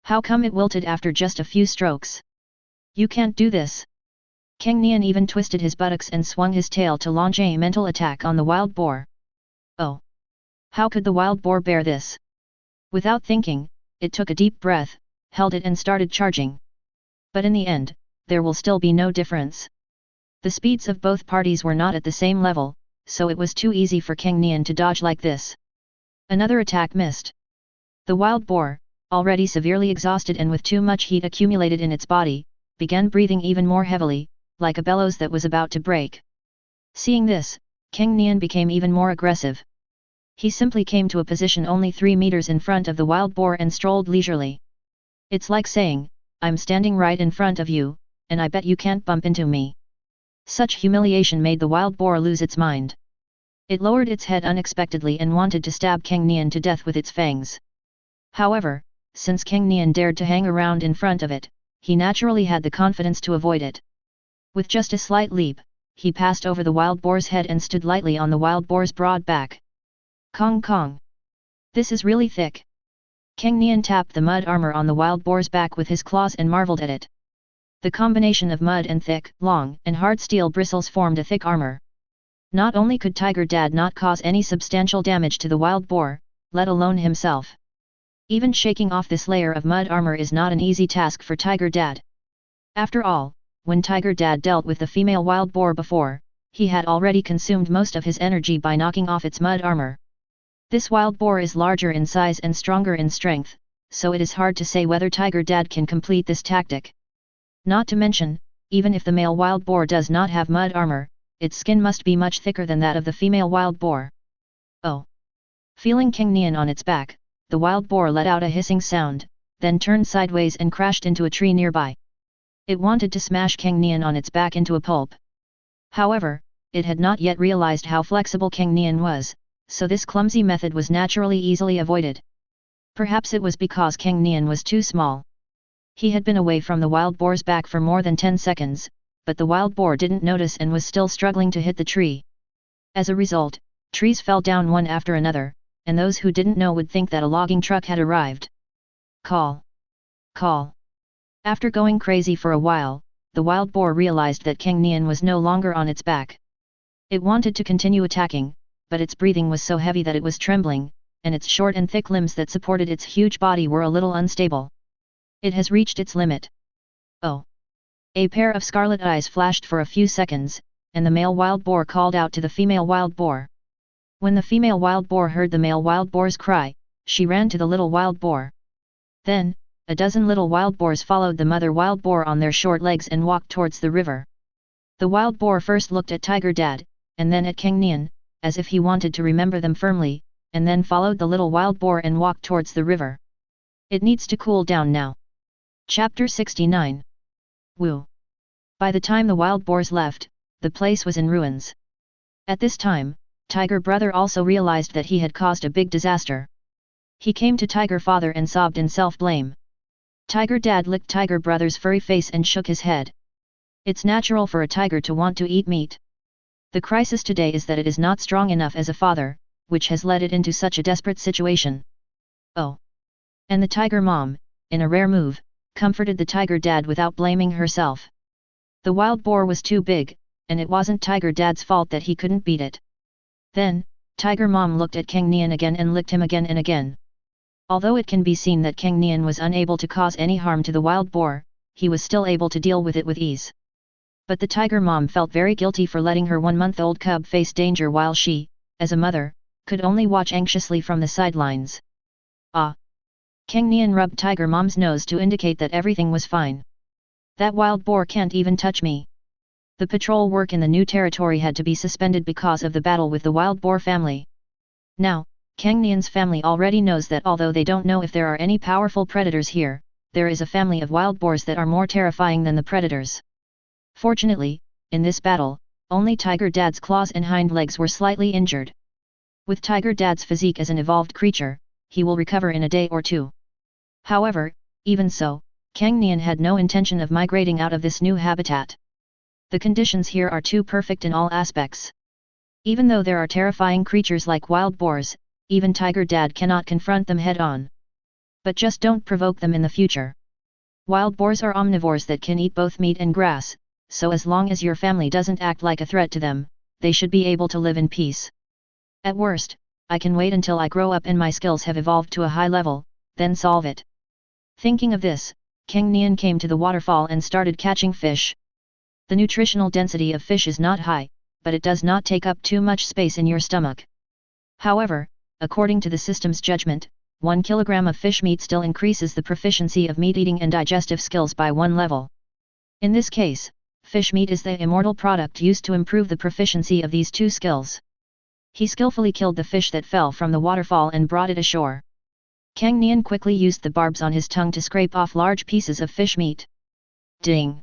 How come it wilted after just a few strokes? You can't do this." Cang Nian even twisted his buttocks and swung his tail to launch a mental attack on the wild boar. Oh! How could the wild boar bear this? Without thinking, it took a deep breath, held it and started charging. But in the end, there will still be no difference. The speeds of both parties were not at the same level, so it was too easy for Cang Nian to dodge like this. Another attack missed. The wild boar, already severely exhausted and with too much heat accumulated in its body, began breathing even more heavily, like a bellows that was about to break. Seeing this, Cang Nian became even more aggressive. He simply came to a position only 3 meters in front of the wild boar and strolled leisurely. It's like saying, "I'm standing right in front of you, and I bet you can't bump into me." Such humiliation made the wild boar lose its mind. It lowered its head unexpectedly and wanted to stab Cang Nian to death with its fangs. However, since Cang Nian dared to hang around in front of it, he naturally had the confidence to avoid it. With just a slight leap, he passed over the wild boar's head and stood lightly on the wild boar's broad back. Kong Kong! This is really thick. Cang Nian tapped the mud armor on the wild boar's back with his claws and marveled at it. The combination of mud and thick, long, and hard steel bristles formed a thick armor. Not only could Tiger Dad not cause any substantial damage to the wild boar, let alone himself. Even shaking off this layer of mud armor is not an easy task for Tiger Dad. After all, when Tiger Dad dealt with the female wild boar before, he had already consumed most of his energy by knocking off its mud armor. This wild boar is larger in size and stronger in strength, so it is hard to say whether Tiger Dad can complete this tactic. Not to mention, even if the male wild boar does not have mud armor, its skin must be much thicker than that of the female wild boar. Oh! Feeling Cang Nian on its back, the wild boar let out a hissing sound, then turned sideways and crashed into a tree nearby. It wanted to smash Cang Nian on its back into a pulp. However, it had not yet realized how flexible Cang Nian was, so this clumsy method was naturally easily avoided. Perhaps it was because Cang Nian was too small. He had been away from the wild boar's back for more than 10 seconds, but the wild boar didn't notice and was still struggling to hit the tree. As a result, trees fell down one after another, and those who didn't know would think that a logging truck had arrived. Call! Call! After going crazy for a while, the wild boar realized that Cang Nian was no longer on its back. It wanted to continue attacking, but its breathing was so heavy that it was trembling, and its short and thick limbs that supported its huge body were a little unstable. It has reached its limit. Oh! A pair of scarlet eyes flashed for a few seconds, and the male wild boar called out to the female wild boar. When the female wild boar heard the male wild boar's cry, she ran to the little wild boar. Then, a dozen little wild boars followed the mother wild boar on their short legs and walked towards the river. The wild boar first looked at Tiger Dad, and then at Cang Nian, as if he wanted to remember them firmly, and then followed the little wild boar and walked towards the river. It needs to cool down now. Chapter 69. Woo! By the time the wild boars left, the place was in ruins. At this time, Tiger Brother also realized that he had caused a big disaster. He came to Tiger Father and sobbed in self-blame. Tiger Dad licked Tiger Brother's furry face and shook his head. It's natural for a tiger to want to eat meat. The crisis today is that it is not strong enough as a father, which has led it into such a desperate situation. Oh! And the Tiger Mom, in a rare move, comforted the Tiger Dad without blaming herself. The wild boar was too big, and it wasn't Tiger Dad's fault that he couldn't beat it. Then, Tiger Mom looked at Cang Nian again and licked him again and again. Although it can be seen that Cang Nian was unable to cause any harm to the wild boar, he was still able to deal with it with ease. But the Tiger Mom felt very guilty for letting her 1-month-old cub face danger while she, as a mother, could only watch anxiously from the sidelines. Ah! Cang Nian rubbed Tiger Mom's nose to indicate that everything was fine. That wild boar can't even touch me. The patrol work in the new territory had to be suspended because of the battle with the wild boar family. Now, Cang Nian's family already knows that although they don't know if there are any powerful predators here, there is a family of wild boars that are more terrifying than the predators. Fortunately, in this battle, only Tiger Dad's claws and hind legs were slightly injured. With Tiger Dad's physique as an evolved creature, he will recover in a day or two. However, even so, Cang Nian had no intention of migrating out of this new habitat. The conditions here are too perfect in all aspects. Even though there are terrifying creatures like wild boars, even Tiger Dad cannot confront them head-on. But just don't provoke them in the future. Wild boars are omnivores that can eat both meat and grass, so as long as your family doesn't act like a threat to them, they should be able to live in peace. At worst, I can wait until I grow up and my skills have evolved to a high level, then solve it. Thinking of this, Cang Nian came to the waterfall and started catching fish. The nutritional density of fish is not high, but it does not take up too much space in your stomach. However, according to the system's judgment, 1 kilogram of fish meat still increases the proficiency of meat-eating and digestive skills by 1 level. In this case, fish meat is the immortal product used to improve the proficiency of these two skills. He skillfully killed the fish that fell from the waterfall and brought it ashore. Cang Nian quickly used the barbs on his tongue to scrape off large pieces of fish meat. Ding!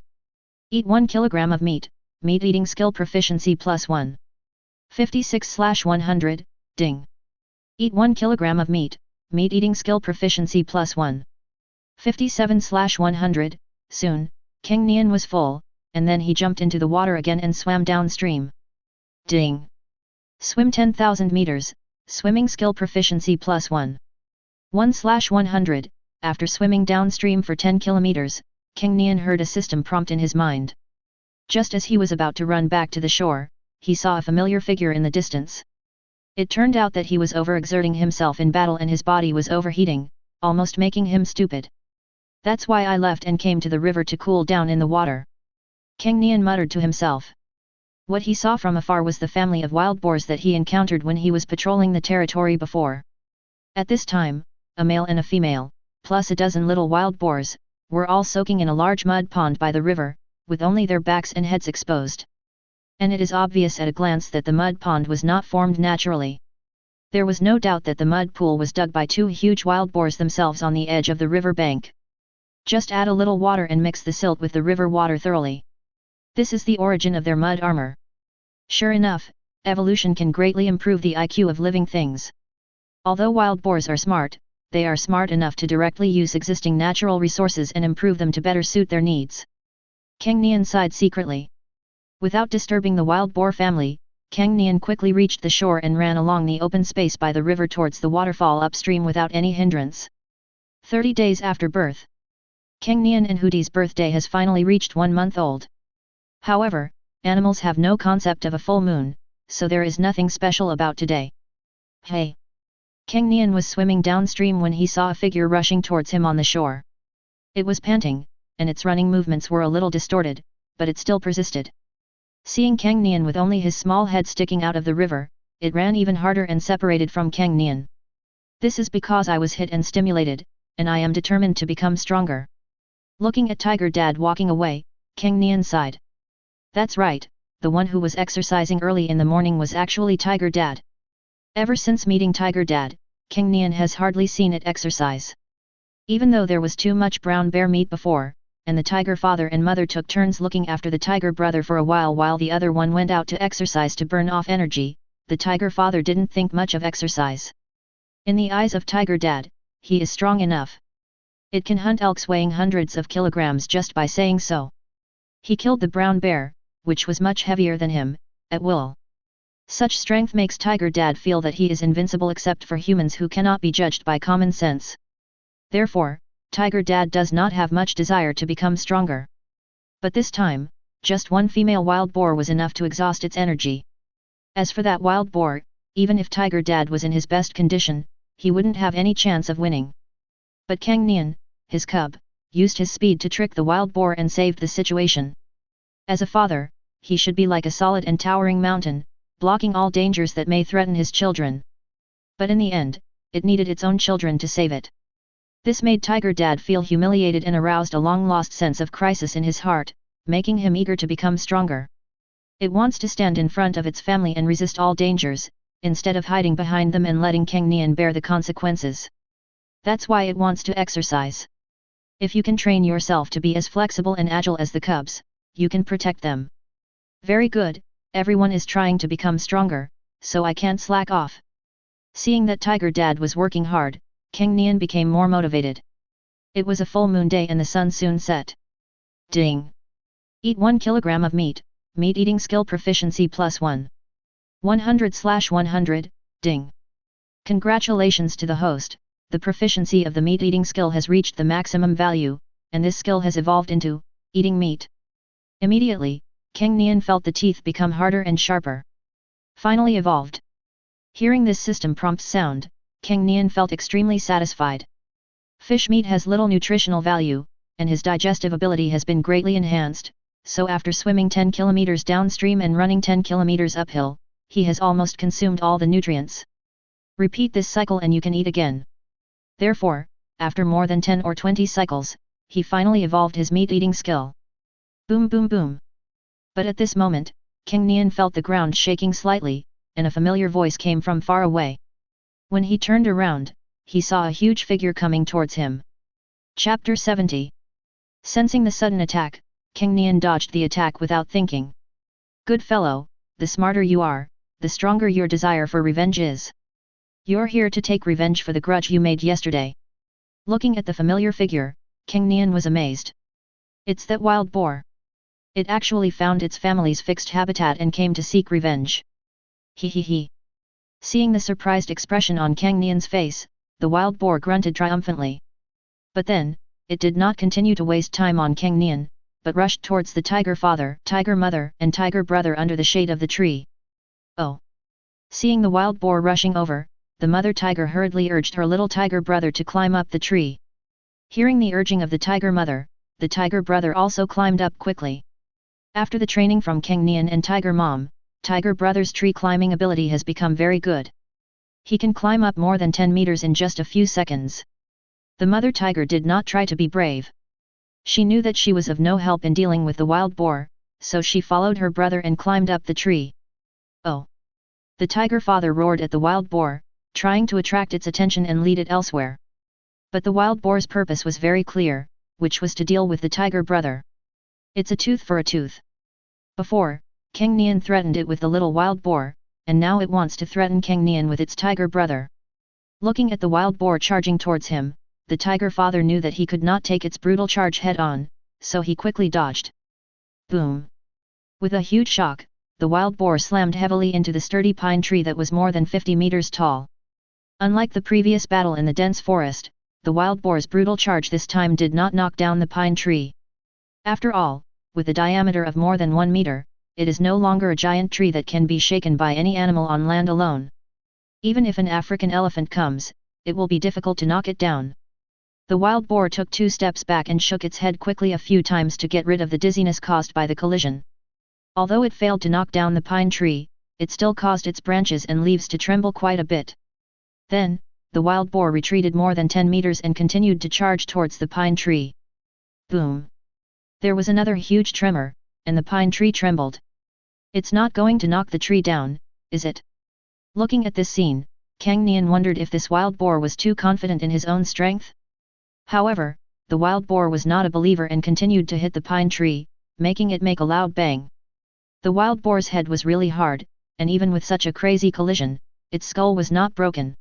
Eat 1 kilogram of meat, meat-eating skill proficiency +1. 56/100, ding! Eat 1 kilogram of meat, meat-eating skill proficiency +1. 57/100, soon, Cang Nian was full, and then he jumped into the water again and swam downstream. Ding! Swim 10,000 meters, swimming skill proficiency +1. 1/100, after swimming downstream for 10 kilometers, Cang Nian heard a system prompt in his mind. Just as he was about to run back to the shore, he saw a familiar figure in the distance. It turned out that he was overexerting himself in battle and his body was overheating, almost making him stupid. That's why I left and came to the river to cool down in the water. Cang Nian muttered to himself. What he saw from afar was the family of wild boars that he encountered when he was patrolling the territory before. At this time, a male and a female, plus a dozen little wild boars, were all soaking in a large mud pond by the river, with only their backs and heads exposed. And it is obvious at a glance that the mud pond was not formed naturally. There was no doubt that the mud pool was dug by two huge wild boars themselves on the edge of the river bank. Just add a little water and mix the silt with the river water thoroughly. This is the origin of their mud armor. Sure enough, evolution can greatly improve the IQ of living things. Although wild boars are smart, they are smart enough to directly use existing natural resources and improve them to better suit their needs. Cang Nian sighed secretly. Without disturbing the wild boar family, Cang Nian quickly reached the shore and ran along the open space by the river towards the waterfall upstream without any hindrance. 30 days after birth. Cang Nian and Huti's birthday has finally reached 1 month old. However, animals have no concept of a full moon, so there is nothing special about today. Hey! Cang Nian was swimming downstream when he saw a figure rushing towards him on the shore. It was panting, and its running movements were a little distorted, but it still persisted. Seeing Cang Nian with only his small head sticking out of the river, it ran even harder and separated from Cang Nian. This is because I was hit and stimulated, and I am determined to become stronger. Looking at Tiger Dad walking away, Cang Nian sighed. That's right, the one who was exercising early in the morning was actually Tiger Dad. Ever since meeting Tiger Dad, Cang Nian has hardly seen it exercise. Even though there was too much brown bear meat before, and the tiger father and mother took turns looking after the tiger brother for a while the other one went out to exercise to burn off energy, the tiger father didn't think much of exercise. In the eyes of Tiger Dad, he is strong enough. It can hunt elks weighing hundreds of kilograms just by saying so. He killed the brown bear, which was much heavier than him, at will. Such strength makes Tiger Dad feel that he is invincible except for humans who cannot be judged by common sense. Therefore, Tiger Dad does not have much desire to become stronger. But this time, just one female wild boar was enough to exhaust its energy. As for that wild boar, even if Tiger Dad was in his best condition, he wouldn't have any chance of winning. But Cang Nian, his cub, used his speed to trick the wild boar and saved the situation. As a father, he should be like a solid and towering mountain, blocking all dangers that may threaten his children. But in the end, it needed its own children to save it. This made Tiger Dad feel humiliated and aroused a long-lost sense of crisis in his heart, making him eager to become stronger. It wants to stand in front of its family and resist all dangers, instead of hiding behind them and letting Cang Nian bear the consequences. That's why it wants to exercise. If you can train yourself to be as flexible and agile as the cubs, you can protect them. Very good, everyone is trying to become stronger, so I can't slack off. Seeing that Tiger Dad was working hard, Cang Nian became more motivated. It was a full moon day and the sun soon set. Ding! Eat 1 kilogram of meat, meat eating skill proficiency +1. 100/100, ding! Congratulations to the host, the proficiency of the meat eating skill has reached the maximum value, and this skill has evolved into eating meat. Immediately, Cang Nian felt the teeth become harder and sharper. Finally evolved. Hearing this system prompt sound, Cang Nian felt extremely satisfied. Fish meat has little nutritional value, and his digestive ability has been greatly enhanced, so after swimming 10 kilometers downstream and running 10 kilometers uphill, he has almost consumed all the nutrients. Repeat this cycle and you can eat again. Therefore, after more than 10 or 20 cycles, he finally evolved his meat-eating skill. Boom boom boom. But at this moment, Cang Nian felt the ground shaking slightly, and a familiar voice came from far away. When he turned around, he saw a huge figure coming towards him. Chapter 70. Sensing the sudden attack, Cang Nian dodged the attack without thinking. Good fellow, the smarter you are, the stronger your desire for revenge is. You're here to take revenge for the grudge you made yesterday. Looking at the familiar figure, Cang Nian was amazed. It's that wild boar. It actually found its family's fixed habitat and came to seek revenge. He he he. Seeing the surprised expression on Cang Nian's face, the wild boar grunted triumphantly. But then, it did not continue to waste time on Cang Nian, but rushed towards the tiger father, tiger mother, and tiger brother under the shade of the tree. Oh! Seeing the wild boar rushing over, the mother tiger hurriedly urged her little tiger brother to climb up the tree. Hearing the urging of the tiger mother, the tiger brother also climbed up quickly. After the training from Cang Nian and tiger mom, tiger brother's tree climbing ability has become very good. He can climb up more than 10 meters in just a few seconds. The mother tiger did not try to be brave. She knew that she was of no help in dealing with the wild boar, so she followed her brother and climbed up the tree. Oh! The tiger father roared at the wild boar, trying to attract its attention and lead it elsewhere. But the wild boar's purpose was very clear, which was to deal with the tiger brother. It's a tooth for a tooth. Before, Cang Nian threatened it with the little wild boar, and now it wants to threaten Cang Nian with its tiger brother. Looking at the wild boar charging towards him, the tiger father knew that he could not take its brutal charge head-on, so he quickly dodged. Boom! With a huge shock, the wild boar slammed heavily into the sturdy pine tree that was more than 50 meters tall. Unlike the previous battle in the dense forest, the wild boar's brutal charge this time did not knock down the pine tree. After all, with a diameter of more than 1 meter, it is no longer a giant tree that can be shaken by any animal on land alone. Even if an African elephant comes, it will be difficult to knock it down. The wild boar took 2 steps back and shook its head quickly a few times to get rid of the dizziness caused by the collision. Although it failed to knock down the pine tree, it still caused its branches and leaves to tremble quite a bit. Then, the wild boar retreated more than 10 meters and continued to charge towards the pine tree. Boom! There was another huge tremor, and the pine tree trembled. It's not going to knock the tree down, is it? Looking at this scene, Cang Nian wondered if this wild boar was too confident in his own strength. However, the wild boar was not a believer and continued to hit the pine tree, making it make a loud bang. The wild boar's head was really hard, and even with such a crazy collision, its skull was not broken.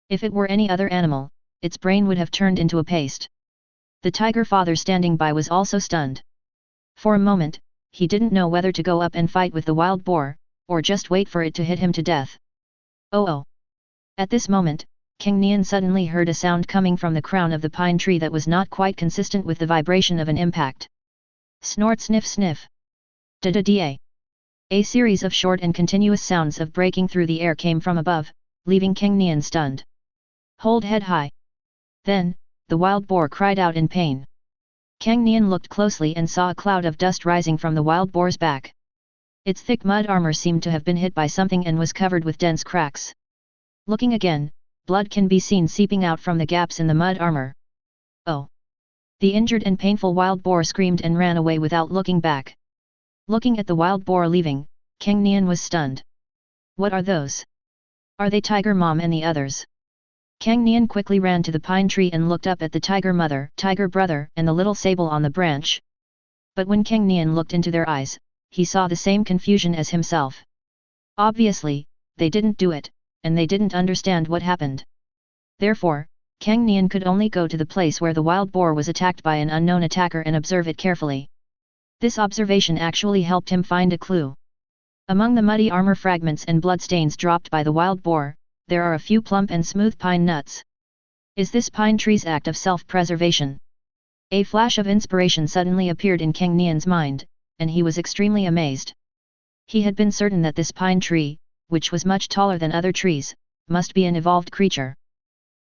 If it were any other animal, its brain would have turned into a paste. The tiger father standing by was also stunned. For a moment, he didn't know whether to go up and fight with the wild boar, or just wait for it to hit him to death. Oh oh! At this moment, Cang Nian suddenly heard a sound coming from the crown of the pine tree that was not quite consistent with the vibration of an impact. Snort sniff sniff. Da-da-da. A series of short and continuous sounds of breaking through the air came from above, leaving Cang Nian stunned. Hold head high. Then, the wild boar cried out in pain. Cang Nian looked closely and saw a cloud of dust rising from the wild boar's back. Its thick mud armor seemed to have been hit by something and was covered with dense cracks. Looking again, blood can be seen seeping out from the gaps in the mud armor. Oh! The injured and painful wild boar screamed and ran away without looking back. Looking at the wild boar leaving, Cang Nian was stunned. What are those? Are they Tiger Mom and the others? Cang Nian quickly ran to the pine tree and looked up at the tiger mother, tiger brother and the little sable on the branch. But when Cang Nian looked into their eyes, he saw the same confusion as himself. Obviously, they didn't do it, and they didn't understand what happened. Therefore, Cang Nian could only go to the place where the wild boar was attacked by an unknown attacker and observe it carefully. This observation actually helped him find a clue. Among the muddy armor fragments and bloodstains dropped by the wild boar, there are a few plump and smooth pine nuts. Is this pine tree's act of self-preservation? A flash of inspiration suddenly appeared in Cang Nian's mind, and he was extremely amazed. He had been certain that this pine tree, which was much taller than other trees, must be an evolved creature.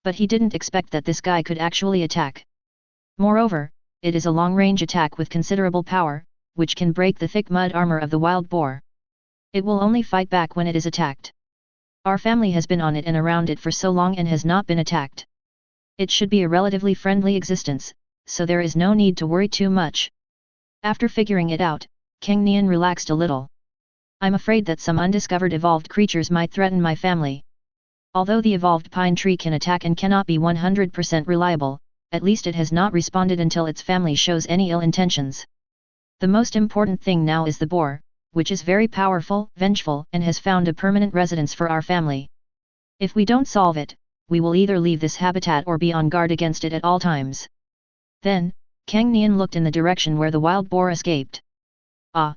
But he didn't expect that this guy could actually attack. Moreover, it is a long-range attack with considerable power, which can break the thick mud armor of the wild boar. It will only fight back when it is attacked. Our family has been on it and around it for so long and has not been attacked. It should be a relatively friendly existence, so there is no need to worry too much. After figuring it out, Cang Nian relaxed a little. I'm afraid that some undiscovered evolved creatures might threaten my family. Although the evolved pine tree can attack and cannot be 100% reliable, at least it has not responded until its family shows any ill intentions. The most important thing now is the boar, which is very powerful, vengeful and has found a permanent residence for our family. If we don't solve it, we will either leave this habitat or be on guard against it at all times. Then, Cang Nian looked in the direction where the wild boar escaped. Ah!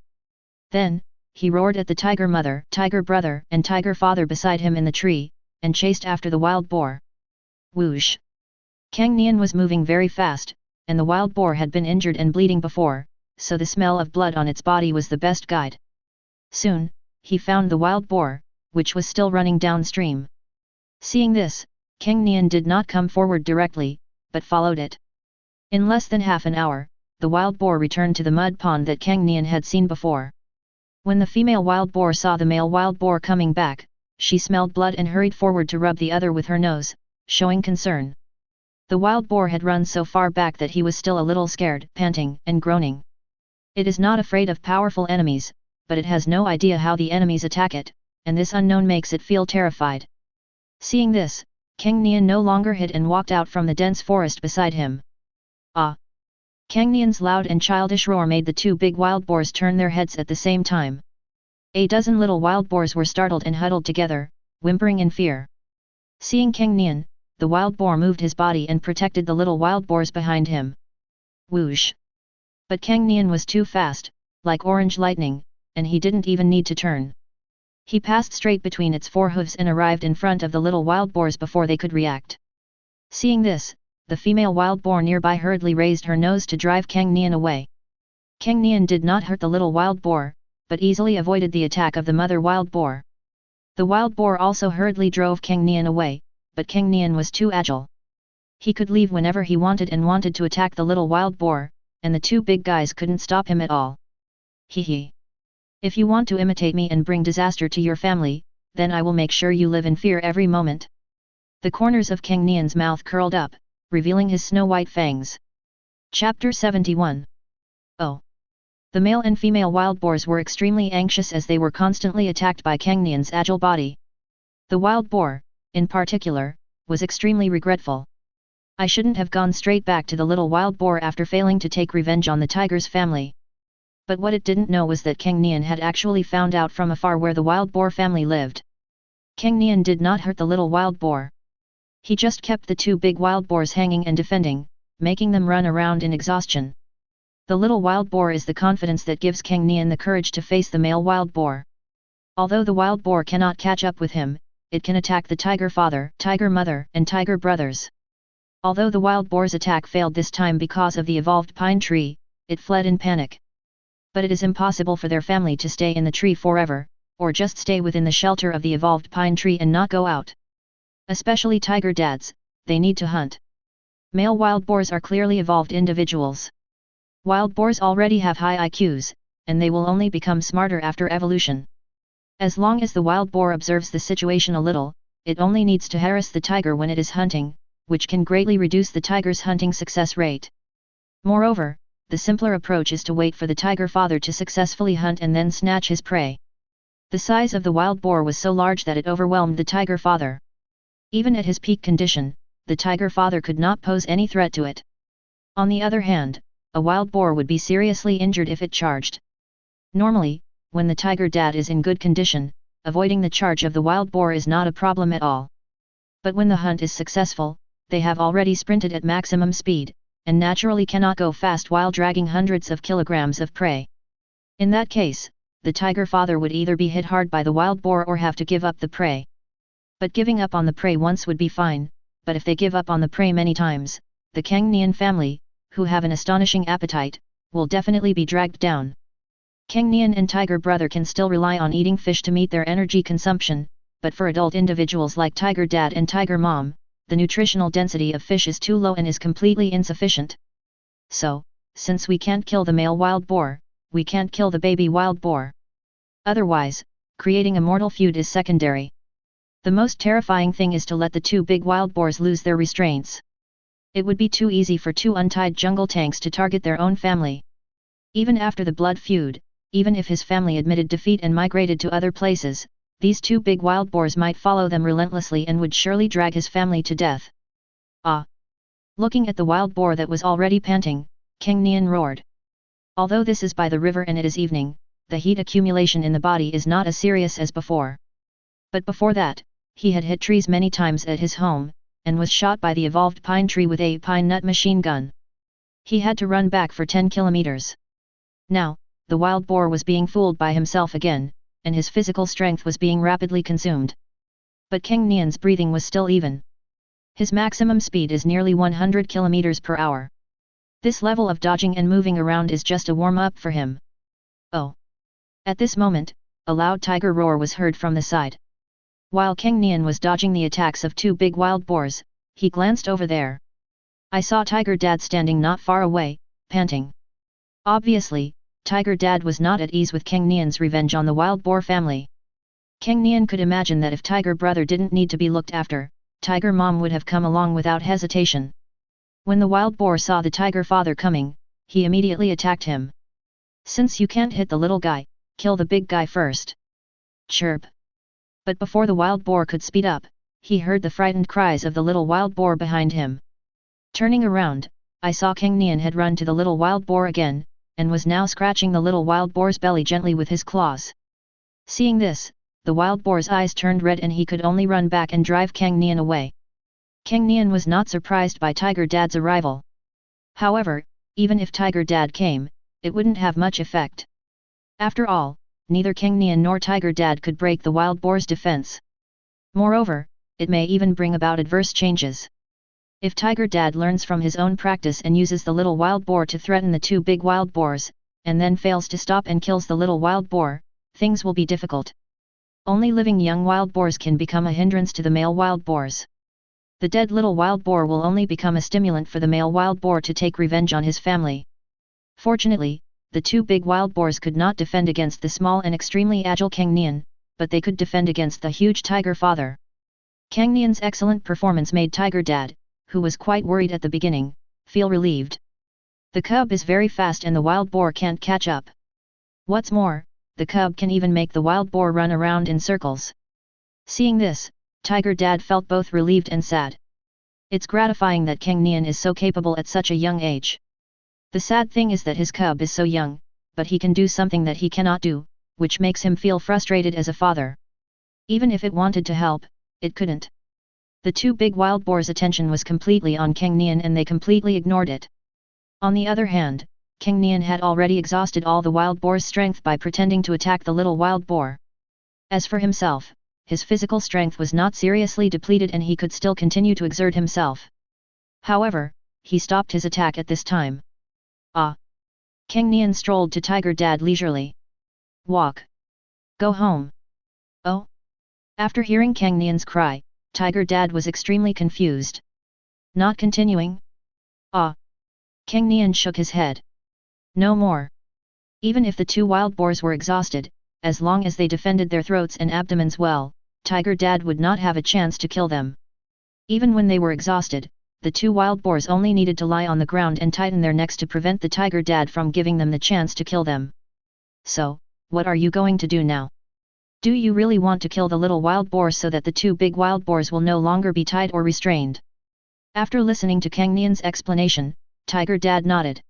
Then, he roared at the tiger mother, tiger brother and tiger father beside him in the tree, and chased after the wild boar. Whoosh! Cang Nian was moving very fast, and the wild boar had been injured and bleeding before, so the smell of blood on its body was the best guide. Soon, he found the wild boar, which was still running downstream. Seeing this, Cang Nian did not come forward directly, but followed it. In less than half an hour, the wild boar returned to the mud pond that Cang Nian had seen before. When the female wild boar saw the male wild boar coming back, she smelled blood and hurried forward to rub the other with her nose, showing concern. The wild boar had run so far back that he was still a little scared, panting and groaning. It is not afraid of powerful enemies, but it has no idea how the enemies attack it, and this unknown makes it feel terrified. Seeing this, Cang Nian no longer hid and walked out from the dense forest beside him. Ah! Cang Nian's loud and childish roar made the two big wild boars turn their heads at the same time. A dozen little wild boars were startled and huddled together, whimpering in fear. Seeing Cang Nian, the wild boar moved his body and protected the little wild boars behind him. Whoosh! But Cang Nian was too fast, like orange lightning, and he didn't even need to turn. He passed straight between its four hooves and arrived in front of the little wild boars before they could react. Seeing this, the female wild boar nearby hurriedly raised her nose to drive Cang Nian away. Cang Nian did not hurt the little wild boar, but easily avoided the attack of the mother wild boar. The wild boar also hurriedly drove Cang Nian away, but Cang Nian was too agile. He could leave whenever he wanted and wanted to attack the little wild boar, and the two big guys couldn't stop him at all. Hee hee. If you want to imitate me and bring disaster to your family, then I will make sure you live in fear every moment. The corners of Cang Nian's mouth curled up, revealing his snow-white fangs. Chapter 71. Oh! The male and female wild boars were extremely anxious as they were constantly attacked by Cang Nian's agile body. The wild boar, in particular, was extremely regretful. I shouldn't have gone straight back to the little wild boar after failing to take revenge on the tiger's family. But what it didn't know was that Cang Nian had actually found out from afar where the wild boar family lived. Cang Nian did not hurt the little wild boar. He just kept the two big wild boars hanging and defending, making them run around in exhaustion. The little wild boar is the confidence that gives Cang Nian the courage to face the male wild boar. Although the wild boar cannot catch up with him, it can attack the tiger father, tiger mother and tiger brothers. Although the wild boar's attack failed this time because of the evolved pine tree, it fled in panic. But it is impossible for their family to stay in the tree forever, or just stay within the shelter of the evolved pine tree and not go out. Especially tiger dads, they need to hunt. Male wild boars are clearly evolved individuals. Wild boars already have high IQs, and they will only become smarter after evolution. As long as the wild boar observes the situation a little, it only needs to harass the tiger when it is hunting, which can greatly reduce the tiger's hunting success rate. Moreover, the simpler approach is to wait for the tiger father to successfully hunt and then snatch his prey. The size of the wild boar was so large that it overwhelmed the tiger father. Even at his peak condition, the tiger father could not pose any threat to it. On the other hand, a wild boar would be seriously injured if it charged. Normally, when the tiger dad is in good condition, avoiding the charge of the wild boar is not a problem at all. But when the hunt is successful, they have already sprinted at maximum speed, and naturally cannot go fast while dragging hundreds of kilograms of prey. In that case, the tiger father would either be hit hard by the wild boar or have to give up the prey. But giving up on the prey once would be fine, but if they give up on the prey many times, the Cang Nian family, who have an astonishing appetite, will definitely be dragged down. Cang Nian and Tiger Brother can still rely on eating fish to meet their energy consumption, but for adult individuals like Tiger Dad and Tiger Mom, the nutritional density of fish is too low and is completely insufficient. So, since we can't kill the male wild boar, we can't kill the baby wild boar. Otherwise, creating a mortal feud is secondary. The most terrifying thing is to let the two big wild boars lose their restraints. It would be too easy for two untied jungle tanks to target their own family. Even after the blood feud, even if his family admitted defeat and migrated to other places, these two big wild boars might follow them relentlessly and would surely drag his family to death. Ah! Looking at the wild boar that was already panting, Cang Nian roared. Although this is by the river and it is evening, the heat accumulation in the body is not as serious as before. But before that, he had hit trees many times at his home, and was shot by the evolved pine tree with a pine nut machine gun. He had to run back for 10 kilometers. Now, the wild boar was being fooled by himself again, and his physical strength was being rapidly consumed. But Cang Nian's breathing was still even. His maximum speed is nearly 100 kilometers per hour. This level of dodging and moving around is just a warm-up for him. Oh! At this moment, a loud tiger roar was heard from the side. While Cang Nian was dodging the attacks of two big wild boars, he glanced over there. I saw Tiger Dad standing not far away, panting. Obviously, Tiger Dad was not at ease with Cang Nian's revenge on the wild boar family. Cang Nian could imagine that if Tiger Brother didn't need to be looked after, Tiger Mom would have come along without hesitation. When the wild boar saw the Tiger Father coming, he immediately attacked him. Since you can't hit the little guy, kill the big guy first. Chirp. But before the wild boar could speed up, he heard the frightened cries of the little wild boar behind him. Turning around, I saw Cang Nian had run to the little wild boar again, and was now scratching the little wild boar's belly gently with his claws. Seeing this, the wild boar's eyes turned red and he could only run back and drive Cang Nian away. Cang Nian was not surprised by Tiger Dad's arrival. However, even if Tiger Dad came, it wouldn't have much effect. After all, neither Cang Nian nor Tiger Dad could break the wild boar's defense. Moreover, it may even bring about adverse changes. If Tiger Dad learns from his own practice and uses the little wild boar to threaten the two big wild boars, and then fails to stop and kills the little wild boar, things will be difficult. Only living young wild boars can become a hindrance to the male wild boars. The dead little wild boar will only become a stimulant for the male wild boar to take revenge on his family. Fortunately, the two big wild boars could not defend against the small and extremely agile Cang Nian, but they could defend against the huge Tiger Father. Cang Nian's excellent performance made Tiger Dad, who was quite worried at the beginning, feel relieved. The cub is very fast and the wild boar can't catch up. What's more, the cub can even make the wild boar run around in circles. Seeing this, Tiger Dad felt both relieved and sad. It's gratifying that Cang Nian is so capable at such a young age. The sad thing is that his cub is so young, but he can do something that he cannot do, which makes him feel frustrated as a father. Even if it wanted to help, it couldn't. The two big wild boars' attention was completely on Cang Nian and they completely ignored it. On the other hand, Cang Nian had already exhausted all the wild boar's strength by pretending to attack the little wild boar. As for himself, his physical strength was not seriously depleted and he could still continue to exert himself. However, he stopped his attack at this time. Ah! Cang Nian strolled to Tiger Dad leisurely. Walk. Go home. Oh! After hearing Cang Nian's cry, Tiger Dad was extremely confused. Not continuing? Ah! Cang Nian shook his head. No more. Even if the two wild boars were exhausted, as long as they defended their throats and abdomens well, Tiger Dad would not have a chance to kill them. Even when they were exhausted, the two wild boars only needed to lie on the ground and tighten their necks to prevent the Tiger Dad from giving them the chance to kill them. So, what are you going to do now? Do you really want to kill the little wild boar so that the two big wild boars will no longer be tied or restrained? After listening to Cang Nian's explanation, Tiger Dad nodded.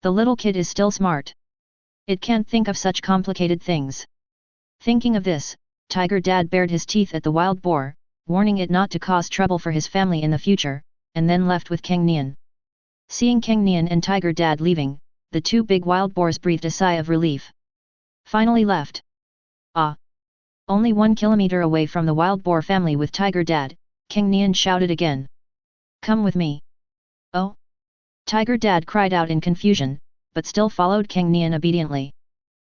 The little kid is still smart. It can't think of such complicated things. Thinking of this, Tiger Dad bared his teeth at the wild boar, warning it not to cause trouble for his family in the future, and then left with Cang Nian. Seeing Cang Nian and Tiger Dad leaving, the two big wild boars breathed a sigh of relief. Finally left. Ah! Only 1 kilometer away from the wild boar family with Tiger Dad, Cang Nian shouted again. Come with me. Oh! Tiger Dad cried out in confusion, but still followed Cang Nian obediently.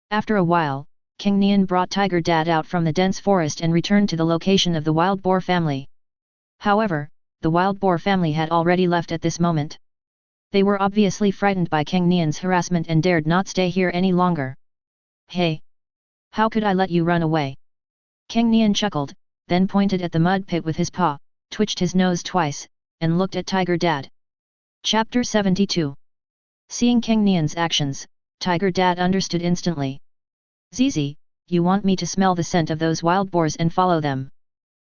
After a while, Cang Nian brought Tiger Dad out from the dense forest and returned to the location of the wild boar family. However, the wild boar family had already left at this moment. They were obviously frightened by Cang Nian's harassment and dared not stay here any longer. Hey! How could I let you run away? Cang Nian chuckled, then pointed at the mud pit with his paw, twitched his nose twice, and looked at Tiger Dad. Chapter 72. Seeing Cang Nian's actions, Tiger Dad understood instantly. Zizi, you want me to smell the scent of those wild boars and follow them.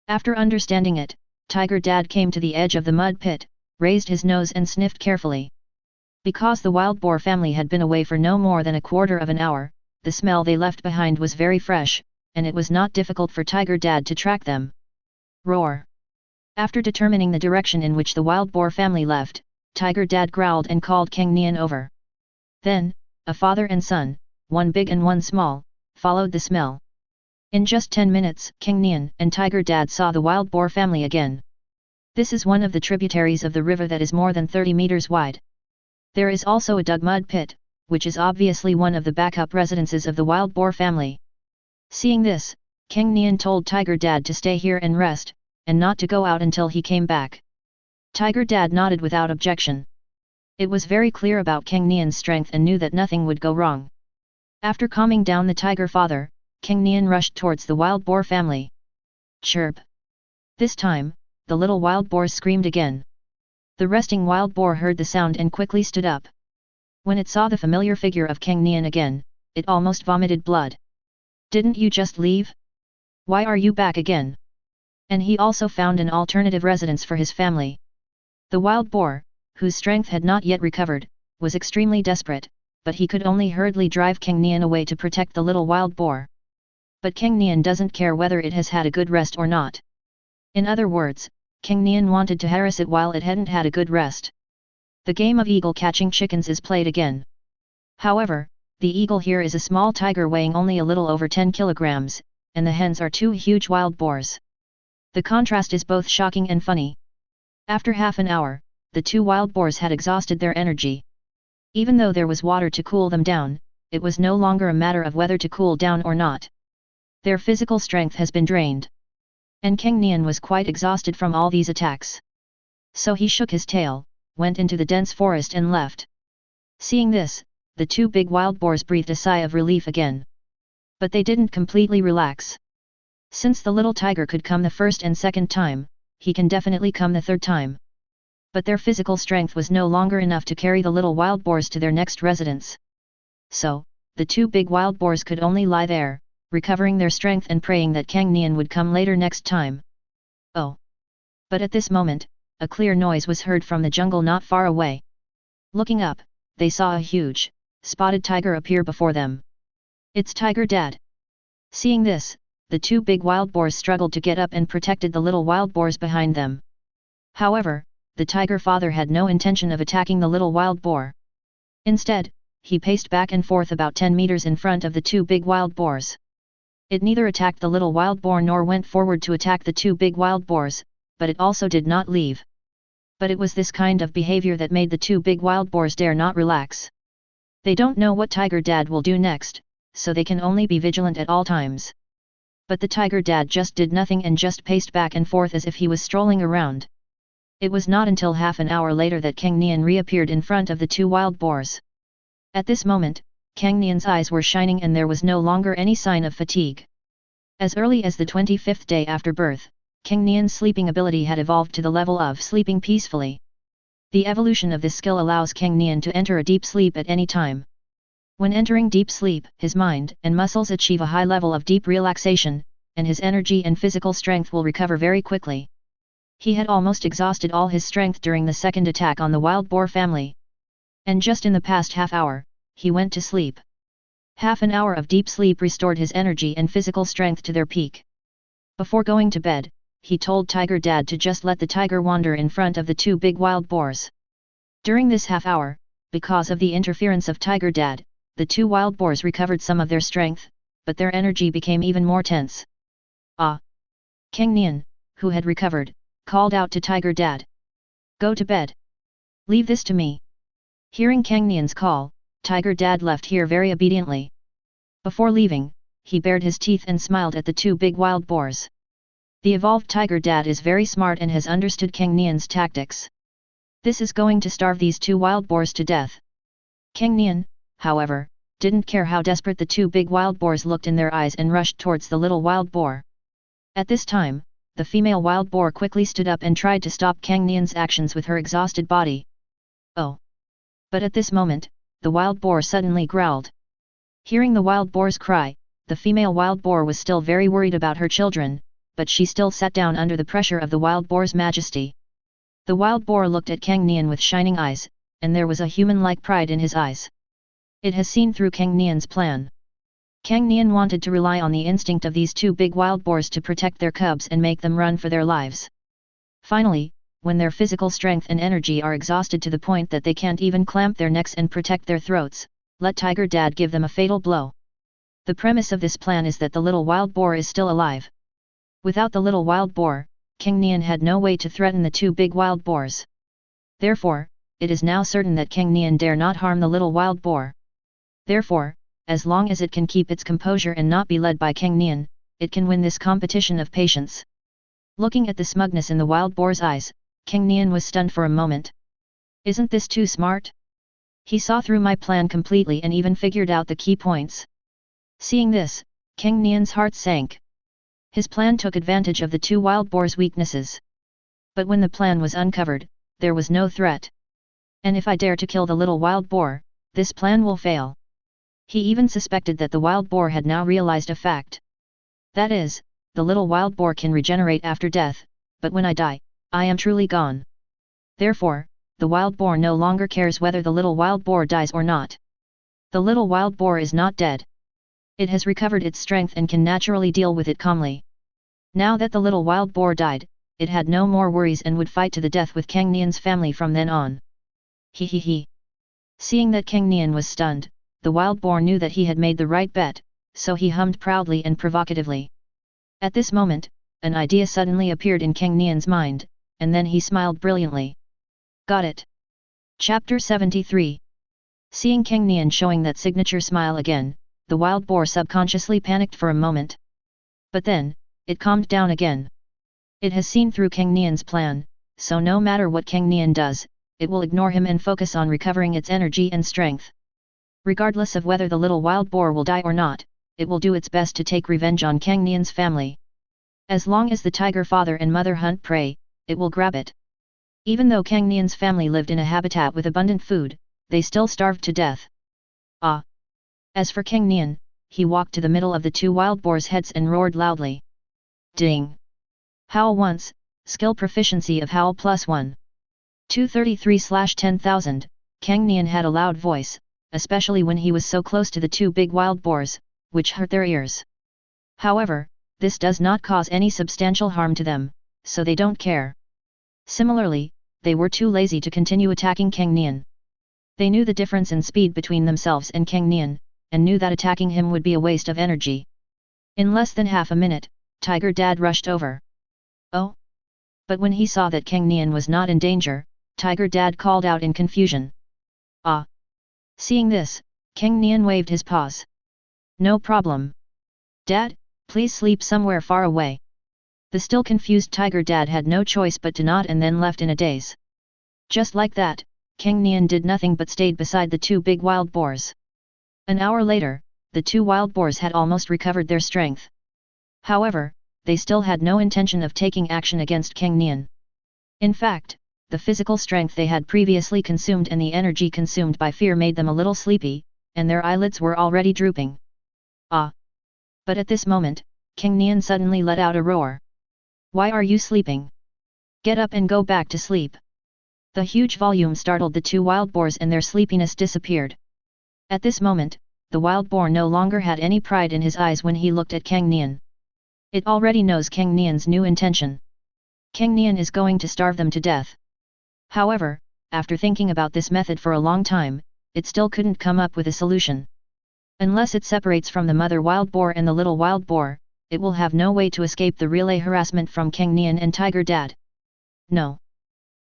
After understanding it, Tiger Dad came to the edge of the mud pit, raised his nose and sniffed carefully. Because the wild boar family had been away for no more than a quarter of an hour, the smell they left behind was very fresh, and it was not difficult for Tiger Dad to track them. Roar! After determining the direction in which the wild boar family left, Tiger Dad growled and called Cang Nian over. Then, a father and son, one big and one small, followed the smell. In just 10 minutes, Cang Nian and Tiger Dad saw the wild boar family again. This is one of the tributaries of the river that is more than 30 meters wide. There is also a dug mud pit, which is obviously one of the backup residences of the wild boar family. Seeing this, Cang Nian told Tiger Dad to stay here and rest, and not to go out until he came back. Tiger Dad nodded without objection. It was very clear about Cang Nian's strength and knew that nothing would go wrong. After calming down the tiger father, Cang Nian rushed towards the wild boar family. Chirp! This time, the little wild boar screamed again. The resting wild boar heard the sound and quickly stood up. When it saw the familiar figure of Cang Nian again, it almost vomited blood. Didn't you just leave? Why are you back again? And he also found an alternative residence for his family. The wild boar, whose strength had not yet recovered, was extremely desperate, but he could only hurriedly drive Cang Nian away to protect the little wild boar. But Cang Nian doesn't care whether it has had a good rest or not. In other words, Cang Nian wanted to harass it while it hadn't had a good rest. The game of eagle catching chickens is played again. However, the eagle here is a small tiger weighing only a little over 10 kilograms, and the hens are two huge wild boars. The contrast is both shocking and funny. After half an hour, the two wild boars had exhausted their energy. Even though there was water to cool them down, it was no longer a matter of whether to cool down or not. Their physical strength has been drained. And Cang Nian was quite exhausted from all these attacks. So he shook his tail, went into the dense forest and left. Seeing this, the two big wild boars breathed a sigh of relief again. But they didn't completely relax. Since the little tiger could come the first and second time, he can definitely come the third time. But their physical strength was no longer enough to carry the little wild boars to their next residence. So, the two big wild boars could only lie there, recovering their strength and praying that Cang Nian would come later next time. Oh! But at this moment, a clear noise was heard from the jungle not far away. Looking up, they saw a huge, spotted tiger appear before them. It's Tiger Dad. Seeing this, the two big wild boars struggled to get up and protected the little wild boars behind them. However, the tiger father had no intention of attacking the little wild boar. Instead, he paced back and forth about 10 meters in front of the two big wild boars. It neither attacked the little wild boar nor went forward to attack the two big wild boars, but it also did not leave. But it was this kind of behavior that made the two big wild boars dare not relax. They don't know what Tiger Dad will do next, so they can only be vigilant at all times. But the Tiger Dad just did nothing and just paced back and forth as if he was strolling around. It was not until half an hour later that Cang Nian reappeared in front of the two wild boars. At this moment, Cang Nian's eyes were shining and there was no longer any sign of fatigue. As early as the 25th day after birth, Cang Nian's sleeping ability had evolved to the level of sleeping peacefully. The evolution of this skill allows Cang Nian to enter a deep sleep at any time. When entering deep sleep, his mind and muscles achieve a high level of deep relaxation, and his energy and physical strength will recover very quickly. He had almost exhausted all his strength during the second attack on the wild boar family. And just in the past half hour, he went to sleep. Half an hour of deep sleep restored his energy and physical strength to their peak. Before going to bed, he told Tiger Dad to just let the tiger wander in front of the two big wild boars. During this half hour, because of the interference of Tiger Dad, the two wild boars recovered some of their strength, but their energy became even more tense. Ah! Cang Nian, who had recovered, called out to Tiger Dad. Go to bed. Leave this to me. Hearing Cang Nian's call, Tiger Dad left here very obediently. Before leaving, he bared his teeth and smiled at the two big wild boars. The evolved Tiger Dad is very smart and has understood Cang Nian's tactics. This is going to starve these two wild boars to death. Cang Nian, however, didn't care how desperate the two big wild boars looked in their eyes and rushed towards the little wild boar. At this time, the female wild boar quickly stood up and tried to stop Cang Nian's actions with her exhausted body. Oh! But at this moment, the wild boar suddenly growled. Hearing the wild boar's cry, the female wild boar was still very worried about her children, but she still sat down under the pressure of the wild boar's majesty. The wild boar looked at Cang Nian with shining eyes, and there was a human-like pride in his eyes. It has seen through Cang Nian's plan. Cang Nian wanted to rely on the instinct of these two big wild boars to protect their cubs and make them run for their lives. Finally, when their physical strength and energy are exhausted to the point that they can't even clamp their necks and protect their throats, let Tiger Dad give them a fatal blow. The premise of this plan is that the little wild boar is still alive. Without the little wild boar, Cang Nian had no way to threaten the two big wild boars. Therefore, it is now certain that Cang Nian dare not harm the little wild boar. Therefore, as long as it can keep its composure and not be led by Cang Nian, it can win this competition of patience. Looking at the smugness in the wild boar's eyes, Cang Nian was stunned for a moment. Isn't this too smart? He saw through my plan completely and even figured out the key points. Seeing this, Cang Nian's heart sank. His plan took advantage of the two wild boars' weaknesses. But when the plan was uncovered, there was no threat. And if I dare to kill the little wild boar, this plan will fail. He even suspected that the wild boar had now realized a fact. That is, the little wild boar can regenerate after death, but when I die, I am truly gone. Therefore, the wild boar no longer cares whether the little wild boar dies or not. The little wild boar is not dead. It has recovered its strength and can naturally deal with it calmly. Now that the little wild boar died, it had no more worries and would fight to the death with Cang Nian's family from then on. He. Seeing that Cang Nian was stunned, the wild boar knew that he had made the right bet, so he hummed proudly and provocatively. At this moment, an idea suddenly appeared in Cang Nian's mind, and then he smiled brilliantly. Got it. Chapter 73. Seeing Cang Nian showing that signature smile again, the wild boar subconsciously panicked for a moment. But then, it calmed down again. It has seen through Cang Nian's plan, so no matter what Cang Nian does, it will ignore him and focus on recovering its energy and strength. Regardless of whether the little wild boar will die or not, it will do its best to take revenge on Cang Nian's family. As long as the tiger father and mother hunt prey, it will grab it. Even though Cang Nian's family lived in a habitat with abundant food, they still starved to death. Ah! As for Cang Nian, he walked to the middle of the two wild boars' heads and roared loudly. Ding! Howl once, skill proficiency of howl +1. 233/10,000, Cang Nian had a loud voice, especially when he was so close to the two big wild boars, which hurt their ears. However, this does not cause any substantial harm to them, so they don't care. Similarly, they were too lazy to continue attacking Cang Nian. They knew the difference in speed between themselves and Cang Nian, and knew that attacking him would be a waste of energy. In less than half a minute, Tiger Dad rushed over. Oh! But when he saw that Cang Nian was not in danger, Tiger Dad called out in confusion. Ah! Seeing this, Cang Nian waved his paws. No problem. Dad, please sleep somewhere far away. The still confused Tiger Dad had no choice but to nod and then left in a daze. Just like that, Cang Nian did nothing but stayed beside the two big wild boars. An hour later, the two wild boars had almost recovered their strength. However, they still had no intention of taking action against Cang Nian. In fact, the physical strength they had previously consumed and the energy consumed by fear made them a little sleepy, and their eyelids were already drooping. Ah! But at this moment, Cang Nian suddenly let out a roar. Why are you sleeping? Get up and go back to sleep. The huge volume startled the two wild boars and their sleepiness disappeared. At this moment, the wild boar no longer had any pride in his eyes when he looked at Cang Nian. It already knows Cang Nian's new intention. Cang Nian is going to starve them to death. However, after thinking about this method for a long time, it still couldn't come up with a solution. Unless it separates from the mother wild boar and the little wild boar, it will have no way to escape the relay harassment from Cang Nian and Tiger Dad. No.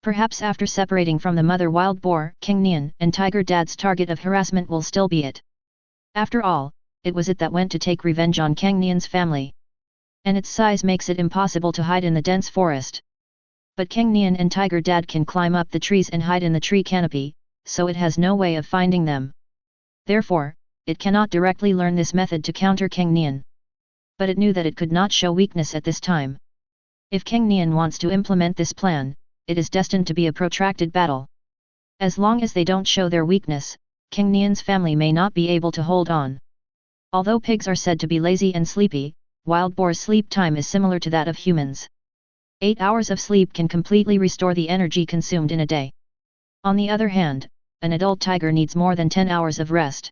Perhaps after separating from the mother wild boar, Cang Nian and Tiger Dad's target of harassment will still be it. After all, it was it that went to take revenge on Cang Nian's family. And its size makes it impossible to hide in the dense forest. But Cang Nian and Tiger Dad can climb up the trees and hide in the tree canopy, so it has no way of finding them. Therefore, it cannot directly learn this method to counter Cang Nian. But it knew that it could not show weakness at this time. If Cang Nian wants to implement this plan, it is destined to be a protracted battle. As long as they don't show their weakness, Cang Nian's family may not be able to hold on. Although pigs are said to be lazy and sleepy, wild boars' sleep time is similar to that of humans. 8 hours of sleep can completely restore the energy consumed in a day. On the other hand, an adult tiger needs more than 10 hours of rest.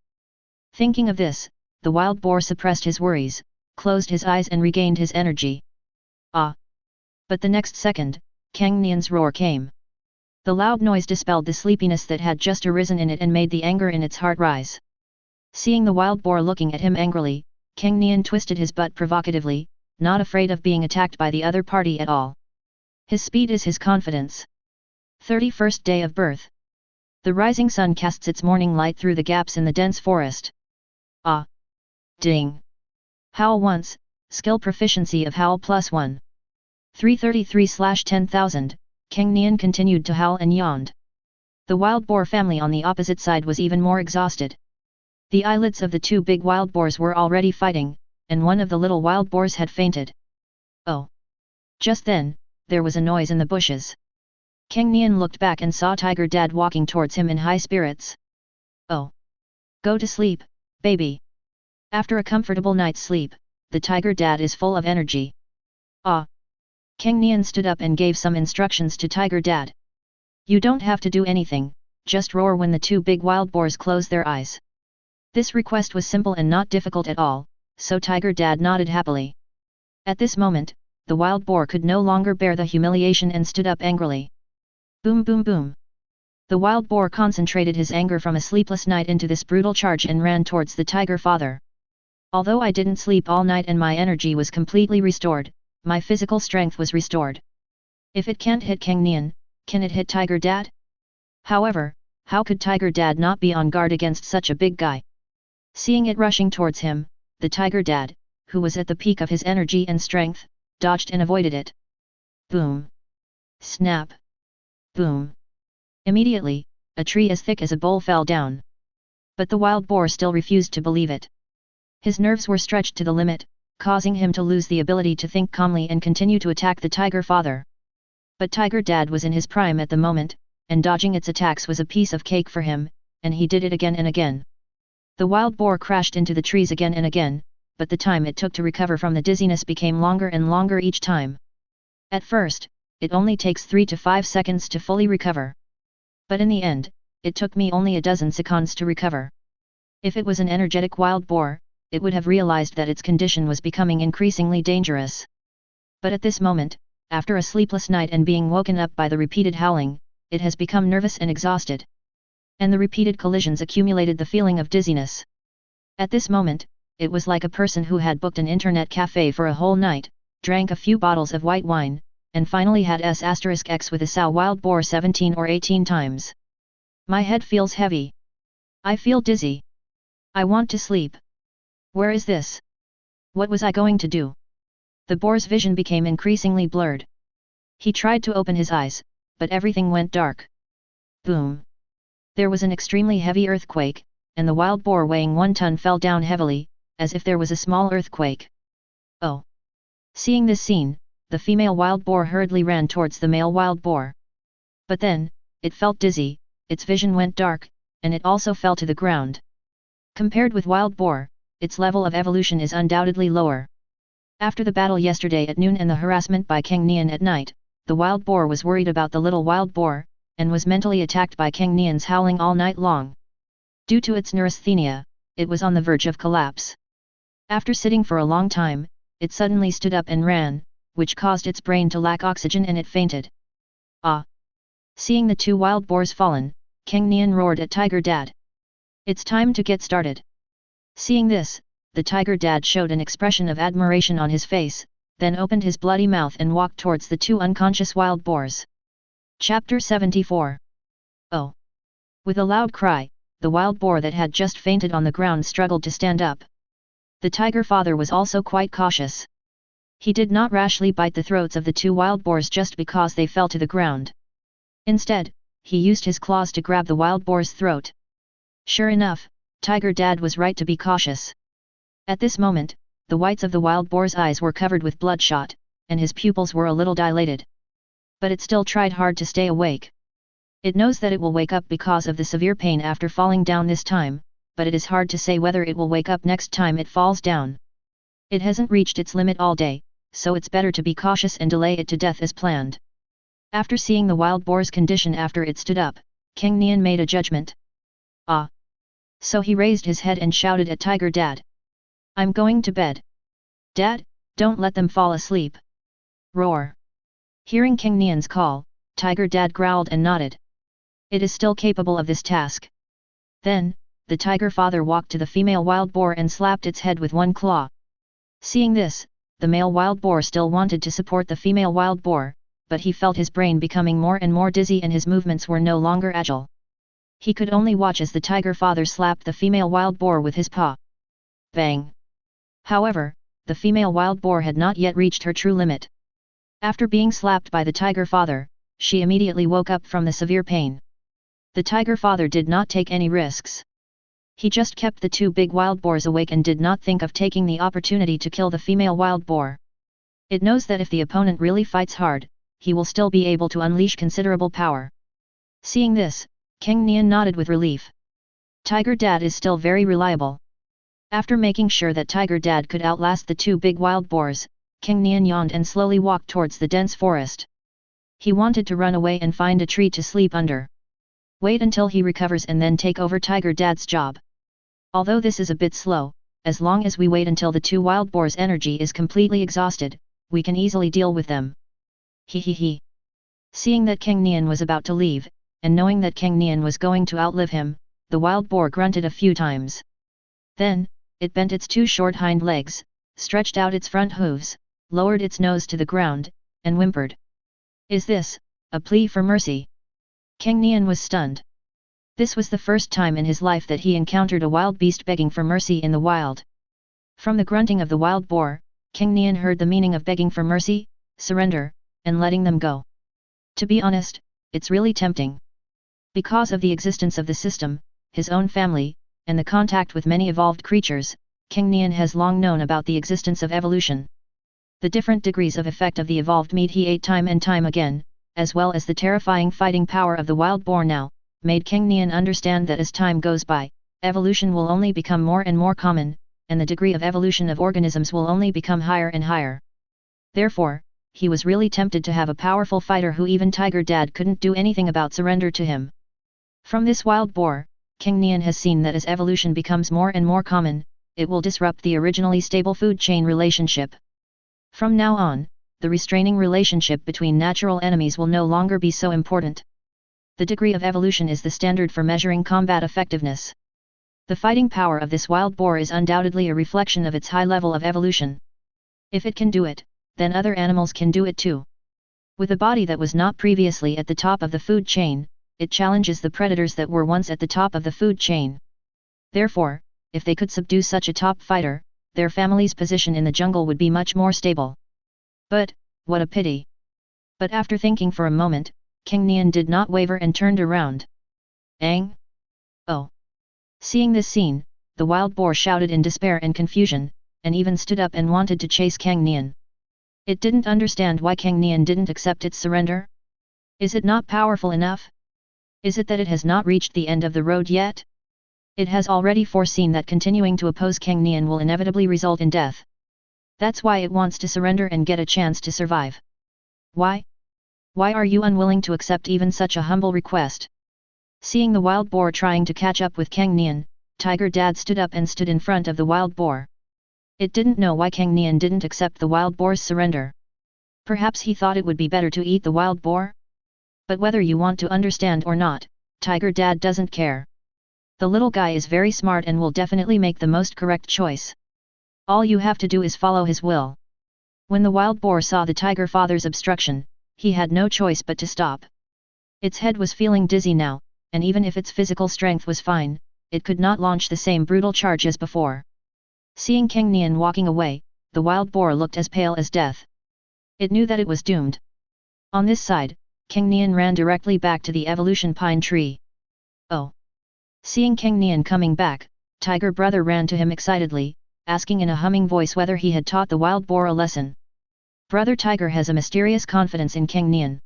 Thinking of this, the wild boar suppressed his worries, closed his eyes and regained his energy. Ah! But the next second, Cang Nian's roar came. The loud noise dispelled the sleepiness that had just arisen in it and made the anger in its heart rise. Seeing the wild boar looking at him angrily, Cang Nian twisted his butt provocatively, not afraid of being attacked by the other party at all. His speed is his confidence. 31st day of birth. The rising sun casts its morning light through the gaps in the dense forest. Ah! Ding! Howl once, skill proficiency of howl +1. 333/10,000, Cang Nian continued to howl and yawned. The wild boar family on the opposite side was even more exhausted. The eyelids of the two big wild boars were already fighting, and one of the little wild boars had fainted. Oh! Just then, there was a noise in the bushes. Cang Nian looked back and saw Tiger Dad walking towards him in high spirits. Oh! Go to sleep, baby. After a comfortable night's sleep, the Tiger Dad is full of energy. Ah! Cang Nian stood up and gave some instructions to Tiger Dad. You don't have to do anything, just roar when the two big wild boars close their eyes. This request was simple and not difficult at all, so Tiger Dad nodded happily. At this moment, the wild boar could no longer bear the humiliation and stood up angrily. Boom boom boom. The wild boar concentrated his anger from a sleepless night into this brutal charge and ran towards the tiger father. Although I didn't sleep all night and my energy was completely restored, my physical strength was restored. If it can't hit Cang Nian, can it hit Tiger Dad? However, how could Tiger Dad not be on guard against such a big guy? Seeing it rushing towards him, the Tiger Dad, who was at the peak of his energy and strength, dodged and avoided it. Boom! Snap! Boom! Immediately, a tree as thick as a bowl fell down. But the wild boar still refused to believe it. His nerves were stretched to the limit, causing him to lose the ability to think calmly and continue to attack the tiger father. But Tiger Dad was in his prime at the moment, and dodging its attacks was a piece of cake for him, and he did it again and again. The wild boar crashed into the trees again and again, but the time it took to recover from the dizziness became longer and longer each time. At first, it only takes 3 to 5 seconds to fully recover. But in the end, it took me only a dozen seconds to recover. If it was an energetic wild boar, it would have realized that its condition was becoming increasingly dangerous. But at this moment, after a sleepless night and being woken up by the repeated howling, it has become nervous and exhausted. And the repeated collisions accumulated the feeling of dizziness. At this moment, it was like a person who had booked an internet cafe for a whole night, drank a few bottles of white wine, and finally had S*X with a sow wild boar 17 or 18 times. My head feels heavy. I feel dizzy. I want to sleep. Where is this? What was I going to do? The boar's vision became increasingly blurred. He tried to open his eyes, but everything went dark. Boom! There was an extremely heavy earthquake, and the wild boar weighing 1 ton fell down heavily, as if there was a small earthquake. Oh! Seeing this scene, the female wild boar hurriedly ran towards the male wild boar. But then, it felt dizzy, its vision went dark, and it also fell to the ground. Compared with wild boar, its level of evolution is undoubtedly lower. After the battle yesterday at noon and the harassment by Cang Nian at night, the wild boar was worried about the little wild boar, and was mentally attacked by Cang Nian's howling all night long. Due to its neurasthenia, it was on the verge of collapse. After sitting for a long time, it suddenly stood up and ran, which caused its brain to lack oxygen and it fainted. Ah! Seeing the two wild boars fallen, Cang Nian roared at Tiger Dad. It's time to get started. Seeing this, the Tiger Dad showed an expression of admiration on his face, then opened his bloody mouth and walked towards the two unconscious wild boars. Chapter 74. Oh! With a loud cry, the wild boar that had just fainted on the ground struggled to stand up. The tiger father was also quite cautious. He did not rashly bite the throats of the two wild boars just because they fell to the ground. Instead, he used his claws to grab the wild boar's throat. Sure enough, Tiger Dad was right to be cautious. At this moment, the whites of the wild boar's eyes were covered with bloodshot, and his pupils were a little dilated. But it still tried hard to stay awake. It knows that it will wake up because of the severe pain after falling down this time, but it is hard to say whether it will wake up next time it falls down. It hasn't reached its limit all day, so it's better to be cautious and delay it to death as planned. After seeing the wild boar's condition after it stood up, Cang Nian made a judgment. Ah! So he raised his head and shouted at Tiger Dad. I'm going to bed. Dad, don't let them fall asleep. Roar! Hearing Cang Nian's call, Tiger Dad growled and nodded. It is still capable of this task. Then, the tiger father walked to the female wild boar and slapped its head with one claw. Seeing this, the male wild boar still wanted to support the female wild boar, but he felt his brain becoming more and more dizzy and his movements were no longer agile. He could only watch as the tiger father slapped the female wild boar with his paw. Bang! However, the female wild boar had not yet reached her true limit. After being slapped by the tiger father, she immediately woke up from the severe pain. The tiger father did not take any risks. He just kept the two big wild boars awake and did not think of taking the opportunity to kill the female wild boar. It knows that if the opponent really fights hard, he will still be able to unleash considerable power. Seeing this, Cang Nian nodded with relief. Tiger Dad is still very reliable. After making sure that Tiger Dad could outlast the two big wild boars, Cang Nian yawned and slowly walked towards the dense forest. He wanted to run away and find a tree to sleep under. Wait until he recovers and then take over Tiger Dad's job. Although this is a bit slow, as long as we wait until the two wild boars' energy is completely exhausted, we can easily deal with them. He. Seeing that Cang Nian was about to leave, and knowing that Cang Nian was going to outlive him, the wild boar grunted a few times. Then, it bent its two short hind legs, stretched out its front hooves, lowered its nose to the ground, and whimpered. Is this a plea for mercy? Cang Nian was stunned. This was the first time in his life that he encountered a wild beast begging for mercy in the wild. From the grunting of the wild boar, Cang Nian heard the meaning of begging for mercy, surrender, and letting them go. To be honest, it's really tempting. Because of the existence of the system, his own family, and the contact with many evolved creatures, Cang Nian has long known about the existence of evolution. The different degrees of effect of the evolved meat he ate time and time again, as well as the terrifying fighting power of the wild boar now, made Cang Nian understand that as time goes by, evolution will only become more and more common, and the degree of evolution of organisms will only become higher and higher. Therefore, he was really tempted to have a powerful fighter who even Tiger Dad couldn't do anything about surrender to him. From this wild boar, Cang Nian has seen that as evolution becomes more and more common, it will disrupt the originally stable food chain relationship. From now on, the restraining relationship between natural enemies will no longer be so important. The degree of evolution is the standard for measuring combat effectiveness. The fighting power of this wild boar is undoubtedly a reflection of its high level of evolution. If it can do it, then other animals can do it too. With a body that was not previously at the top of the food chain, it challenges the predators that were once at the top of the food chain. Therefore, if they could subdue such a top fighter, their family's position in the jungle would be much more stable. But, what a pity. But after thinking for a moment, Cang Nian did not waver and turned around. Ang? Oh! Seeing this scene, the wild boar shouted in despair and confusion, and even stood up and wanted to chase Cang Nian. It didn't understand why Cang Nian didn't accept its surrender. Is it not powerful enough? Is it that it has not reached the end of the road yet? It has already foreseen that continuing to oppose Cang Nian will inevitably result in death. That's why it wants to surrender and get a chance to survive. Why? Why are you unwilling to accept even such a humble request? Seeing the wild boar trying to catch up with Cang Nian, Tiger Dad stood up and stood in front of the wild boar. It didn't know why Cang Nian didn't accept the wild boar's surrender. Perhaps he thought it would be better to eat the wild boar? But whether you want to understand or not, Tiger Dad doesn't care. The little guy is very smart and will definitely make the most correct choice. All you have to do is follow his will. When the wild boar saw the tiger father's obstruction, he had no choice but to stop. Its head was feeling dizzy now, and even if its physical strength was fine, it could not launch the same brutal charge as before. Seeing Cang Nian walking away, the wild boar looked as pale as death. It knew that it was doomed. On this side, Cang Nian ran directly back to the evolution pine tree. Oh! Seeing Cang Nian coming back, Tiger Brother ran to him excitedly, asking in a humming voice whether he had taught the wild boar a lesson. Brother Tiger has a mysterious confidence in Cang Nian.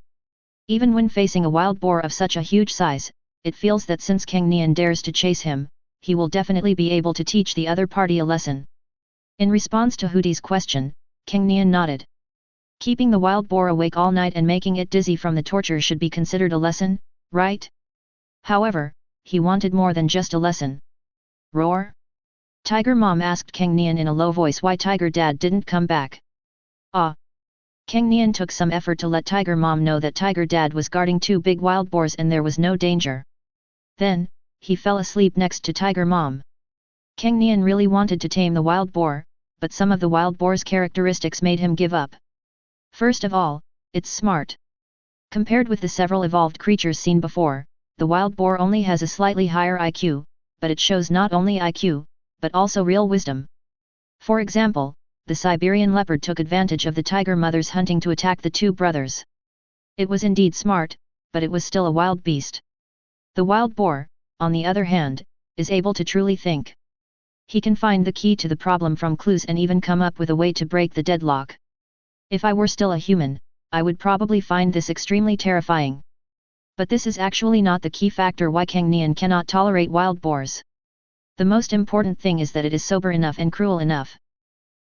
Even when facing a wild boar of such a huge size, it feels that since Cang Nian dares to chase him, he will definitely be able to teach the other party a lesson. In response to Hooty's question, Cang Nian nodded. Keeping the wild boar awake all night and making it dizzy from the torture should be considered a lesson, right? However, he wanted more than just a lesson. Roar? Tiger Mom asked Cang Nian in a low voice why Tiger Dad didn't come back. Ah! Cang Nian took some effort to let Tiger Mom know that Tiger Dad was guarding two big wild boars and there was no danger. Then, he fell asleep next to Tiger Mom. Cang Nian really wanted to tame the wild boar, but some of the wild boar's characteristics made him give up. First of all, it's smart. Compared with the several evolved creatures seen before, the wild boar only has a slightly higher IQ, but it shows not only IQ, but also real wisdom. For example, the Siberian leopard took advantage of the tiger mother's hunting to attack the two brothers. It was indeed smart, but it was still a wild beast. The wild boar, on the other hand, is able to truly think. He can find the key to the problem from clues and even come up with a way to break the deadlock. If I were still a human, I would probably find this extremely terrifying. But this is actually not the key factor why Cang Nian cannot tolerate wild boars. The most important thing is that it is sober enough and cruel enough.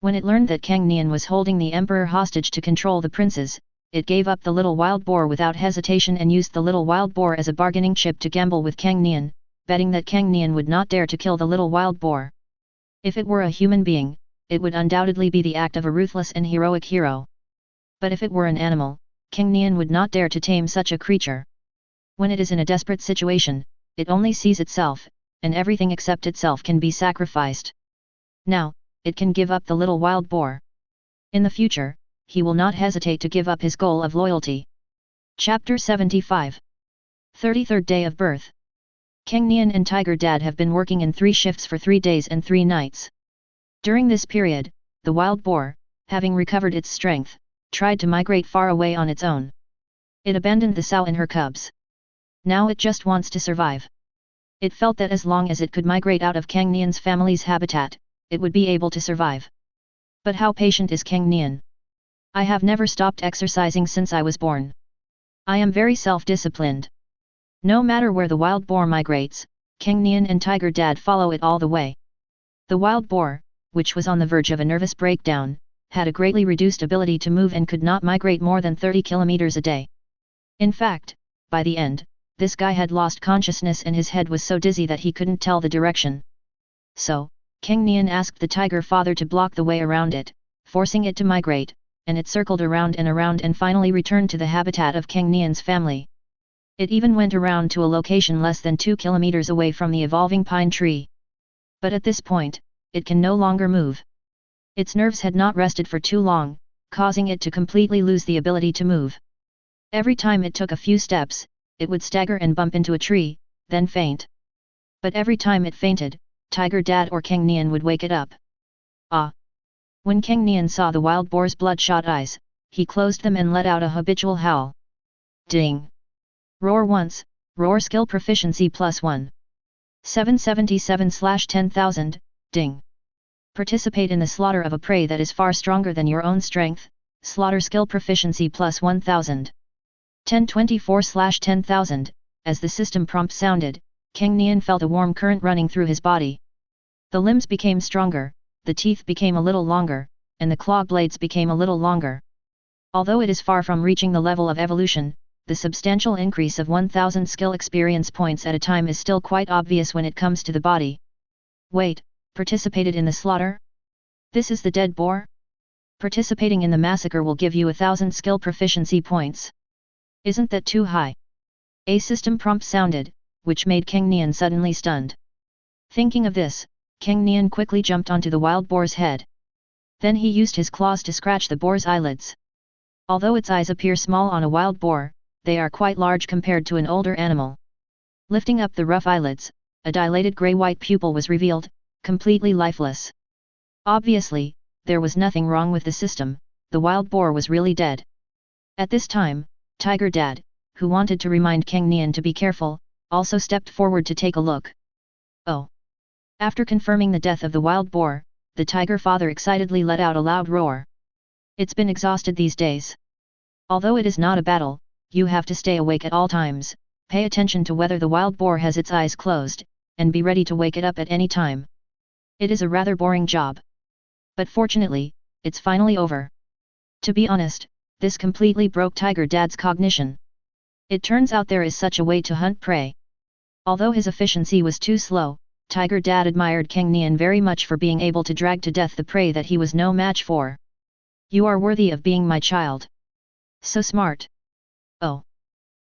When it learned that Cang Nian was holding the emperor hostage to control the princes, it gave up the little wild boar without hesitation and used the little wild boar as a bargaining chip to gamble with Cang Nian, betting that Cang Nian would not dare to kill the little wild boar. If it were a human being, it would undoubtedly be the act of a ruthless and heroic hero. But if it were an animal, Cang Nian would not dare to tame such a creature. When it is in a desperate situation, it only sees itself, and everything except itself can be sacrificed. Now, it can give up the little wild boar. In the future, he will not hesitate to give up his goal of loyalty. Chapter 75. 33rd Day of Birth. Cang Nian and Tiger Dad have been working in 3 shifts for 3 days and 3 nights. During this period, the wild boar, having recovered its strength, tried to migrate far away on its own. It abandoned the sow and her cubs. Now it just wants to survive. It felt that as long as it could migrate out of Cang Nian's family's habitat, it would be able to survive. But how patient is Cang Nian? I have never stopped exercising since I was born. I am very self-disciplined. No matter where the wild boar migrates, Cang Nian and Tiger Dad follow it all the way. The wild boar, which was on the verge of a nervous breakdown, had a greatly reduced ability to move and could not migrate more than 30 kilometers a day. In fact, by the end, this guy had lost consciousness and his head was so dizzy that he couldn't tell the direction. So, Cang Nian asked the tiger father to block the way around it, forcing it to migrate, and it circled around and finally returned to the habitat of Cang Nian's family. It even went around to a location less than 2 kilometers away from the evolving pine tree. But at this point, it can no longer move. Its nerves had not rested for too long, causing it to completely lose the ability to move. Every time it took a few steps, it would stagger and bump into a tree, then faint. But every time it fainted, Tiger Dad or Cang Nian would wake it up. Ah! When Cang Nian saw the wild boar's bloodshot eyes, he closed them and let out a habitual howl. Ding! Roar once, roar skill proficiency +1. 777/10,000, ding! Participate in the slaughter of a prey that is far stronger than your own strength, slaughter skill proficiency +1000. 1024/10,000, as the system prompt sounded, Cang Nian felt a warm current running through his body. The limbs became stronger, the teeth became a little longer, and the claw blades became a little longer. Although it is far from reaching the level of evolution, the substantial increase of 1000 skill experience points at a time is still quite obvious when it comes to the body. Wait, participated in the slaughter? This is the dead boar? Participating in the massacre will give you 1000 skill proficiency points. Isn't that too high? A system prompt sounded, which made Cang Nian suddenly stunned. Thinking of this, Cang Nian quickly jumped onto the wild boar's head. Then he used his claws to scratch the boar's eyelids. Although its eyes appear small on a wild boar, they are quite large compared to an older animal. Lifting up the rough eyelids, a dilated grey-white pupil was revealed, completely lifeless. Obviously, there was nothing wrong with the system, the wild boar was really dead. At this time, Tiger Dad, who wanted to remind Cang Nian to be careful, also stepped forward to take a look. Oh! After confirming the death of the wild boar, the tiger father excitedly let out a loud roar. It's been exhausted these days. Although it is not a battle, you have to stay awake at all times, pay attention to whether the wild boar has its eyes closed, and be ready to wake it up at any time. It is a rather boring job. But fortunately, it's finally over. To be honest, this completely broke Tiger Dad's cognition. It turns out there is such a way to hunt prey. Although his efficiency was too slow, Tiger Dad admired Cang Nian very much for being able to drag to death the prey that he was no match for. You are worthy of being my child. So smart. Oh.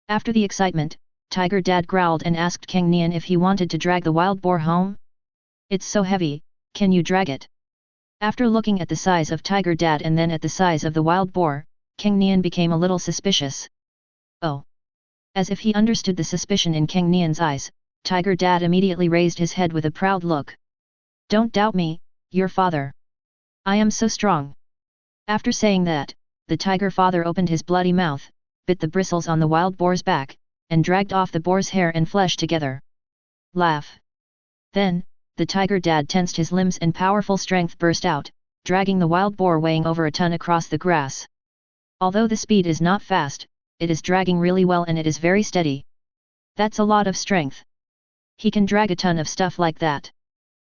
After the excitement, Tiger Dad growled and asked Cang Nian if he wanted to drag the wild boar home. It's so heavy, can you drag it? After looking at the size of Tiger Dad and then at the size of the wild boar, Cang Nian became a little suspicious. Oh. As if he understood the suspicion in Cang Nian's eyes, Tiger Dad immediately raised his head with a proud look. Don't doubt me, your father. I am so strong. After saying that, the tiger father opened his bloody mouth, bit the bristles on the wild boar's back, and dragged off the boar's hair and flesh together. Laugh. Then, the tiger dad tensed his limbs and powerful strength burst out, dragging the wild boar weighing over a ton across the grass. Although the speed is not fast, it is dragging really well and it is very steady. That's a lot of strength. He can drag a ton of stuff like that.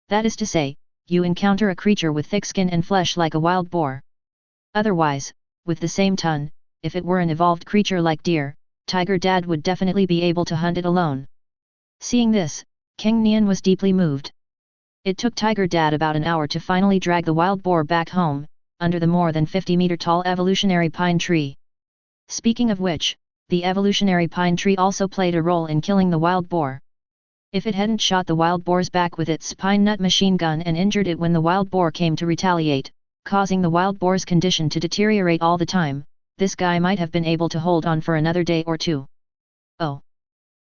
That is to say, you encounter a creature with thick skin and flesh like a wild boar. Otherwise, with the same ton, if it were an evolved creature like deer, Tiger Dad would definitely be able to hunt it alone. Seeing this, Cang Nian was deeply moved. It took Tiger Dad about an hour to finally drag the wild boar back home, under the more than 50-meter tall evolutionary pine tree. Speaking of which, the evolutionary pine tree also played a role in killing the wild boar. If it hadn't shot the wild boar's back with its pine nut machine gun and injured it when the wild boar came to retaliate, causing the wild boar's condition to deteriorate all the time, this guy might have been able to hold on for another day or two. Oh!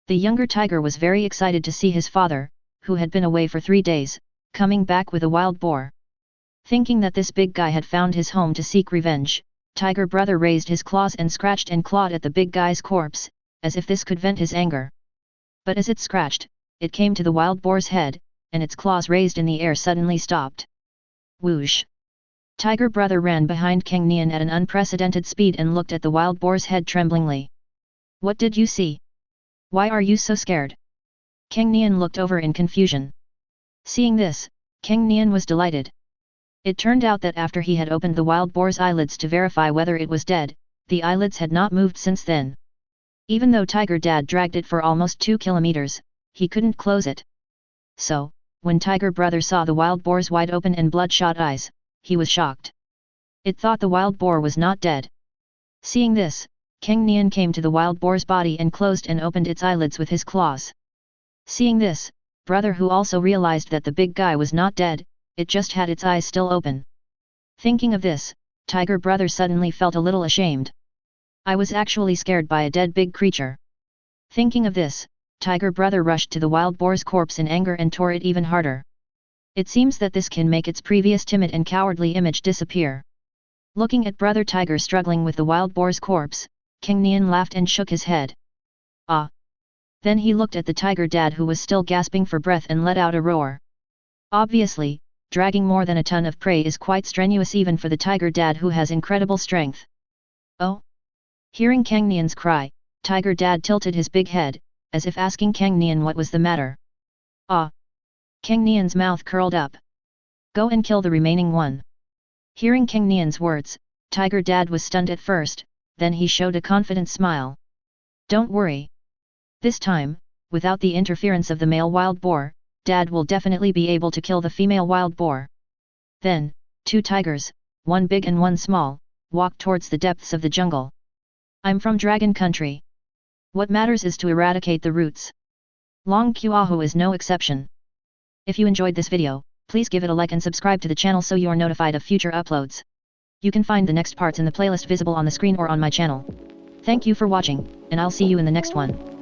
The younger tiger was very excited to see his father, who had been away for 3 days, coming back with a wild boar. Thinking that this big guy had found his home to seek revenge, Tiger Brother raised his claws and scratched and clawed at the big guy's corpse, as if this could vent his anger. But as it scratched, it came to the wild boar's head, and its claws raised in the air suddenly stopped. Whoosh! Tiger Brother ran behind Cang Nian at an unprecedented speed and looked at the wild boar's head tremblingly. What did you see? Why are you so scared? Cang Nian looked over in confusion. Seeing this, Cang Nian was delighted. It turned out that after he had opened the wild boar's eyelids to verify whether it was dead, the eyelids had not moved since then. Even though Tiger Dad dragged it for almost 2 kilometers, he couldn't close it. So, when Tiger Brother saw the wild boar's wide open and bloodshot eyes, he was shocked. It thought the wild boar was not dead. Seeing this, Cang Nian came to the wild boar's body and closed and opened its eyelids with his claws. Seeing this, Brother who also realized that the big guy was not dead, it just had its eyes still open. Thinking of this, Tiger Brother suddenly felt a little ashamed. I was actually scared by a dead big creature. Thinking of this, Tiger Brother rushed to the wild boar's corpse in anger and tore it even harder. It seems that this can make its previous timid and cowardly image disappear. Looking at Brother Tiger struggling with the wild boar's corpse, Cang Nian laughed and shook his head. Ah! Then he looked at the Tiger Dad who was still gasping for breath and let out a roar. Obviously, dragging more than a ton of prey is quite strenuous even for the Tiger Dad who has incredible strength. Oh! Hearing Cang Nian's cry, Tiger Dad tilted his big head, as if asking Cang Nian what was the matter. Ah! Cang Nian's mouth curled up. Go and kill the remaining one. Hearing Cang Nian's words, Tiger Dad was stunned at first, then he showed a confident smile. Don't worry. This time, without the interference of the male wild boar, Dad will definitely be able to kill the female wild boar. Then, 2 tigers, one big and one small, walked towards the depths of the jungle. I'm from Dragon Country. What matters is to eradicate the roots. Long Qiahu is no exception. If you enjoyed this video, please give it a like and subscribe to the channel so you are notified of future uploads. You can find the next parts in the playlist visible on the screen or on my channel. Thank you for watching, and I'll see you in the next one.